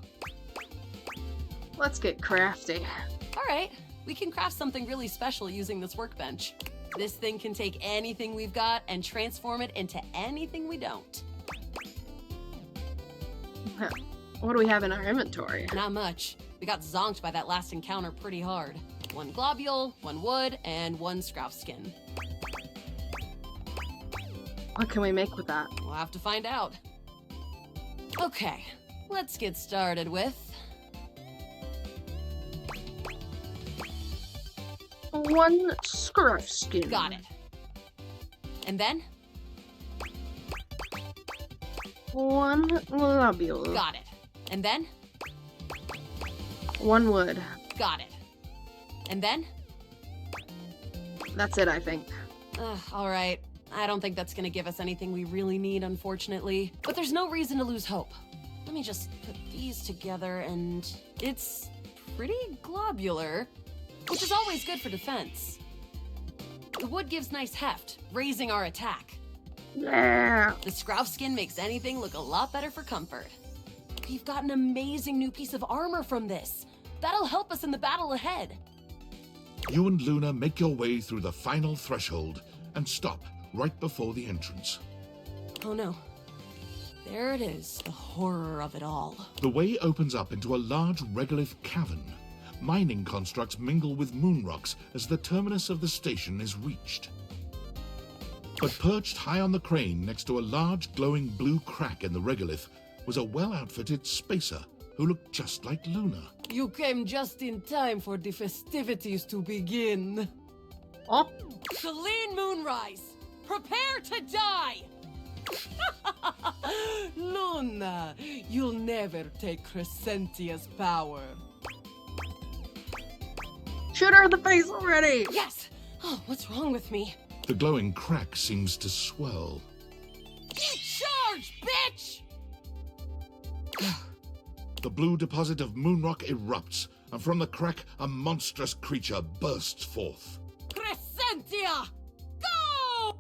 Speaker 1: Let's get crafty.
Speaker 8: All right, we can craft something really special using this workbench. This thing can take anything we've got and transform it into anything we don't.
Speaker 1: Huh. What do we have in our inventory?
Speaker 8: Not much. We got zonked by that last encounter pretty hard. 1 globule, 1 wood, and 1 scrouf skin.
Speaker 1: What can we make with that?
Speaker 8: We'll have to find out. Okay, let's get started with...
Speaker 1: 1 scruff skin.
Speaker 8: Got it. And then?
Speaker 1: 1 globule.
Speaker 8: Got it. And then?
Speaker 1: 1 wood.
Speaker 8: Got it. And then?
Speaker 1: That's it, I think.
Speaker 8: All right. I don't think that's gonna give us anything we really need, unfortunately. But there's no reason to lose hope. Let me just put these together and... It's pretty globular, which is always good for defense. The wood gives nice heft, raising our attack.
Speaker 1: Yeah.
Speaker 8: The scrouf skin makes anything look a lot better for comfort. We've got an amazing new piece of armor from this. That'll help us in the battle ahead.
Speaker 2: You and Luna make your way through the final threshold and stop right before the entrance.
Speaker 6: Oh no. There it is, the horror of it all.
Speaker 2: The way opens up into a large regolith cavern. Mining constructs mingle with moon rocks as the terminus of the station is reached. But perched high on the crane next to a large glowing blue crack in the regolith was a well-outfitted spacer who looked just like Luna.
Speaker 18: You came just in time for the festivities to begin.
Speaker 1: Oh.
Speaker 18: Celine Moonrise, prepare to die! Luna, you'll never take Crescentia's power.
Speaker 1: Shoot her in the face already!
Speaker 18: Yes! Oh, what's wrong with me?
Speaker 2: The glowing crack seems to swell.
Speaker 18: Charge, bitch!
Speaker 2: The blue deposit of moonrock erupts, and from the crack a monstrous creature bursts forth.
Speaker 18: Crescentia! Go!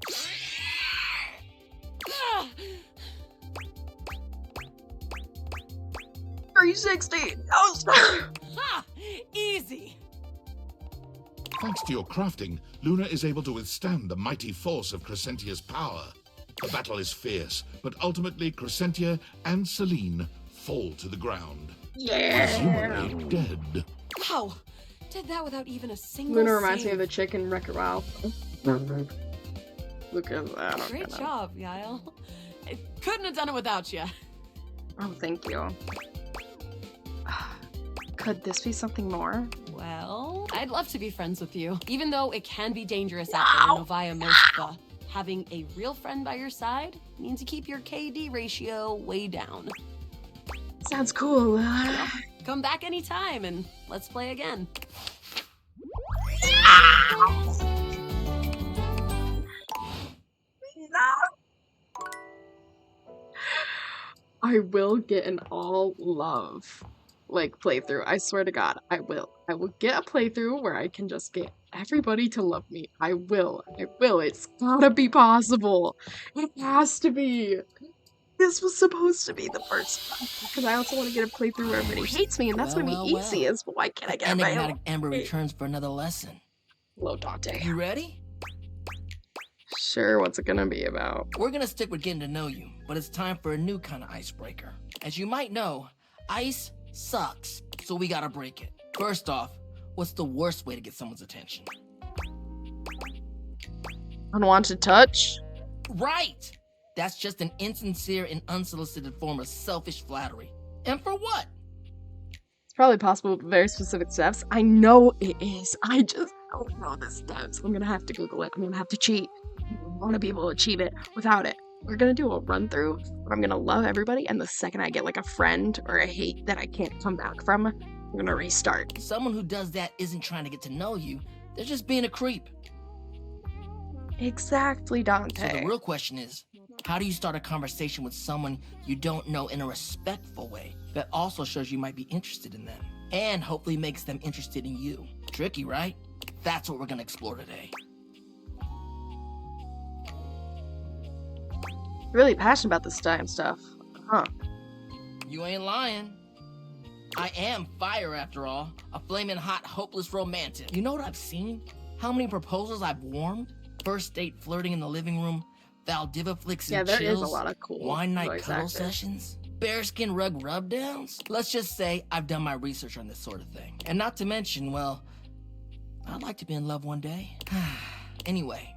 Speaker 1: 360! Oh,
Speaker 18: ha! Easy!
Speaker 2: Thanks to your crafting, Luna is able to withstand the mighty force of Crescentia's power. The battle is fierce, but ultimately Crescentia and Celine fall to the ground.
Speaker 1: Yeah!
Speaker 2: Presumably dead.
Speaker 18: Wow! Did that without even a single
Speaker 1: Luna reminds
Speaker 18: save.
Speaker 1: me of the chick in Wreck-It Ralph. Look at that.
Speaker 18: Great job, Yael. I couldn't have done it without you.
Speaker 1: Oh, thank you. Could this be something more?
Speaker 18: Well, I'd love to be friends with you, even though it can be dangerous out there in Novaya Mosca. Having a real friend by your side means you keep your KD ratio way down.
Speaker 1: Sounds cool.
Speaker 18: Come back anytime and let's play again.
Speaker 1: I will get an all love playthrough. I swear to God, I will. I will get a playthrough where I can just get everybody to love me. I will. It's gotta be possible. It has to be. This was supposed to be the first one. Because I also want to get a playthrough where everybody hates me, and that's gonna be easiest. But why can't I get my
Speaker 19: Enigmatic Amber returns for another lesson.
Speaker 1: Hello, Dante.
Speaker 19: You ready?
Speaker 1: Sure, what's it gonna be about?
Speaker 19: We're gonna stick with getting to know you, but it's time for a new kind of icebreaker. As you might know, ice sucks, so we gotta break it. First off, what's the worst way to get someone's attention?
Speaker 1: Unwanted touch?
Speaker 19: Right! That's just an insincere and unsolicited form of selfish flattery. And for what?
Speaker 1: It's probably possible with very specific steps. I know it is. I just don't know the steps. I'm gonna have to Google it. I'm gonna have to cheat. I want to be able to achieve it without it. We're gonna do a run through where I'm gonna love everybody, and the second I get like a friend or a hate that I can't come back from, I'm gonna restart.
Speaker 19: Someone who does that isn't trying to get to know you. They're just being a creep.
Speaker 1: Exactly, Dante.
Speaker 19: So the real question is, how do you start a conversation with someone you don't know in a respectful way that also shows you might be interested in them and hopefully makes them interested in you? Tricky, right? That's what we're gonna explore today.
Speaker 1: Really passionate about this time stuff. Huh.
Speaker 19: You ain't lying. I am fire, after all. A flaming hot, hopeless romantic. You know what I've seen? How many proposals I've warmed? First date flirting in the living room, Valdiva flicks and
Speaker 1: there
Speaker 19: chills,
Speaker 1: is a lot of cool
Speaker 19: wine night
Speaker 1: voice
Speaker 19: cuddle
Speaker 1: actors.
Speaker 19: sessions, bearskin rug rubdowns. Let's just say I've done my research on this sort of thing. And not to mention, well, I'd like to be in love one day. Anyway,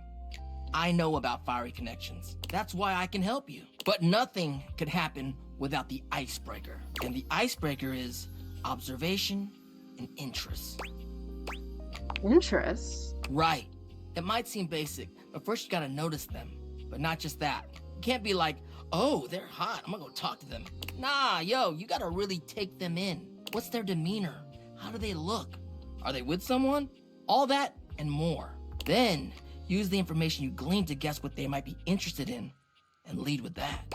Speaker 19: I know about fiery connections. That's why I can help you. But nothing could happen without the icebreaker. And the icebreaker is observation and interest.
Speaker 1: Interest?
Speaker 19: Right. It might seem basic, but first you gotta notice them. But not just that. You can't be like, oh, they're hot, I'm gonna go talk to them. Nah, yo, you gotta really take them in. What's their demeanor? How do they look? Are they with someone? All that and more. Then, use the information you glean to guess what they might be interested in, and lead with that.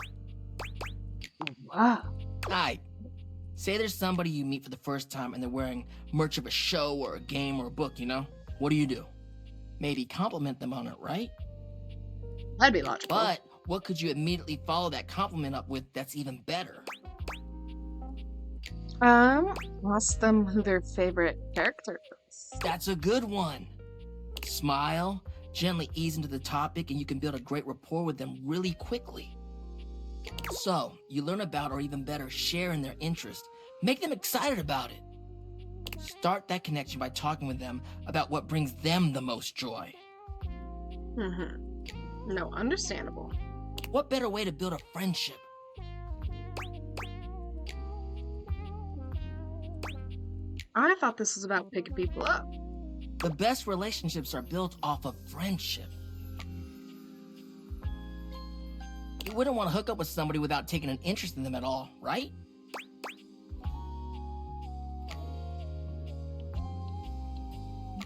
Speaker 1: Wow.
Speaker 19: Alright. Say there's somebody you meet for the first time and they're wearing merch of a show or a game or a book, you know? What do? Maybe compliment them on it, right?
Speaker 1: That'd be logical.
Speaker 19: But what could you immediately follow that compliment up with that's even better?
Speaker 1: Ask them who their favorite character is.
Speaker 19: That's a good one. Smile, gently ease into the topic, and you can build a great rapport with them really quickly. So, you learn about, or even better, share in their interest. Make them excited about it. Start that connection by talking with them about what brings them the most joy.
Speaker 1: No, understandable.
Speaker 19: What better way to build a friendship?
Speaker 1: I thought this was about picking people up.
Speaker 19: The best relationships are built off of friendship. You wouldn't want to hook up with somebody without taking an interest in them at all, right?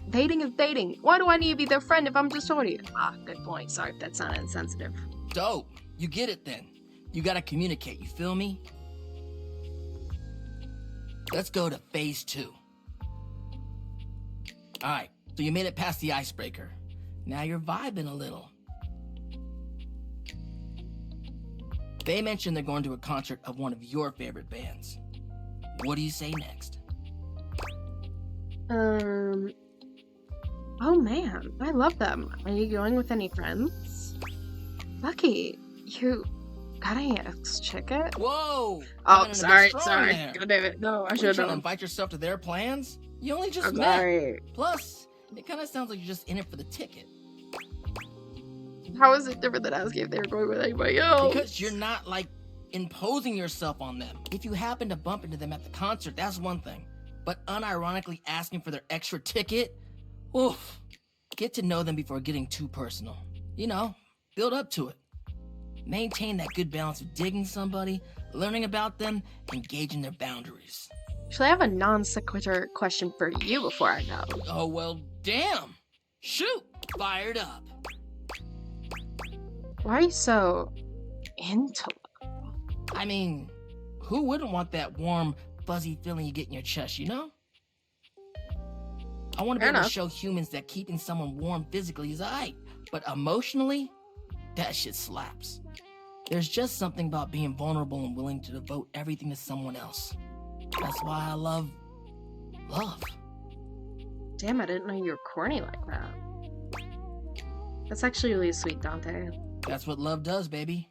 Speaker 1: Dating is dating. Why do I need to be their friend if I'm just talking to you? Ah, good point. Sorry if that sounded insensitive.
Speaker 19: Dope. You get it then. You gotta communicate, you feel me? Let's go to phase 2. Alright, so you made it past the icebreaker. Now you're vibing a little. They mentioned they're going to a concert of one of your favorite bands. What do you say next?
Speaker 1: Oh man, I love them. Are you going with any friends? Lucky, you got an ex-ticket?
Speaker 19: Whoa!
Speaker 1: Oh, sorry. God damn it. No, I should have
Speaker 19: trying to
Speaker 1: known.
Speaker 19: invite yourself to their plans? You only just
Speaker 1: I'm
Speaker 19: met.
Speaker 1: sorry.
Speaker 19: Plus, it kind of sounds like you're just in it for the ticket.
Speaker 1: How is it different than asking if they were going with anybody else?
Speaker 19: Because you're not, like, imposing yourself on them. If you happen to bump into them at the concert, that's one thing. But unironically asking for their extra ticket? Oof. Get to know them before getting too personal. You know, build up to it. Maintain that good balance of digging somebody, learning about them, and gauging their boundaries.
Speaker 1: Actually, I have a non sequitur question for you before I go.
Speaker 19: Oh, well, damn. Shoot. Fired up.
Speaker 1: Why are you so into love?
Speaker 19: I mean, who wouldn't want that warm, fuzzy feeling you get in your chest, you know? I want to be able to show humans that keeping someone warm physically is alright, but emotionally, that shit slaps. There's just something about being vulnerable and willing to devote everything to someone else. That's why I love love.
Speaker 1: Damn, I didn't know you were corny like that. That's actually really sweet, Dante.
Speaker 19: That's what love does, baby.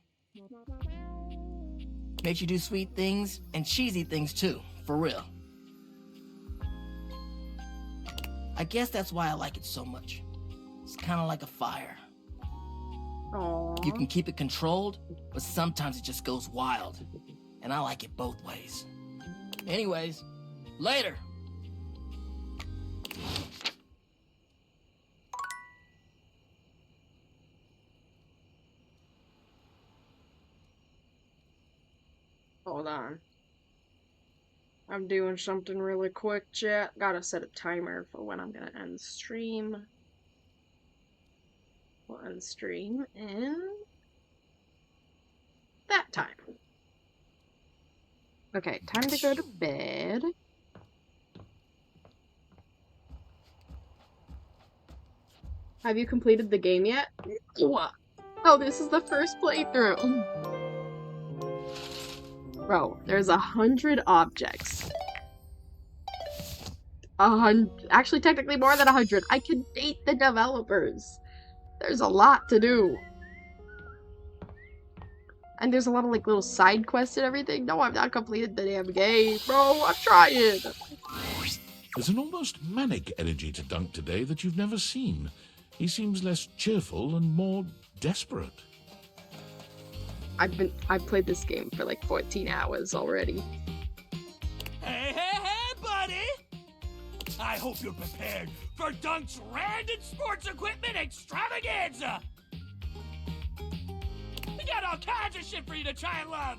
Speaker 19: Makes you do sweet things and cheesy things too, for real. I guess that's why I like it so much. It's kind of like a fire.
Speaker 1: Aww.
Speaker 19: You can keep it controlled, but sometimes it just goes wild. And I like it both ways. Anyways, later.
Speaker 1: Hold on. I'm doing something really quick, chat. Gotta set a timer for when I'm gonna end stream. We'll end stream in that time. Okay, time to go to bed. Have you completed the game yet? What? Oh, this is the first playthrough. Bro, there's 100 objects. 100, actually technically more than 100. I can date the developers. There's a lot to do. And there's a lot of like little side quests and everything. No, I've not completed the damn game, bro. I'm trying.
Speaker 2: There's an almost manic energy to Dunk today that you've never seen. He seems less cheerful and more desperate.
Speaker 1: I've played this game for like 14 hours already.
Speaker 15: Hey, buddy! I hope you're prepared for Dunk's random sports equipment extravaganza! We got all kinds of shit for you to try and love!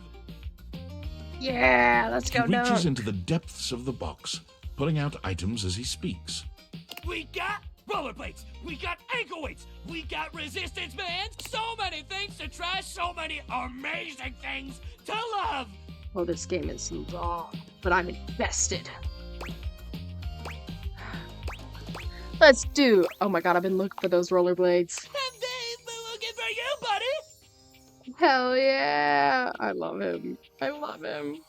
Speaker 1: Yeah, let's go,
Speaker 2: He reaches
Speaker 1: Dunk.
Speaker 2: into the depths of the box, pulling out items as he speaks.
Speaker 15: We got rollerblades, we got ankle weights, we got resistance bands, so many things to try, so many amazing things to love!
Speaker 1: Well, this game is long, but I'm invested. Let's do. Oh my god, I've been looking for those rollerblades.
Speaker 15: And they've been looking for you, buddy!
Speaker 1: Hell yeah! I love him. I love him.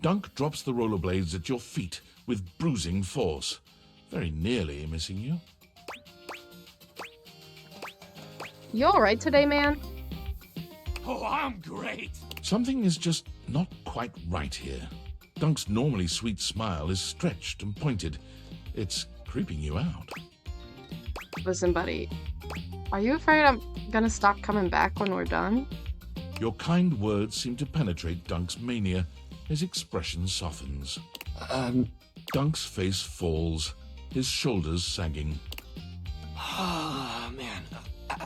Speaker 2: Dunk drops the rollerblades at your feet with bruising force, very nearly missing you.
Speaker 1: You alright today, man?
Speaker 15: Oh, I'm great.
Speaker 2: Something is just not quite right here. Dunk's normally sweet smile is stretched and pointed. It's creeping you out.
Speaker 1: Listen, buddy. Are you afraid I'm gonna stop coming back when we're done?
Speaker 2: Your kind words seem to penetrate Dunk's mania. His expression softens. Dunk's face falls, his shoulders sagging.
Speaker 17: Oh, man.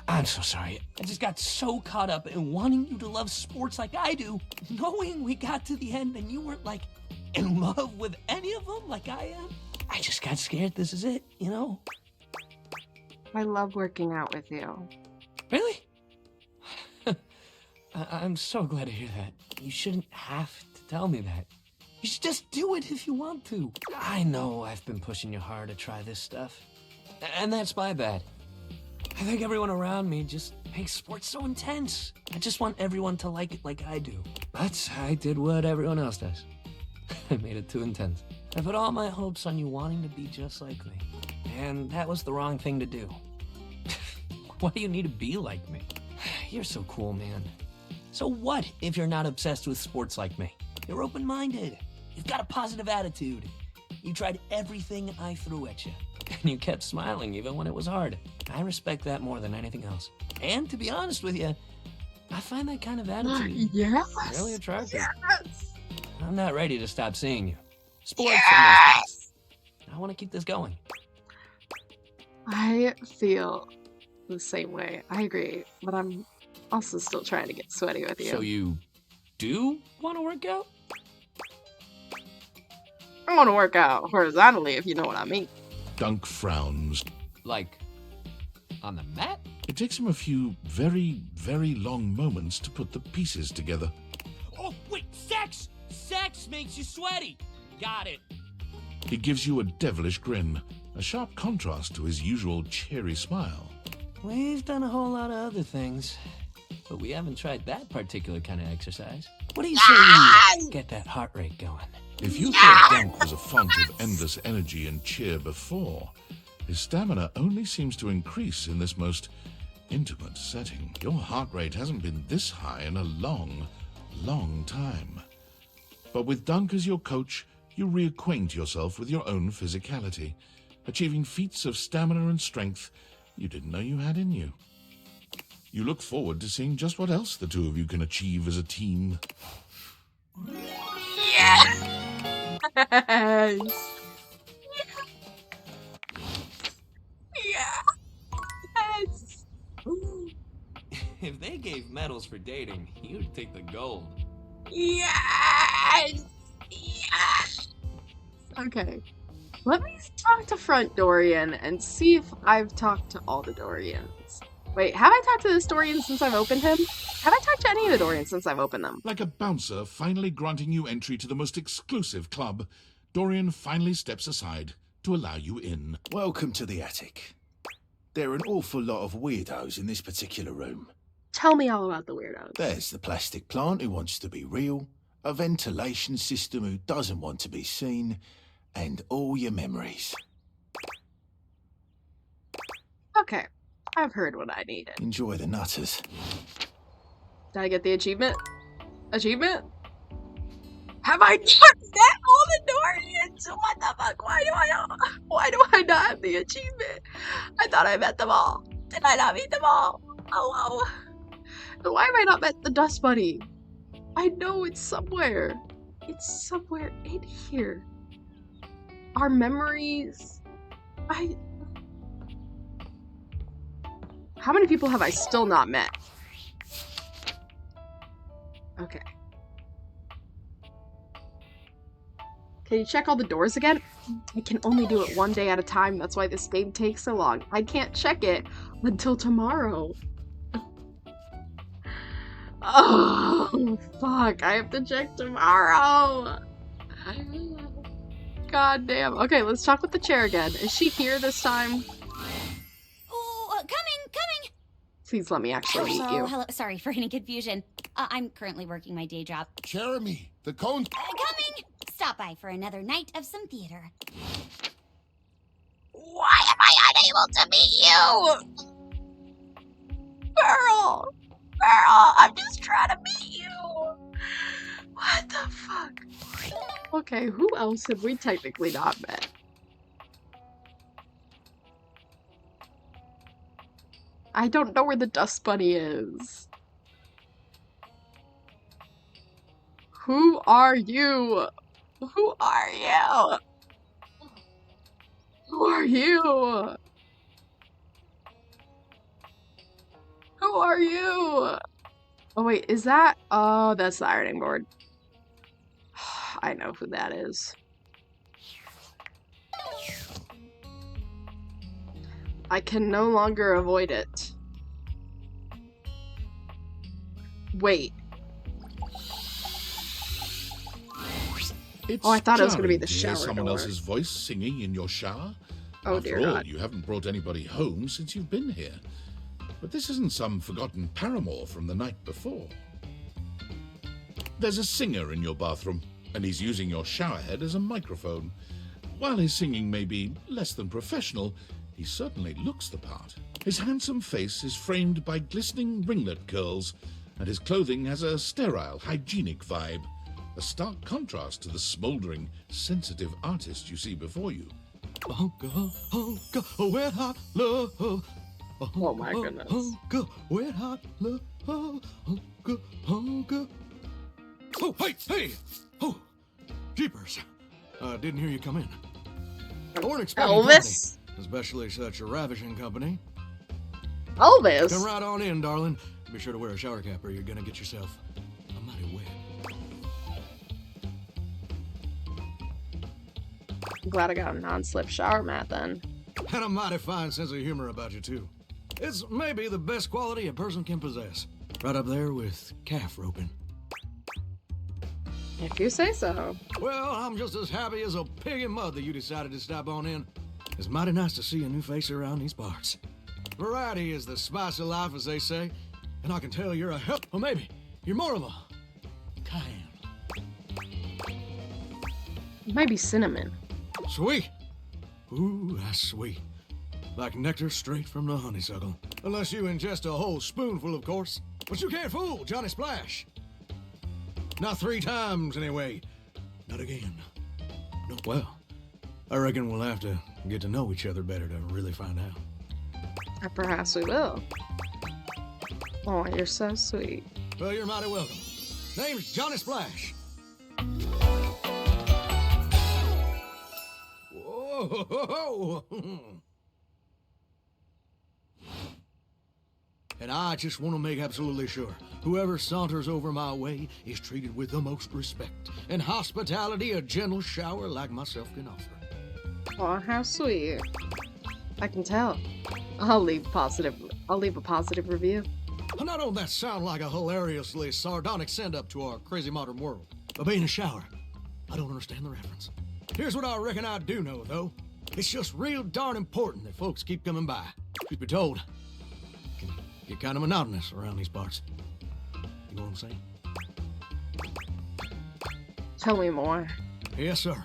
Speaker 17: I'm so sorry. I just got so caught up in wanting you to love sports like I do, knowing we got to the end and you weren't, like, in love with any of them like I am. I just got scared this is it, you know?
Speaker 1: I love working out with you.
Speaker 17: Really? I'm so glad to hear that. You shouldn't have to tell me that. You should just do it if you want to. I know I've been pushing you hard to try this stuff. And that's my bad. I think everyone around me just makes sports so intense. I just want everyone to like it like I do. But I did what everyone else does. I made it too intense. I put all my hopes on you wanting to be just like me. And that was the wrong thing to do. Why do you need to be like me? You're so cool, man. So what if you're not obsessed with sports like me? You're open-minded. You've got a positive attitude. You tried everything I threw at you. And you kept smiling even when it was hard. I respect that more than anything else. And to be honest with you, I find that kind of attitude really attractive.
Speaker 1: Yes.
Speaker 17: I'm not ready to stop seeing you. Sports.
Speaker 1: Yes.
Speaker 17: I want to keep this going.
Speaker 1: I feel the same way. I agree, but I'm also still trying to get sweaty with you.
Speaker 17: So you do want to work out?
Speaker 1: I want to work out horizontally, if you know what I mean.
Speaker 2: Dunk frowns.
Speaker 17: Like, on the mat?
Speaker 2: It takes him a few very, very long moments to put the pieces together.
Speaker 11: Oh, wait, sex! Sex makes you sweaty. Got it.
Speaker 2: He gives you a devilish grin, a sharp contrast to his usual cheery smile.
Speaker 17: We've done a whole lot of other things, but we haven't tried that particular kind of exercise. What do you say we get that heart rate going?
Speaker 2: If you thought Dunk was a font of endless energy and cheer before, his stamina only seems to increase in this most intimate setting. Your heart rate hasn't been this high in a long, long time. But with Dunk as your coach, you reacquaint yourself with your own physicality, achieving feats of stamina and strength you didn't know you had in you. You look forward to seeing just what else the two of you can achieve as a team.
Speaker 1: Yes! Yes!
Speaker 17: If they gave medals for dating, you'd take the gold.
Speaker 1: Yes! Yes! Okay. Let me talk to Front Dorian and see if I've talked to all the Dorians. Wait, have I talked to this Dorian since I've opened him? Have I talked to any of the Dorians since I've opened them?
Speaker 2: Like a bouncer finally granting you entry to the most exclusive club, Dorian finally steps aside to allow you in.
Speaker 3: Welcome to the attic. There are an awful lot of weirdos in this particular room.
Speaker 1: Tell me all about the weirdos.
Speaker 3: There's the plastic plant who wants to be real, a ventilation system who doesn't want to be seen, and all your memories.
Speaker 1: Okay, I've heard what I needed.
Speaker 3: Enjoy the nutters.
Speaker 1: Did I get the achievement? Achievement? Have I not met all the Dorians? What the fuck? Why do I not have the achievement? I thought I met them all. Did I not meet them all? Hello? Why have I not met the Dust Bunny? I know it's somewhere. It's somewhere in here. Our memories... How many people have I still not met? Okay. Can you check all the doors again? I can only do it one day at a time. That's why this game takes so long. I can't check it until tomorrow. Oh, fuck. I have to check tomorrow. God damn. Okay, let's talk with the chair again. Is she here this time?
Speaker 4: Oh, coming!
Speaker 1: Please let me actually meet you.
Speaker 4: Hello. Sorry for any confusion. I'm currently working my day job.
Speaker 12: Jeremy, the cone's...
Speaker 4: Coming! Stop by for another night of some theater.
Speaker 1: Why am I unable to meet you? Pearl! girl. I'm just trying to meet you. What the fuck? Okay, who else have we technically not met? I don't know where the dust bunny is. Who are you? Who are you? Who are you? Who are you? Oh wait, is that? Oh, that's the ironing board. I know who that is. I can no longer avoid it. Wait.
Speaker 2: It's
Speaker 1: Oh, I thought it was going to be
Speaker 2: jarring
Speaker 1: the
Speaker 2: to hear
Speaker 1: shower
Speaker 2: someone
Speaker 1: door.
Speaker 2: else's voice singing in your shower.
Speaker 1: Oh,
Speaker 2: After
Speaker 1: dear
Speaker 2: all,
Speaker 1: God.
Speaker 2: you haven't brought anybody home since you've been here. But this isn't some forgotten paramour from the night before. There's a singer in your bathroom, and he's using your showerhead as a microphone. While his singing may be less than professional, he certainly looks the part. His handsome face is framed by glistening ringlet curls, and his clothing has a sterile, hygienic vibe, a stark contrast to the smouldering, sensitive artist you see before you.
Speaker 3: Wet hot love.
Speaker 1: Oh my goodness.
Speaker 3: Wet hot love. Oh, hey! Oh, jeepers. Didn't hear you come in. I weren't expecting
Speaker 1: Elvis?
Speaker 3: company, especially such a ravishing company.
Speaker 1: Elvis?
Speaker 3: Come right on in, darling. Be sure to wear a shower cap or you're gonna get yourself a mighty wet.
Speaker 1: I'm glad I got a non-slip shower mat then.
Speaker 3: And a mighty fine sense of humor about you, too. It's maybe the best quality a person can possess. Right up there with calf roping.
Speaker 1: If you say so.
Speaker 3: Well, I'm just as happy as a pig in mud that you decided to stop on in. It's mighty nice to see a new face around these parts. Variety is the spice of life, as they say. And I can tell you're a hell, or maybe you're more of a cayenne.
Speaker 1: Maybe cinnamon.
Speaker 3: Sweet. Ooh, that's sweet. Like nectar straight from the honeysuckle. Unless you ingest a whole spoonful, of course. But you can't fool Johnny Splash. Not 3 times, anyway. Not again. No, well, I reckon we'll have to get to know each other better to really find out.
Speaker 1: Perhaps we will. Oh, you're so sweet.
Speaker 3: Well, you're mighty welcome. Name's Johnny Splash. Whoa! And I just want to make absolutely sure whoever saunters over my way is treated with the most respect and hospitality a gentle shower like myself can offer.
Speaker 1: Oh, how sweet. I can tell. I'll leave a positive review.
Speaker 3: Now don't that sound like a hilariously sardonic send-up to our crazy modern world? But being a shower, I don't understand the reference. Here's what I reckon I do know, though. It's just real darn important that folks keep coming by. Truth be told, it can get kind of monotonous around these parts. You know what I'm saying?
Speaker 1: Tell me more.
Speaker 3: Yes, sir.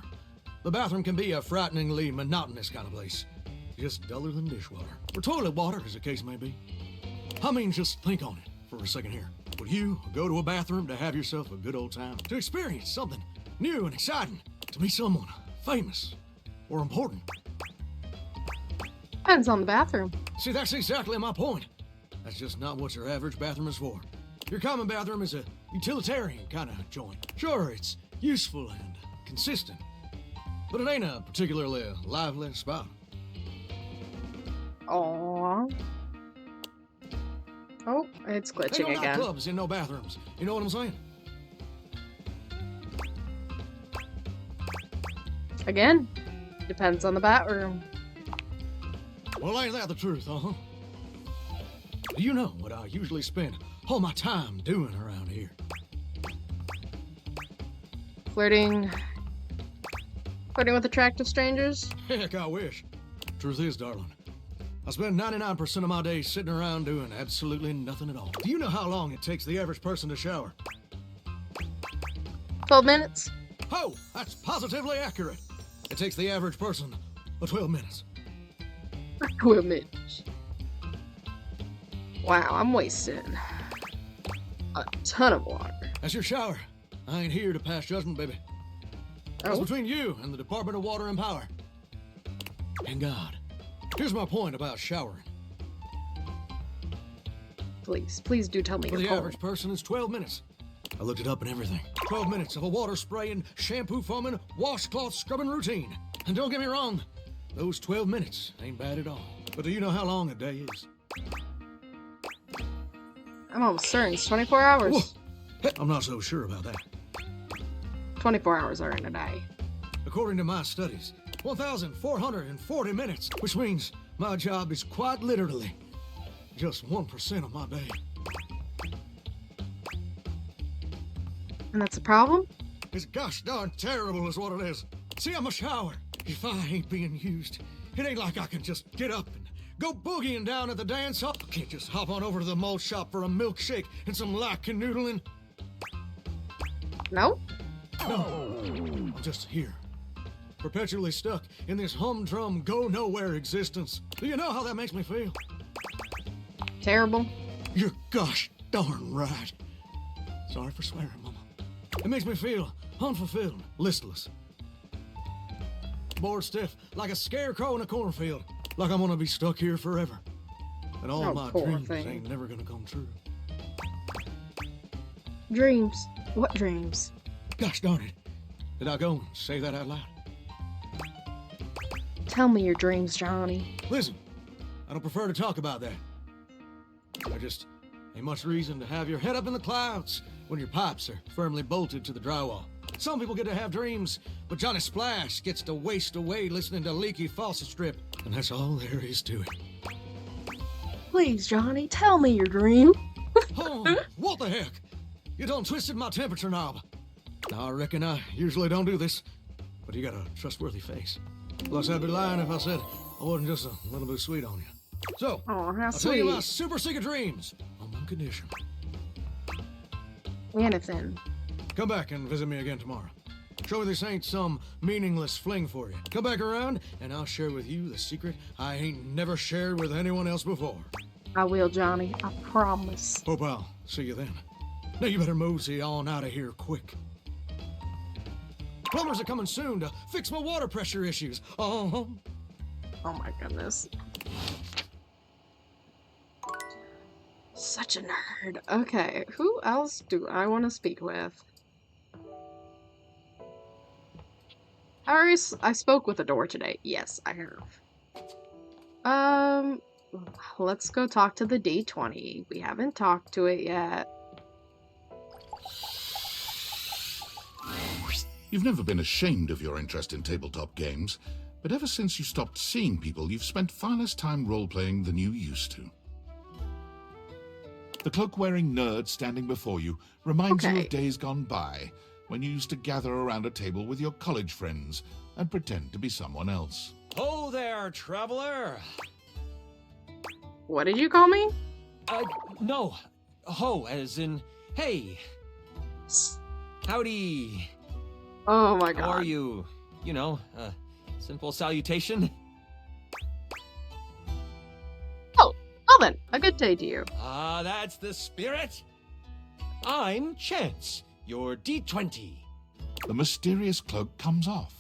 Speaker 3: The bathroom can be a frighteningly monotonous kind of place. Just duller than dishwater. Or toilet water, as the case may be. I mean, just think on it for a second here. Would you go to a bathroom to have yourself a good old time? To experience something new and exciting? To meet someone famous or important?
Speaker 1: Depends on the bathroom.
Speaker 3: See, that's exactly my point. That's just not what your average bathroom is for. Your common bathroom is a utilitarian kind of joint. Sure, it's useful and consistent, but it ain't a particularly lively spot.
Speaker 1: Aww. Oh, it's glitching
Speaker 3: Ain't no
Speaker 1: again.
Speaker 3: nightclubs in no bathrooms. You know what I'm saying?
Speaker 1: Again, depends on the bathroom.
Speaker 3: Well, ain't that the truth, huh? Do you know what I usually spend all my time doing around here?
Speaker 1: Flirting with attractive strangers?
Speaker 3: Heck, I wish. Truth is, darling, I spend 99% of my day sitting around doing absolutely nothing at all. Do you know how long it takes the average person to shower?
Speaker 1: 12 minutes?
Speaker 3: Oh, that's positively accurate. It takes the average person 12 minutes.
Speaker 1: 12 minutes. Wow, I'm wasted. A ton of water.
Speaker 20: That's your shower. I ain't here to pass judgment, baby. That's
Speaker 1: Oh.
Speaker 20: between you and the Department of Water and Power. And God. Here's my point about showering.
Speaker 1: Please do tell me
Speaker 20: For
Speaker 1: you're
Speaker 20: the
Speaker 1: cold.
Speaker 20: average person, it's 12 minutes. I looked it up and everything. 12 minutes of a water spraying, shampoo foaming, washcloth scrubbing routine. And don't get me wrong, those 12 minutes ain't bad at all. But do you know how long a day is?
Speaker 1: I'm almost certain it's 24 hours.
Speaker 20: Whoa. I'm not so sure about that.
Speaker 1: 24 hours are in a day.
Speaker 20: According to my studies, 1,440 minutes, which means my job is quite literally just 1% of my day.
Speaker 1: And that's a problem?
Speaker 20: It's gosh darn terrible is what it is. See, I'm a shower. If I ain't being used, it ain't like I can just get up and go boogieing down at the dance hall. I can't just hop on over to the malt shop for a milkshake and some light canoodling.
Speaker 1: No?
Speaker 20: No. I'm just here. Perpetually stuck in this humdrum, go-nowhere existence. Do you know how that makes me feel?
Speaker 1: Terrible.
Speaker 20: You're gosh darn right. Sorry for swearing, Mama. It makes me feel unfulfilled, listless. Bored stiff, like a scarecrow in a cornfield. Like I'm gonna be stuck here forever. And all
Speaker 1: Oh,
Speaker 20: my
Speaker 1: poor
Speaker 20: dreams
Speaker 1: thing.
Speaker 20: ain't never gonna come true.
Speaker 1: Dreams. What dreams?
Speaker 20: Gosh darn it. Did I go and say that out loud?
Speaker 1: Tell me your dreams, Johnny.
Speaker 20: Listen, I don't prefer to talk about that. I just ain't much reason to have your head up in the clouds when your pipes are firmly bolted to the drywall. Some people get to have dreams, but Johnny Splash gets to waste away listening to leaky faucet strip, and that's all there is to it.
Speaker 1: Please, Johnny, tell me your dream.
Speaker 20: Oh, what the heck? You done twisted my temperature knob. Now, I reckon I usually don't do this, but you got a trustworthy face. Plus, I'd be lying if I said I wasn't just a little bit sweet on you. So,
Speaker 1: Oh, how
Speaker 20: I'll tell you my
Speaker 1: sweet.
Speaker 20: super secret dreams on one condition.
Speaker 1: Anything.
Speaker 20: Come back and visit me again tomorrow. Show me this ain't some meaningless fling for you. Come back around, and I'll share with you the secret I ain't never shared with anyone else before.
Speaker 1: I will, Johnny. I promise.
Speaker 20: Hope I'll see you then. Now you better mosey on out of here quick. Plumbers are coming soon to fix my water pressure issues.
Speaker 1: Oh my goodness. Such a nerd. Okay, who else do I want to speak with? I spoke with a door today. Yes, I have. Let's go talk to the D20. We haven't talked to it yet.
Speaker 2: You've never been ashamed of your interest in tabletop games, but ever since you stopped seeing people, you've spent far less time role-playing than you used to. The cloak-wearing nerd standing before you reminds you
Speaker 1: Okay.
Speaker 2: of days gone by, when you used to gather around a table with your college friends and pretend to be someone else.
Speaker 11: Ho there, traveler!
Speaker 1: What did you call me?
Speaker 11: No. Ho, as in, hey. Howdy.
Speaker 1: Oh my god.
Speaker 11: How are you? You know, simple salutation.
Speaker 1: Oh, well then, a good day to you.
Speaker 11: Ah, that's the spirit. I'm Chance, your D20.
Speaker 2: The mysterious cloak comes off,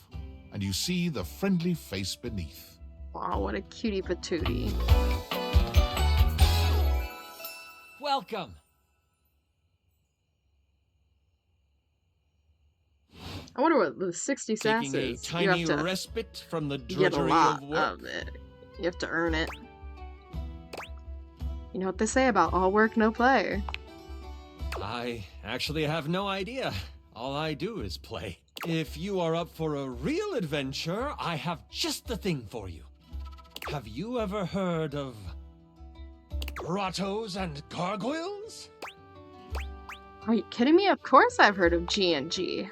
Speaker 2: and you see the friendly face beneath.
Speaker 1: Wow, what a cutie patootie.
Speaker 11: Welcome.
Speaker 1: I wonder what the 60 sass
Speaker 11: Taking a
Speaker 1: is.
Speaker 11: tiny
Speaker 1: You have to
Speaker 11: respite from the
Speaker 1: get a
Speaker 11: drudgery
Speaker 1: lot
Speaker 11: of work.
Speaker 1: of it. You have to earn it. You know what they say about all work, no play.
Speaker 11: I actually have no idea. All I do is play. If you are up for a real adventure, I have just the thing for you. Have you ever heard of grottos and gargoyles?
Speaker 1: Are you kidding me? Of course I've heard of G&G.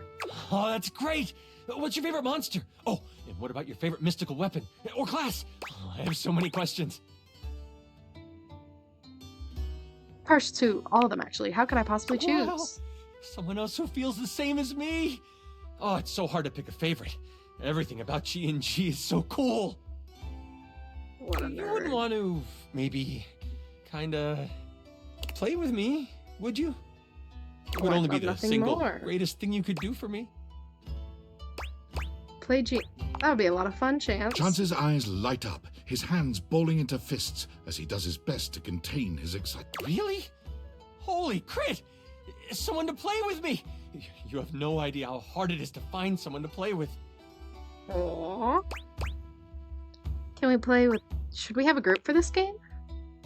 Speaker 11: Oh, that's great. What's your favorite monster? Oh, and what about your favorite mystical weapon or class? Oh, I have so many questions.
Speaker 1: Partial to all of them, actually. How could I possibly choose?
Speaker 11: Wow. Someone else who feels the same as me. Oh, it's so hard to pick a favorite. Everything about G&G is so cool.
Speaker 1: What a
Speaker 11: You wouldn't want to maybe kinda play with me, would you?
Speaker 9: It would
Speaker 1: I'd
Speaker 9: only be
Speaker 1: love
Speaker 9: the
Speaker 1: nothing
Speaker 9: single
Speaker 1: more.
Speaker 9: greatest thing you could do for me.
Speaker 1: Play G. That would be a lot of fun, Chance.
Speaker 2: Chance's eyes light up, his hands balling into fists as he does his best to contain his excitement.
Speaker 9: Really? Holy crit! Someone to play with me! You have no idea how hard it is to find someone to play with.
Speaker 1: Aww. Can we play with... Should we have a group for this game?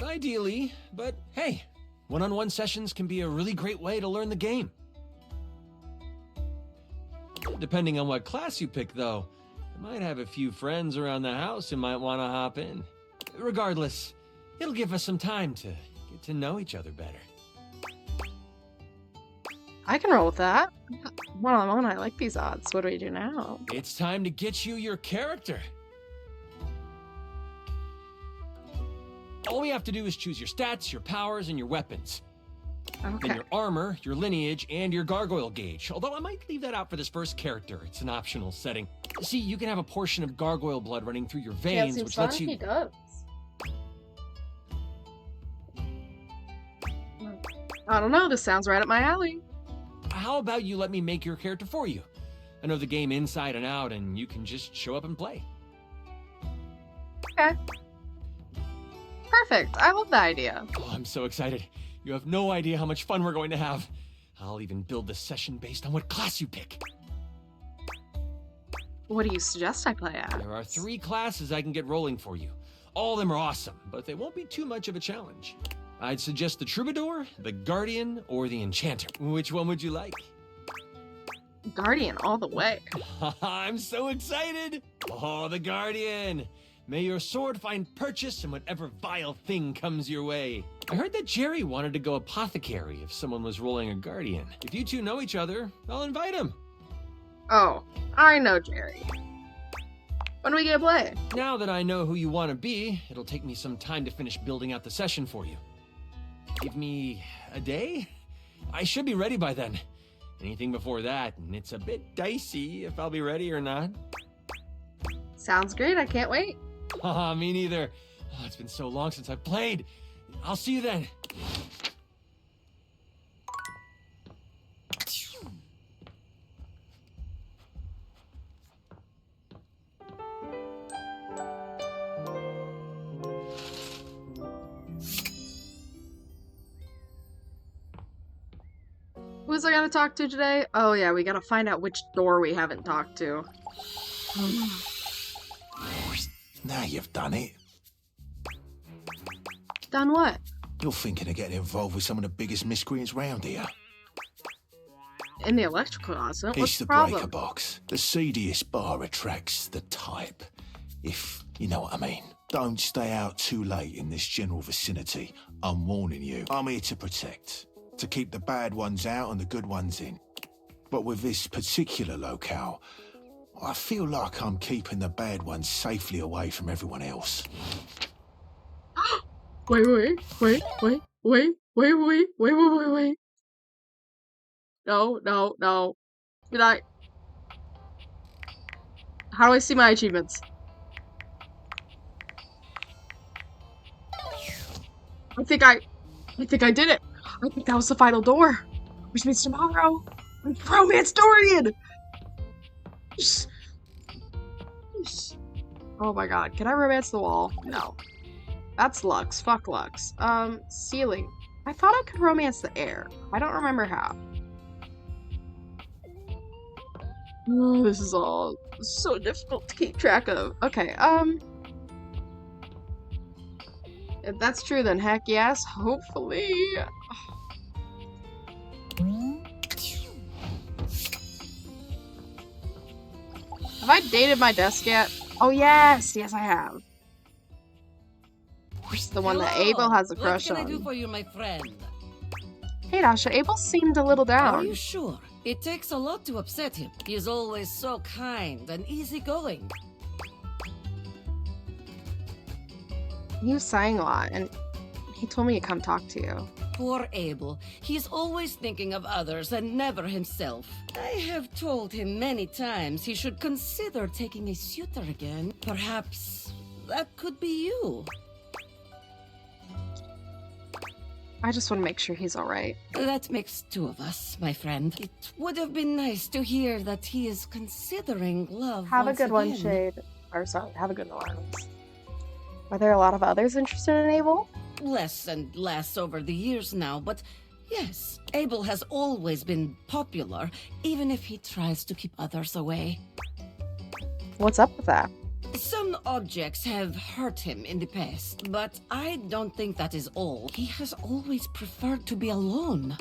Speaker 9: Ideally, but hey, one-on-one sessions can be a really great way to learn the game. Depending on what class you pick, though, I might have a few friends around the house who might want to hop in. Regardless, it'll give us some time to get to know each other better.
Speaker 1: I can roll with that. One-on-one, I like these odds. What do we do now?
Speaker 9: It's time to get you your character. All we have to do is choose your stats, your powers, and your weapons.
Speaker 1: Okay.
Speaker 9: Then your armor, your lineage, and your gargoyle gauge. Although I might leave that out for this first character. It's an optional setting. See, you can have a portion of gargoyle blood running through your veins, which lets you...
Speaker 1: He does. I don't know. This sounds right up my alley.
Speaker 9: How about you let me make your character for you? I know the game inside and out, and you can just show up and play.
Speaker 1: Okay. Perfect. I love the idea.
Speaker 9: Oh, I'm so excited. You have no idea how much fun we're going to have. I'll even build the session based on what class you pick.
Speaker 1: What do you suggest I play at?
Speaker 9: There are 3 classes I can get rolling for you. All of them are awesome, but they won't be too much of a challenge. I'd suggest the Troubadour, the Guardian, or the Enchanter. Which one would you like?
Speaker 1: Guardian all the way.
Speaker 9: I'm so excited! Oh, the Guardian! May your sword find purchase in whatever vile thing comes your way. I heard that Jerry wanted to go apothecary if someone was rolling a Guardian. If you two know each other, I'll invite him.
Speaker 1: Oh, I know Jerry. When are we gonna play?
Speaker 9: Now that I know who you want to be, it'll take me some time to finish building out the session for you. Give me a day? I should be ready by then. Anything before that, and it's a bit dicey if I'll be ready or not.
Speaker 1: Sounds great. I can't wait.
Speaker 9: Haha, me neither. Oh, it's been so long since I've played. I'll see you then.
Speaker 1: Who's I gotta talk to today? Oh yeah, we gotta find out which door we haven't talked to.
Speaker 3: Now you've done it.
Speaker 1: Done what?
Speaker 3: You're thinking of getting involved with some of the biggest miscreants round here.
Speaker 1: In the electrical closet? What's
Speaker 3: It's
Speaker 1: the
Speaker 3: the
Speaker 1: problem?
Speaker 3: breaker box. The seediest bar attracts the type. If you know what I mean. Don't stay out too late in this general vicinity. I'm warning you. I'm here to protect. To keep the bad ones out and the good ones in. But with this particular locale, I feel like I'm keeping the bad ones safely away from everyone else.
Speaker 1: Wait. No. Did I... How do I see my achievements? I think I did it. I think that was the final door. Which means tomorrow, Romance Dorian! Oh my god, can I romance the wall? No. That's Lux. Fuck Lux. Ceiling. I thought I could romance the air. I don't remember how. Oh, this is all so difficult to keep track of. Okay, if that's true, then heck yes, hopefully. Have I dated my desk yet? Oh yes, I have. It's the one that Abel has a crush
Speaker 21: What can I do
Speaker 1: on.
Speaker 21: for you, my friend?
Speaker 1: Hey Dasha, Abel seemed a little down.
Speaker 21: Are you sure? It takes a lot to upset him. He is always so kind and easygoing.
Speaker 1: He was sighing a lot, and he told me to come talk to you.
Speaker 21: Poor Abel. He's always thinking of others and never himself. I have told him many times he should consider taking a suitor again. Perhaps that could be you.
Speaker 1: I just want to make sure he's alright.
Speaker 21: That makes two of us, my friend. It would have been nice to hear that he is considering love.
Speaker 1: Have a
Speaker 21: once
Speaker 1: good one,
Speaker 21: again.
Speaker 1: Shade. Or sorry, have a good one. Are there a lot of others interested in Abel?
Speaker 21: Less and less over the years now, but yes, Abel has always been popular, even if he tries to keep others away.
Speaker 1: What's up with that?
Speaker 21: Some objects have hurt him in the past, but I don't think that is all. He has always preferred to be alone.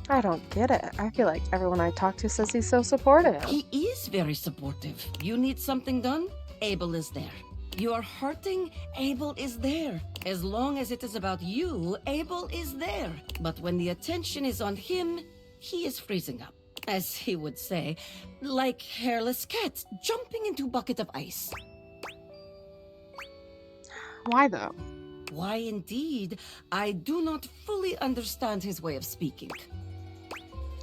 Speaker 1: I don't get it. I feel like everyone I talk to says he's so supportive.
Speaker 21: He is very supportive. You need something done? Abel is there. You are hurting? Abel is there. As long as it is about you, Abel is there. But when the attention is on him, he is freezing up. As he would say, like hairless cat jumping into bucket of ice.
Speaker 1: Why though?
Speaker 21: Why indeed? I do not fully understand his way of speaking.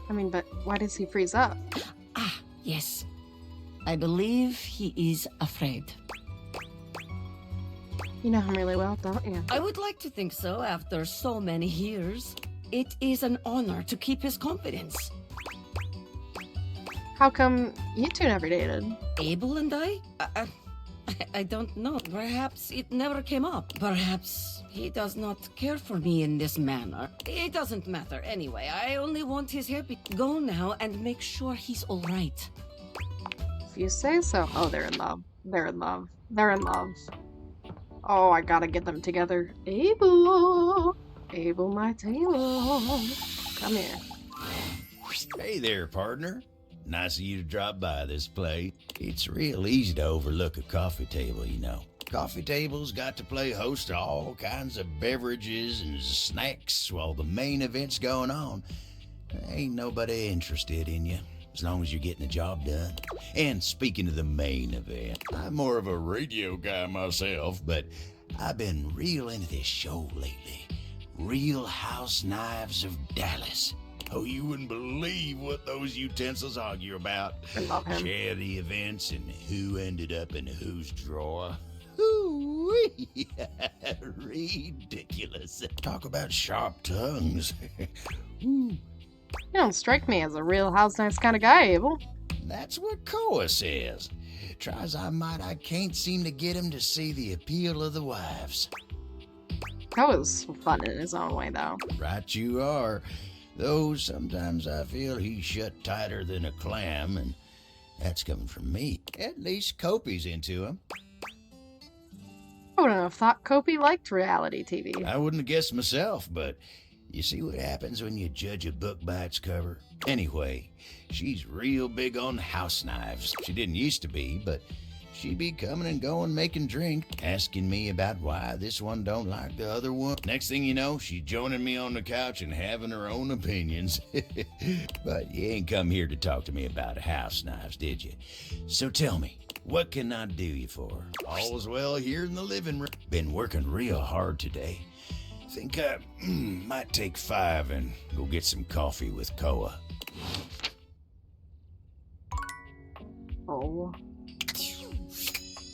Speaker 1: I mean, but why does he freeze up?
Speaker 21: Ah, yes. I believe he is afraid.
Speaker 1: You know him really well, don't you?
Speaker 21: I would like to think so after so many years. It is an honor to keep his confidence.
Speaker 1: How come you two never dated?
Speaker 21: Abel and I don't know. Perhaps it never came up. Perhaps he does not care for me in this manner. It doesn't matter anyway. I only want his happy. Go now and make sure he's all right.
Speaker 1: If you say so. Oh, they're in love. They're in love. They're in love. Oh, I gotta get them together. Abel! Abel, my Taylor. Come here.
Speaker 7: Hey there, partner. Nice of you to drop by this place. It's real easy to overlook a coffee table, you know. Coffee tables got to play host to all kinds of beverages and snacks while the main event's going on. Ain't nobody interested in you, as long as you're getting the job done. And speaking of the main event, I'm more of a radio guy myself, but I've been real into this show lately. Real House Knives of Dallas. Oh, you wouldn't believe what those utensils argue about. Charity events and who ended up in whose drawer. Ooh-wee. Ridiculous. Talk about sharp tongues.
Speaker 1: You don't strike me as a real House Knives kind of guy, Abel.
Speaker 7: That's what Koa says. Try as I might, I can't seem to get him to see the appeal of the wives.
Speaker 1: That was fun in his own way, though.
Speaker 7: Right you are. Though sometimes I feel he's shut tighter than a clam, and that's coming from me. At least Kopi's into him.
Speaker 1: I wouldn't have thought Kopi liked reality TV.
Speaker 7: I wouldn't have guessed myself, but you see what happens when you judge a book by its cover? Anyway, she's real big on house knives. She didn't used to be, but she'd be coming and going making drink, asking me about why this one don't like the other one. Next thing you know, she's joining me on the couch and having her own opinions. But you ain't come here to talk to me about house knives, did you? So tell me, what can I do you for? All's well here in the living room. Been working real hard today. Think I might take 5 and go get some coffee with Koa.
Speaker 1: Oh.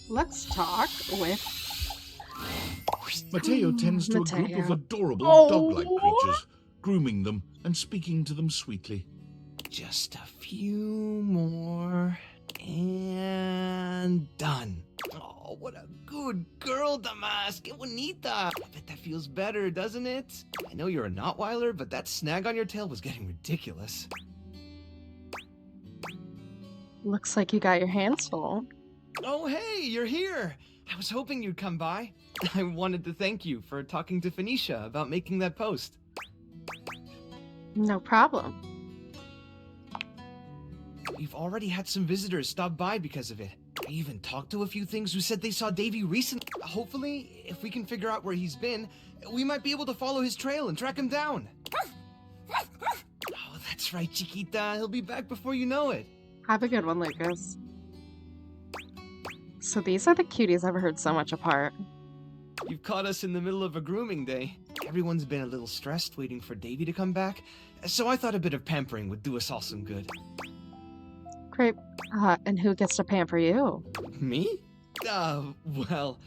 Speaker 1: Let's talk with
Speaker 2: Mateo tends to a group of
Speaker 1: Mateo.
Speaker 2: adorable
Speaker 1: Oh.
Speaker 2: dog-like creatures, grooming them and speaking to them sweetly.
Speaker 13: Just a few more, and done. Oh, what a good girl, Damas. Que bonita. I bet that feels better, doesn't it? I know you're a Notweiler, but that snag on your tail was getting ridiculous.
Speaker 1: Looks like you got your hands full.
Speaker 13: Oh, hey, you're here. I was hoping you'd come by. I wanted to thank you for talking to Phoenicia about making that post.
Speaker 1: No problem.
Speaker 13: We've already had some visitors stop by because of it. I even talked to a few things who said they saw Davy recently. Hopefully, if we can figure out where he's been, we might be able to follow his trail and track him down. Oh, that's right, Chiquita. He'll be back before you know it.
Speaker 1: Have a good one, Lucas. So these are the cuties I've heard so much apart.
Speaker 13: You've caught us in the middle of a grooming day. Everyone's been a little stressed waiting for Davy to come back, so I thought a bit of pampering would do us all some good.
Speaker 1: Great. And who gets to pamper you?
Speaker 13: Me? Well,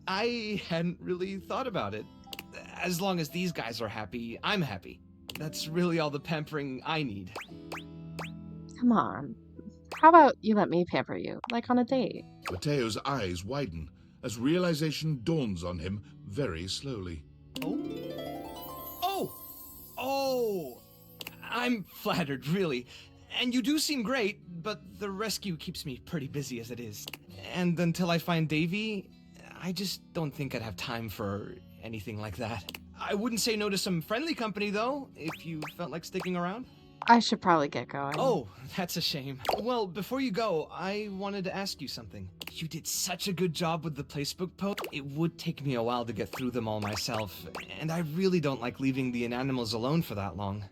Speaker 13: I hadn't really thought about it. As long as these guys are happy, I'm happy. That's really all the pampering I need.
Speaker 1: Come on. How about you let me pamper you, like on a date?
Speaker 2: Mateo's eyes widen as realization dawns on him very slowly.
Speaker 13: Oh! I'm flattered, really. And you do seem great, but the rescue keeps me pretty busy as it is. And until I find Davy, I just don't think I'd have time for anything like that. I wouldn't say no to some friendly company, though, if you felt like sticking around.
Speaker 1: I should probably get going.
Speaker 13: Oh, that's a shame. Well, before you go, I wanted to ask you something. You did such a good job with the placebook post. It would take me a while to get through them all myself, and I really don't like leaving the inanimals alone for that long.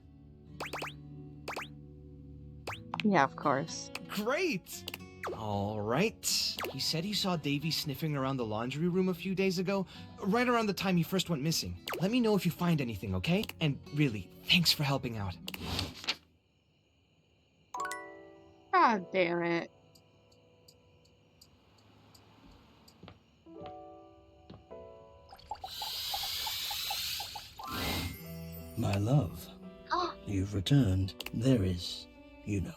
Speaker 1: Yeah, of course.
Speaker 13: Great! All right. He said he saw Davy sniffing around the laundry room a few days ago, right around the time he first went missing. Let me know if you find anything, okay? And really, thanks for helping out.
Speaker 1: God damn it.
Speaker 5: My love, you've returned. There is, you know,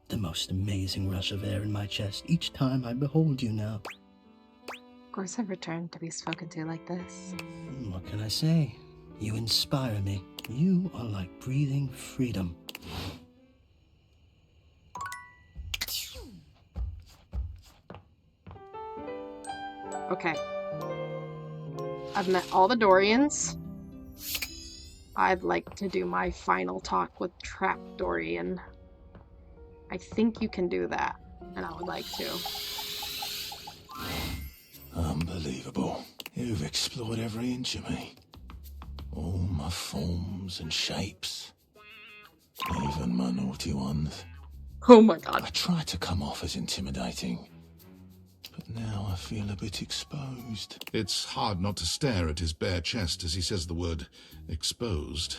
Speaker 5: the most amazing rush of air in my chest each time I behold you now.
Speaker 1: Of course I've returned to be spoken to like this.
Speaker 5: What can I say? You inspire me. You are like breathing freedom.
Speaker 1: Okay. I've met all the Dorians. I'd like to do my final talk with Trap Dorian. I think you can do that, and I would like to.
Speaker 3: Unbelievable. You've explored every inch of me. All my forms and shapes. Even my naughty ones.
Speaker 1: Oh my god.
Speaker 3: I tried to come off as intimidating, but now I feel a bit exposed.
Speaker 2: It's hard not to stare at his bare chest as he says the word exposed.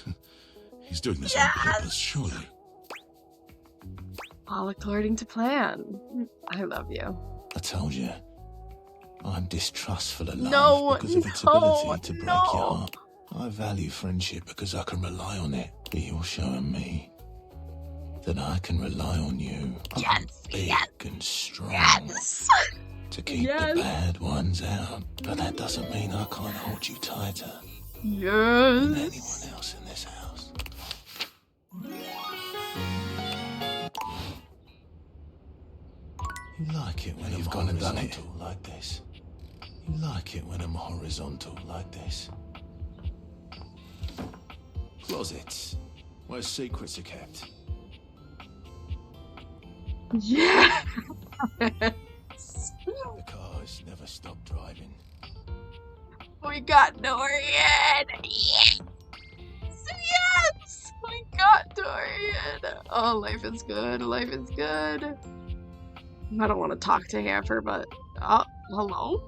Speaker 2: He's doing this on purpose, surely.
Speaker 1: All according to plan. I love you.
Speaker 3: I told you, I'm distrustful of love
Speaker 1: No,
Speaker 3: because of its ability to break your heart. I value friendship because I can rely on it. But you're showing me that I can rely on you. I'm big and strong to keep the bad ones out. But that doesn't mean I can't hold you tighter than anyone else in this house. You like it when I'm horizontal like this. You like it when I'm horizontal like this. Closets, where secrets are kept.
Speaker 1: Yeah.
Speaker 3: The cars never stop driving.
Speaker 1: We got Dorian. Yes. Yes. We got Dorian. Oh, life is good. Life is good. I don't want to talk to Hamper, but hello.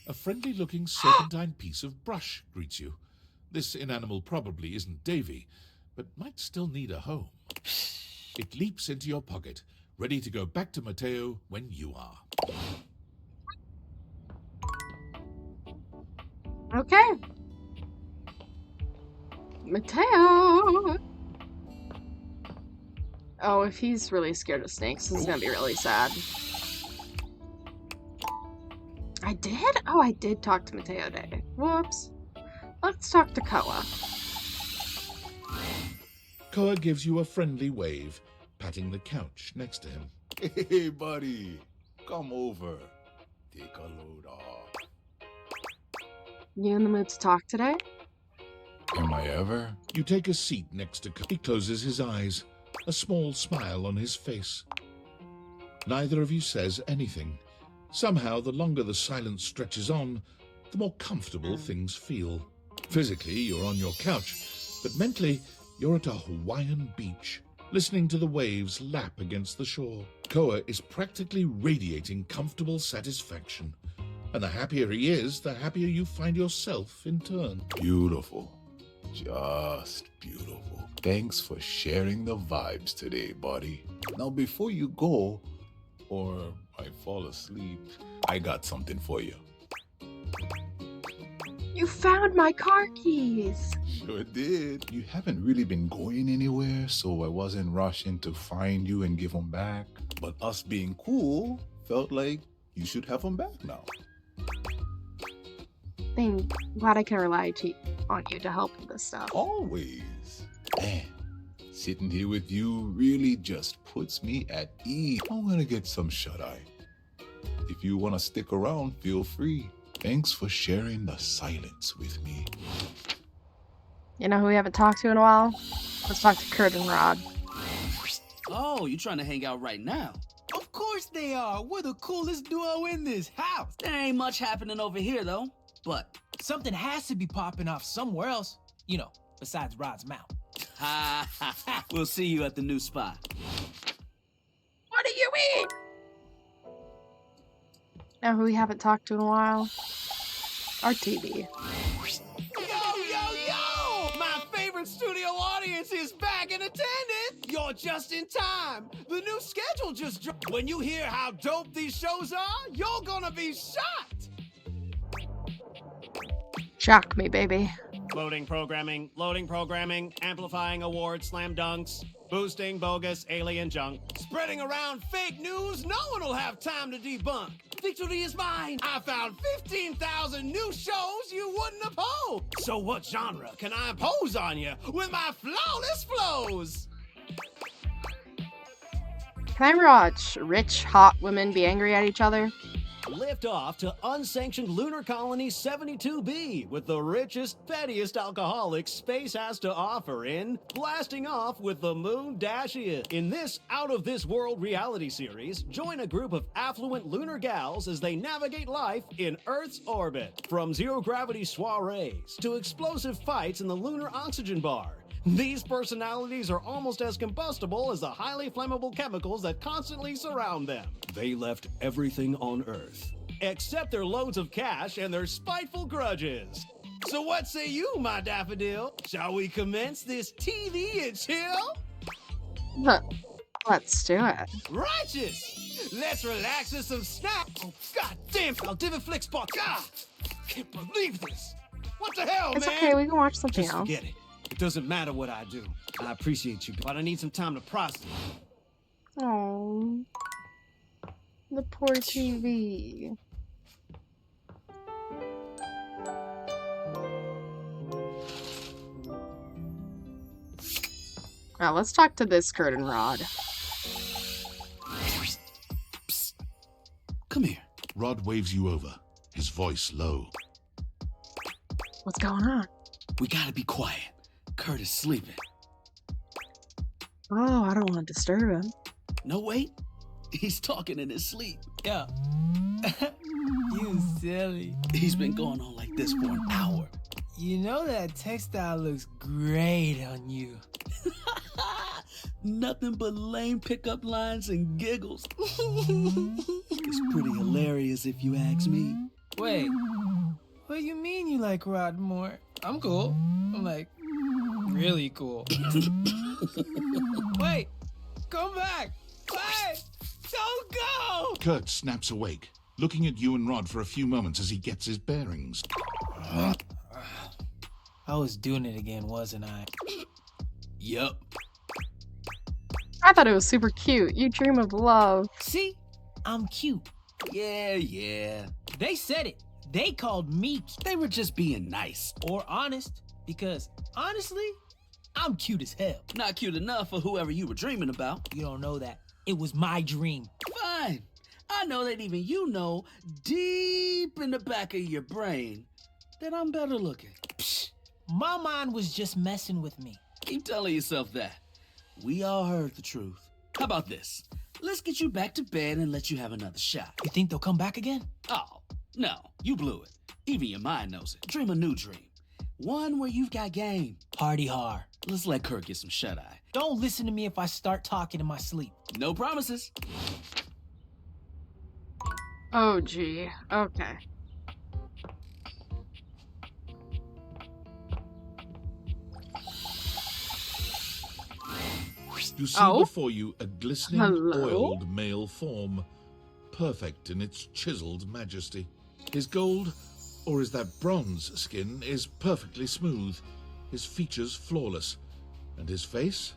Speaker 2: A friendly-looking serpentine piece of brush greets you. This inanimal probably isn't Davy, but might still need a home. It leaps into your pocket, ready to go back to Mateo when you are.
Speaker 1: Okay. Mateo. Oh, if he's really scared of snakes, this is gonna be really sad. I did? Oh, I did talk to Mateo today. Whoops. Let's talk to Koa.
Speaker 2: Koa gives you a friendly wave, patting the couch next to him.
Speaker 3: Hey, buddy. Come over. Take a load off.
Speaker 1: You in the mood to talk today?
Speaker 3: Am I ever?
Speaker 2: You take a seat next to Koa. He closes his eyes, a small smile on his face. Neither of you says anything. Somehow, the longer the silence stretches on, the more comfortable things feel. Physically, you're on your couch, but mentally, you're at a Hawaiian beach, listening to the waves lap against the shore. Koa is practically radiating comfortable satisfaction, and the happier he is, the happier you find yourself in turn.
Speaker 3: Beautiful. Just beautiful. Thanks for sharing the vibes today, buddy. Now, before you go, or I fall asleep, I got something for you.
Speaker 1: You found my car keys!
Speaker 10: Sure did. You haven't really been going anywhere, so I wasn't rushing to find you and give them back. But us being cool felt like you should have them back now.
Speaker 1: Glad I can rely on you to help with this stuff.
Speaker 10: Always. Man, sitting here with you really just puts me at ease. I'm gonna get some shut-eye. If you want to stick around, feel free. Thanks for sharing the silence with me.
Speaker 1: You know who we haven't talked to in a while? Let's talk to Kurt and Rod.
Speaker 22: Oh, you trying to hang out right now? Of course they are. We're the coolest duo in this house. There ain't much happening over here, though. But something has to be popping off somewhere else. You know, besides Rod's mouth. Ha ha ha. We'll see you at the new spot.
Speaker 1: What do you mean? Now who we haven't talked to in a while? Our TV.
Speaker 22: Yo, yo, yo! My favorite studio audience is back in attendance! You're just in time! The new schedule just dropped! When you hear how dope these shows are, you're gonna be shocked!
Speaker 1: Shock me, baby.
Speaker 23: Loading programming, amplifying awards, slam dunks, boosting bogus alien junk.
Speaker 22: Spreading around fake news no one will have time to debunk. Victory is mine! I found 15,000 new shows you wouldn't oppose! So what genre can I impose on you with my flawless flows?
Speaker 1: Can I watch rich, hot women be angry at each other?
Speaker 23: Lift off to unsanctioned lunar colony 72B with the richest, pettiest alcoholics space has to offer in Blasting Off with the Moon Dashian. In this out-of-this-world reality series, join a group of affluent lunar gals as they navigate life in Earth's orbit. From zero-gravity soirees to explosive fights in the lunar oxygen bar. These personalities are almost as combustible as the highly flammable chemicals that constantly surround them. They left everything on Earth, except their loads of cash and their spiteful grudges. So what say you, my daffodil? Shall we commence this TV and chill?
Speaker 1: Let's do it.
Speaker 23: Righteous! Let's relax with some snacks. Oh, god damn, I'll Flix Box. God, can't believe this. What the hell,
Speaker 1: It's
Speaker 23: man?
Speaker 1: okay, we can watch something
Speaker 23: Just
Speaker 1: else.
Speaker 23: forget it. It doesn't matter what I do. I appreciate you, but I need some time to process.
Speaker 1: Oh, the poor TV. Now let's talk to this Kurt and Rod.
Speaker 2: Come here. Rod waves you over, his voice low.
Speaker 1: What's going on?
Speaker 22: We gotta be quiet. Kurt is sleeping.
Speaker 1: Oh, I don't want to disturb him.
Speaker 22: No, wait. He's talking in his sleep.
Speaker 17: Yeah. You silly.
Speaker 22: He's been going on like this for an hour.
Speaker 17: You know that textile looks great on you.
Speaker 22: Nothing but lame pickup lines and giggles. It's pretty hilarious if you ask me.
Speaker 17: Wait. What do you mean you like Rod more? I'm cool. I'm like, really cool. Wait. Come back. Wait. Don't go.
Speaker 2: Kurt snaps awake, looking at you and Rod for a few moments as he gets his bearings.
Speaker 17: I was doing it again, wasn't I?
Speaker 22: Yup.
Speaker 1: I thought it was super cute. You dream of love.
Speaker 17: See? I'm cute.
Speaker 22: Yeah.
Speaker 17: They said it. They called me.
Speaker 22: They were just being nice.
Speaker 17: Or honest. Because, honestly, I'm cute as hell.
Speaker 22: Not cute enough for whoever you were dreaming about.
Speaker 17: You don't know that. It was my dream.
Speaker 22: Fine. I know that even you know, deep in the back of your brain, that I'm better looking.
Speaker 17: Psh, my mind was just messing with me.
Speaker 22: Keep telling yourself that. We all heard the truth. How about this? Let's get you back to bed and let you have another shot.
Speaker 17: You think they'll come back again?
Speaker 22: Oh, no. You blew it. Even your mind knows it. Dream a new dream. One where you've got game.
Speaker 17: Party hard.
Speaker 22: Let's let Kurt get some shut-eye.
Speaker 17: Don't listen to me if I start talking in my sleep.
Speaker 22: No promises.
Speaker 1: Oh, gee. Okay.
Speaker 2: You see before you a glistening, oiled male form, perfect in its chiseled majesty. His gold, Or is that bronze skin is perfectly smooth, his features flawless, and his face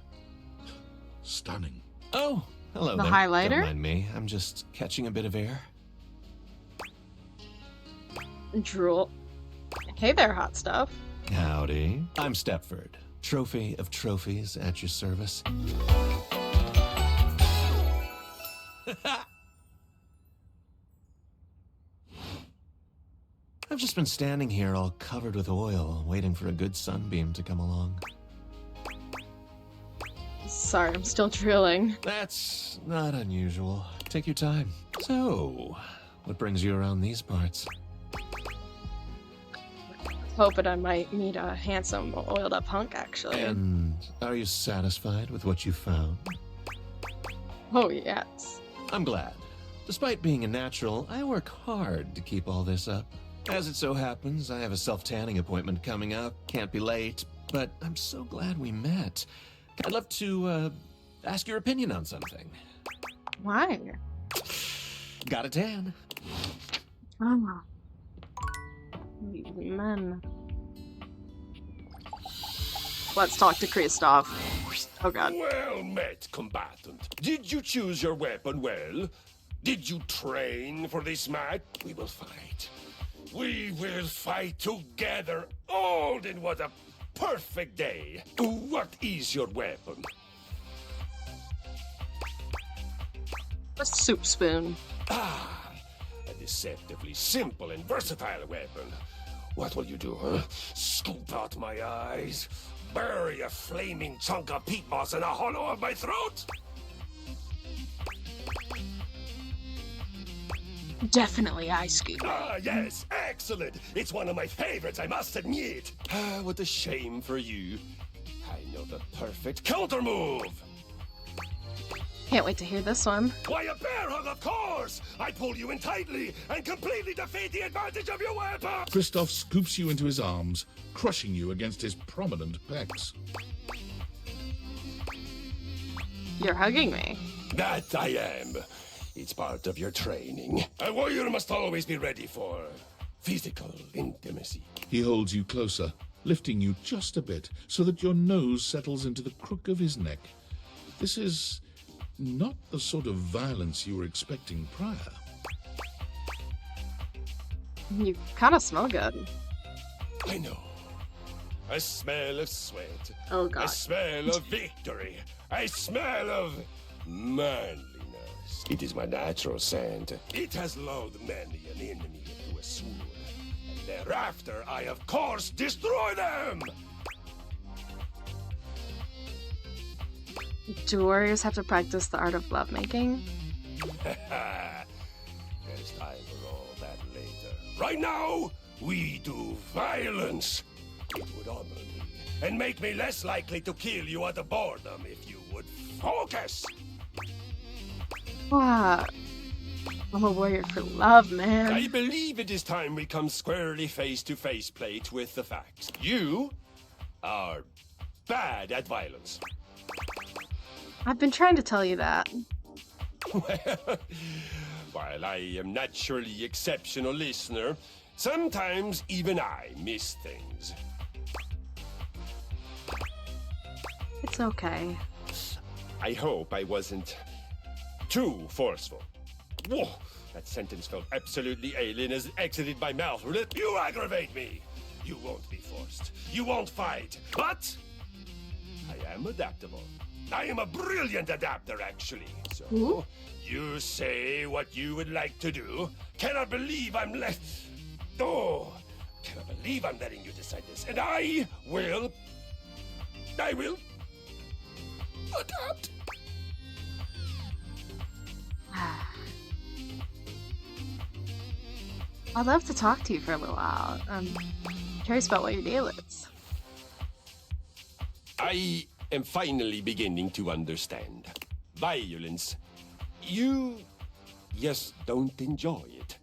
Speaker 2: stunning.
Speaker 3: Oh, hello
Speaker 1: The
Speaker 3: there.
Speaker 1: highlighter?
Speaker 3: Don't mind me. I'm just catching a bit of air.
Speaker 1: Drool. Hey there, hot stuff.
Speaker 3: Howdy. I'm Stepford, trophy of trophies at your service. I've just been standing here all covered with oil, waiting for a good sunbeam to come along.
Speaker 1: Sorry, I'm still drilling.
Speaker 3: That's not unusual. Take your time. So, what brings you around these parts?
Speaker 1: Hoping I might meet a handsome, oiled up hunk, actually.
Speaker 3: And are you satisfied with what you found?
Speaker 1: Oh, yes.
Speaker 3: I'm glad. Despite being a natural, I work hard to keep all this up. As it so happens, I have a self-tanning appointment coming up. Can't be late, but I'm so glad we met. I'd love to, ask your opinion on something.
Speaker 1: Why?
Speaker 3: Got a tan.
Speaker 1: Oh. These men. Let's talk to Kristoff. Oh god.
Speaker 8: Well met, combatant. Did you choose your weapon well? Did you train for this match? We will fight. We will fight together. Oh, then what a perfect day. What is your weapon?
Speaker 1: A soup spoon.
Speaker 8: Ah, a deceptively simple and versatile weapon. What will you do, huh? Scoop out my eyes? Bury a flaming chunk of peat moss in a hollow of my throat?
Speaker 1: Definitely ice scoop.
Speaker 8: Ah, yes, excellent. It's one of my favorites, I must admit. Ah, what a shame for you. I know the perfect counter move.
Speaker 1: Can't wait to hear this one.
Speaker 8: Why, a bear hug, of course! I pull you in tightly and completely defeat the advantage of your weapon!
Speaker 2: Kristoff scoops you into his arms, crushing you against his prominent pecs.
Speaker 1: You're hugging me.
Speaker 8: That I am. It's part of your training. A warrior must always be ready for physical intimacy.
Speaker 2: He holds you closer, lifting you just a bit so that your nose settles into the crook of his neck. This is not the sort of violence you were expecting prior.
Speaker 1: You kind of smell good.
Speaker 8: I know. I smell of sweat.
Speaker 1: Oh god.
Speaker 8: I smell of victory. I smell of manliness. It is my natural scent. It has lulled many an enemy into a swoon. And thereafter, I of course destroy them!
Speaker 1: Do warriors have to practice the art of lovemaking?
Speaker 8: There's time for all that later. Right now, we do violence. It would honor me and make me less likely to kill you out of boredom if you would focus.
Speaker 1: Wow. I'm a warrior for love, man.
Speaker 8: I believe it is time we come squarely face-to-face plate with the facts. You are bad at violence.
Speaker 1: I've been trying to tell you that.
Speaker 8: Well, while I am naturally exceptional listener, sometimes even I miss things.
Speaker 1: It's okay.
Speaker 8: I hope I wasn't too forceful. Whoa, that sentence felt absolutely alien as it exited my mouth. You aggravate me. You won't be forced. You won't fight. But I am adaptable. I am a brilliant adapter, actually. So, you say what you would like to do. Cannot believe I'm cannot believe I'm letting you decide this. And I will adapt.
Speaker 1: I'd love to talk to you for a little while. I'm curious about what your deal is.
Speaker 8: I am finally beginning to understand. Violence. You just don't enjoy it.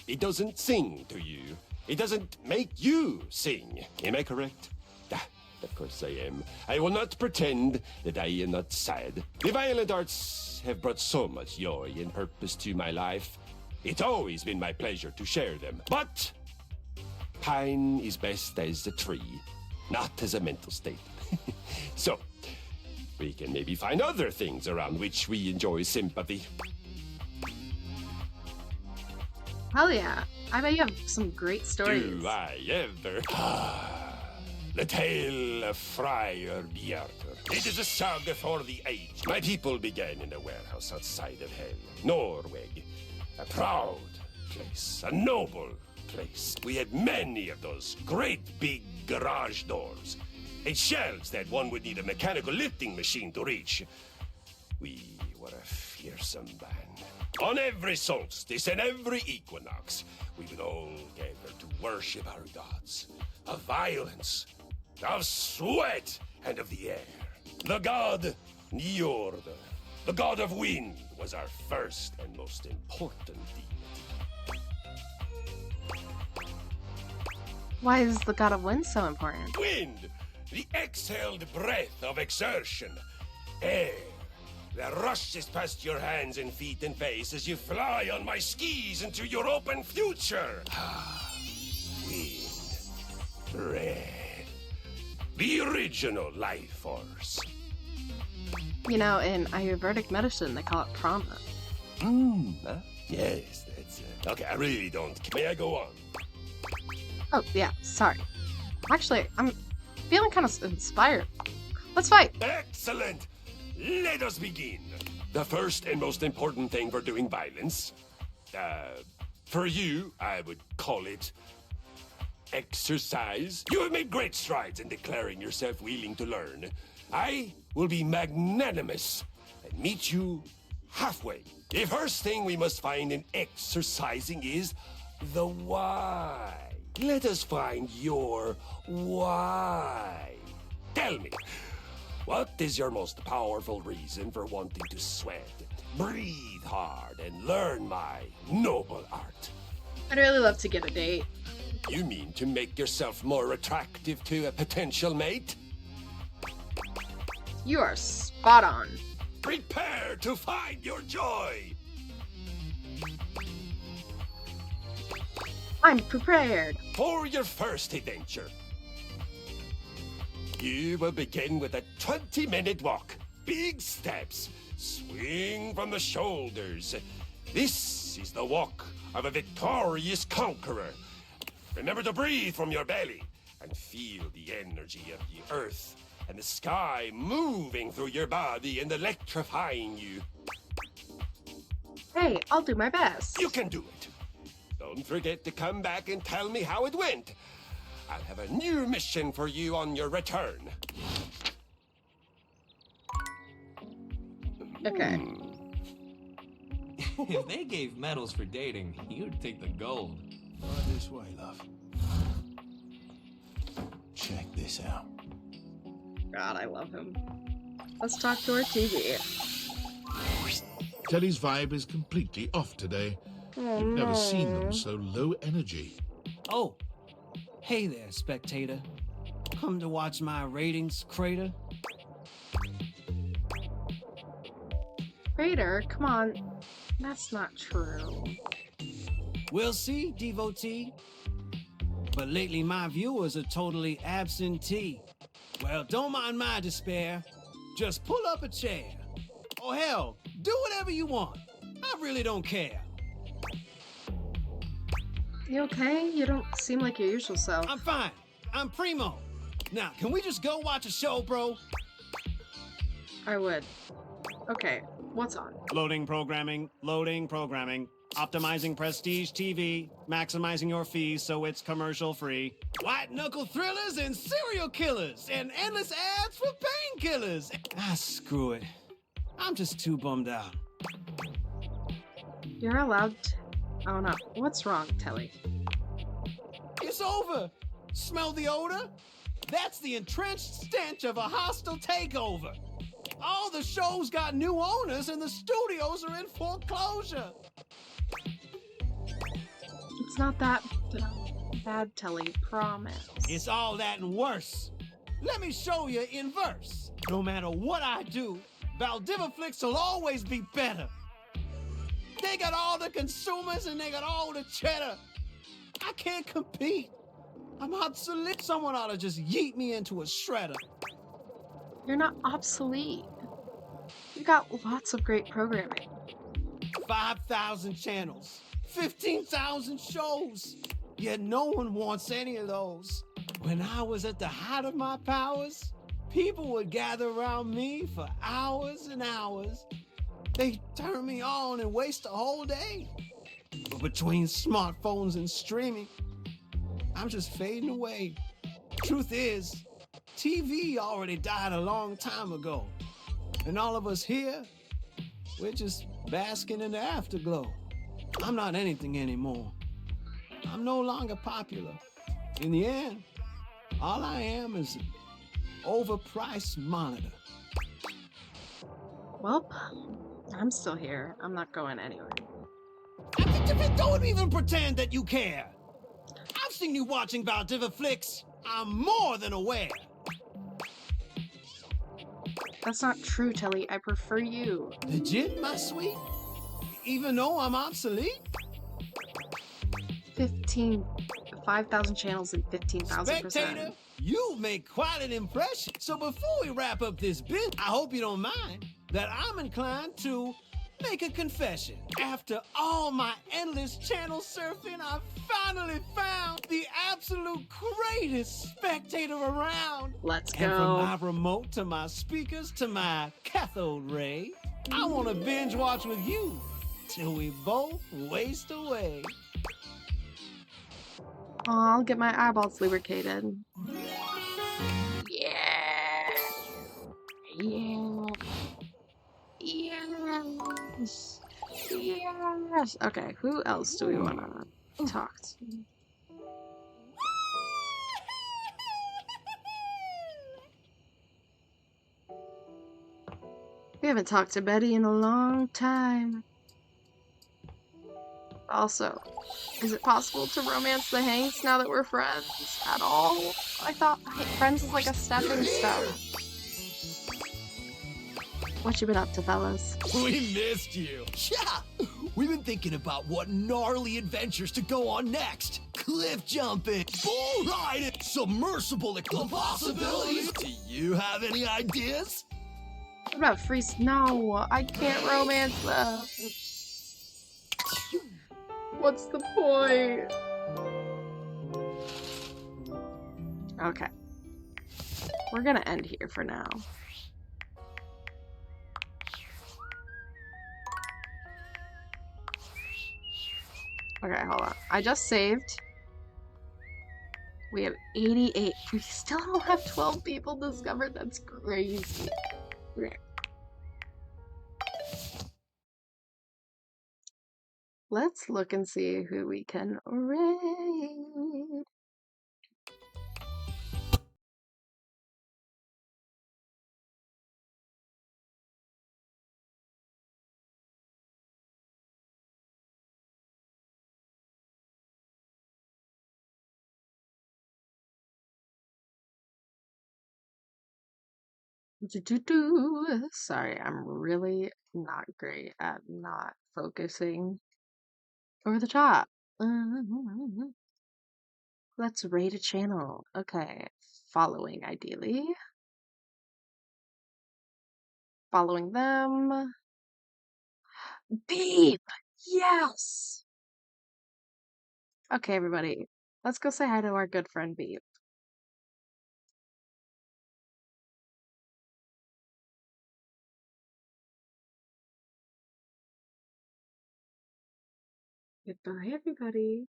Speaker 8: It doesn't sing to you. It doesn't make you sing. Am I correct? Ah, of course I am. I will not pretend that I am not sad. The violent arts have brought so much joy and purpose to my life. It's always been my pleasure to share them. But pine is best as a tree, not as a mental state. So, we can maybe find other things around which we enjoy sympathy.
Speaker 1: Hell yeah. I bet you have some great stories.
Speaker 8: Do I ever? The tale of Friar Bjarter. It is a saga for the age. My people began in a warehouse outside of Hell, Norway. A proud place, a noble place. We had many of those great big garage doors and shelves that one would need a mechanical lifting machine to reach. We were a fearsome band. On every solstice and every equinox, we would all gather to worship our gods of violence, of sweat, and of the air. The god Njord, the god of wind, was our first and most important deity.
Speaker 1: Why is the god of wind so important?
Speaker 8: Wind, the exhaled breath of exertion. Air, that rushes past your hands and feet and face as you fly on my skis into your open future. Wind, breath. The original life force.
Speaker 1: You know, in Ayurvedic medicine, they call it prana.
Speaker 8: Yes, that's it. Okay, I really don't. May I go on?
Speaker 1: Oh, yeah, sorry. Actually, I'm feeling kind of inspired. Let's fight!
Speaker 8: Excellent! Let us begin. The first and most important thing for doing violence, for you, I would call it exercise. You have made great strides in declaring yourself willing to learn. I will be magnanimous and meet you halfway. The first thing we must find in exercising is the why. Let us find your why. Tell me, what is your most powerful reason for wanting to sweat, breathe hard, and learn my noble art?
Speaker 1: I'd really love to get a date.
Speaker 8: You mean to make yourself more attractive to a potential mate?
Speaker 1: You are spot on.
Speaker 8: Prepare to find your joy!
Speaker 1: I'm prepared.
Speaker 8: For your first adventure, you will begin with a 20-minute walk. Big steps. Swing from the shoulders. This is the walk of a victorious conqueror. Remember to breathe from your belly and feel the energy of the earth and the sky moving through your body and electrifying you.
Speaker 1: Hey, I'll do my best.
Speaker 8: You can do it. Don't forget to come back and tell me how it went. I'll have a new mission for you on your return.
Speaker 1: Okay.
Speaker 17: If they gave medals for dating, you'd take the gold.
Speaker 3: Right this way, love. Check this out.
Speaker 1: God, I love him. Let's talk to our TV.
Speaker 2: Telly's vibe is completely off today.
Speaker 1: Oh,
Speaker 2: You've never seen
Speaker 1: no.
Speaker 2: them so low energy.
Speaker 20: Oh, hey there, spectator. Come to watch my ratings crater?
Speaker 1: Crater, come on. That's not true.
Speaker 20: We'll see, devotee. But lately my viewers are totally absentee. Well, don't mind my despair. Just pull up a chair. Or hell, do whatever you want. I really don't care.
Speaker 1: You okay? You don't seem like your usual self.
Speaker 20: I'm fine. I'm primo. Now, can we just go watch a show, bro?
Speaker 1: I would. Okay, what's on?
Speaker 20: Loading programming, optimizing prestige TV, maximizing your fees so it's commercial free. White knuckle thrillers and serial killers and endless ads for painkillers. Ah, screw it. I'm just too bummed out.
Speaker 1: You're allowed to... Oh no, what's wrong, Telly?
Speaker 20: It's over. Smell the odor? That's the entrenched stench of a hostile takeover. All the shows got new owners and the studios are in foreclosure.
Speaker 1: It's not that bad, Telly, promise.
Speaker 20: It's all that and worse. Let me show you in verse. No matter what I do, Valdivaflix will always be better. They got all the consumers and they got all the cheddar. I can't compete. I'm obsolete. Someone ought to just yeet me into a shredder.
Speaker 1: You're not obsolete. You got lots of great programming.
Speaker 20: 5,000 channels, 15,000 shows. Yet no one wants any of those. When I was at the height of my powers, people would gather around me for hours and hours. They turn me on and waste a whole day. But between smartphones and streaming, I'm just fading away. Truth is, TV already died a long time ago. And all of us here, we're just basking in the afterglow. I'm not anything anymore. I'm no longer popular. In the end, all I am is an overpriced monitor.
Speaker 1: Well, I'm still here. I'm not going anywhere.
Speaker 20: Don't even pretend that you care. I've seen you watching Valdiva flicks. I'm more than aware.
Speaker 1: That's not true, Telly. I prefer you.
Speaker 20: Legit, my sweet? Even though I'm obsolete?
Speaker 1: 5,000 channels and 15,000%.
Speaker 20: Spectator, you make quite an impression. So before we wrap up this bit, I hope you don't mind that I'm inclined to make a confession. After all my endless channel surfing, I finally found the absolute greatest spectator around.
Speaker 1: Let's
Speaker 20: And from
Speaker 1: go.
Speaker 20: my remote to my speakers to my cathode ray, I want to binge watch with you till we both waste away.
Speaker 1: Oh, I'll get my eyeballs lubricated. Yeah. Yeah. Yes. Yes. Okay, who else do we want to talk to? We haven't talked to Betty in a long time. Also, is it possible to romance the Hanks now that we're friends at all? I thought friends is like a stepping stone. What you been up to, fellas?
Speaker 3: We missed you. Yeah, we've been thinking about what gnarly adventures to go on next. Cliff jumping, bull riding, submersible, the possibilities. Do you have any ideas?
Speaker 1: What about freeze? No, I can't romance them. What's the point? Okay. We're gonna end here for now. Okay, hold on. I just saved. We have 88. We still don't have 12 people discovered. That's crazy. Okay. Let's look and see who we can raid. Sorry, I'm really not great at not focusing over the top. Let's raid a channel. Okay, following ideally. Following them. Beep! Yes! Okay, everybody. Let's go say hi to our good friend Beep. Goodbye, everybody.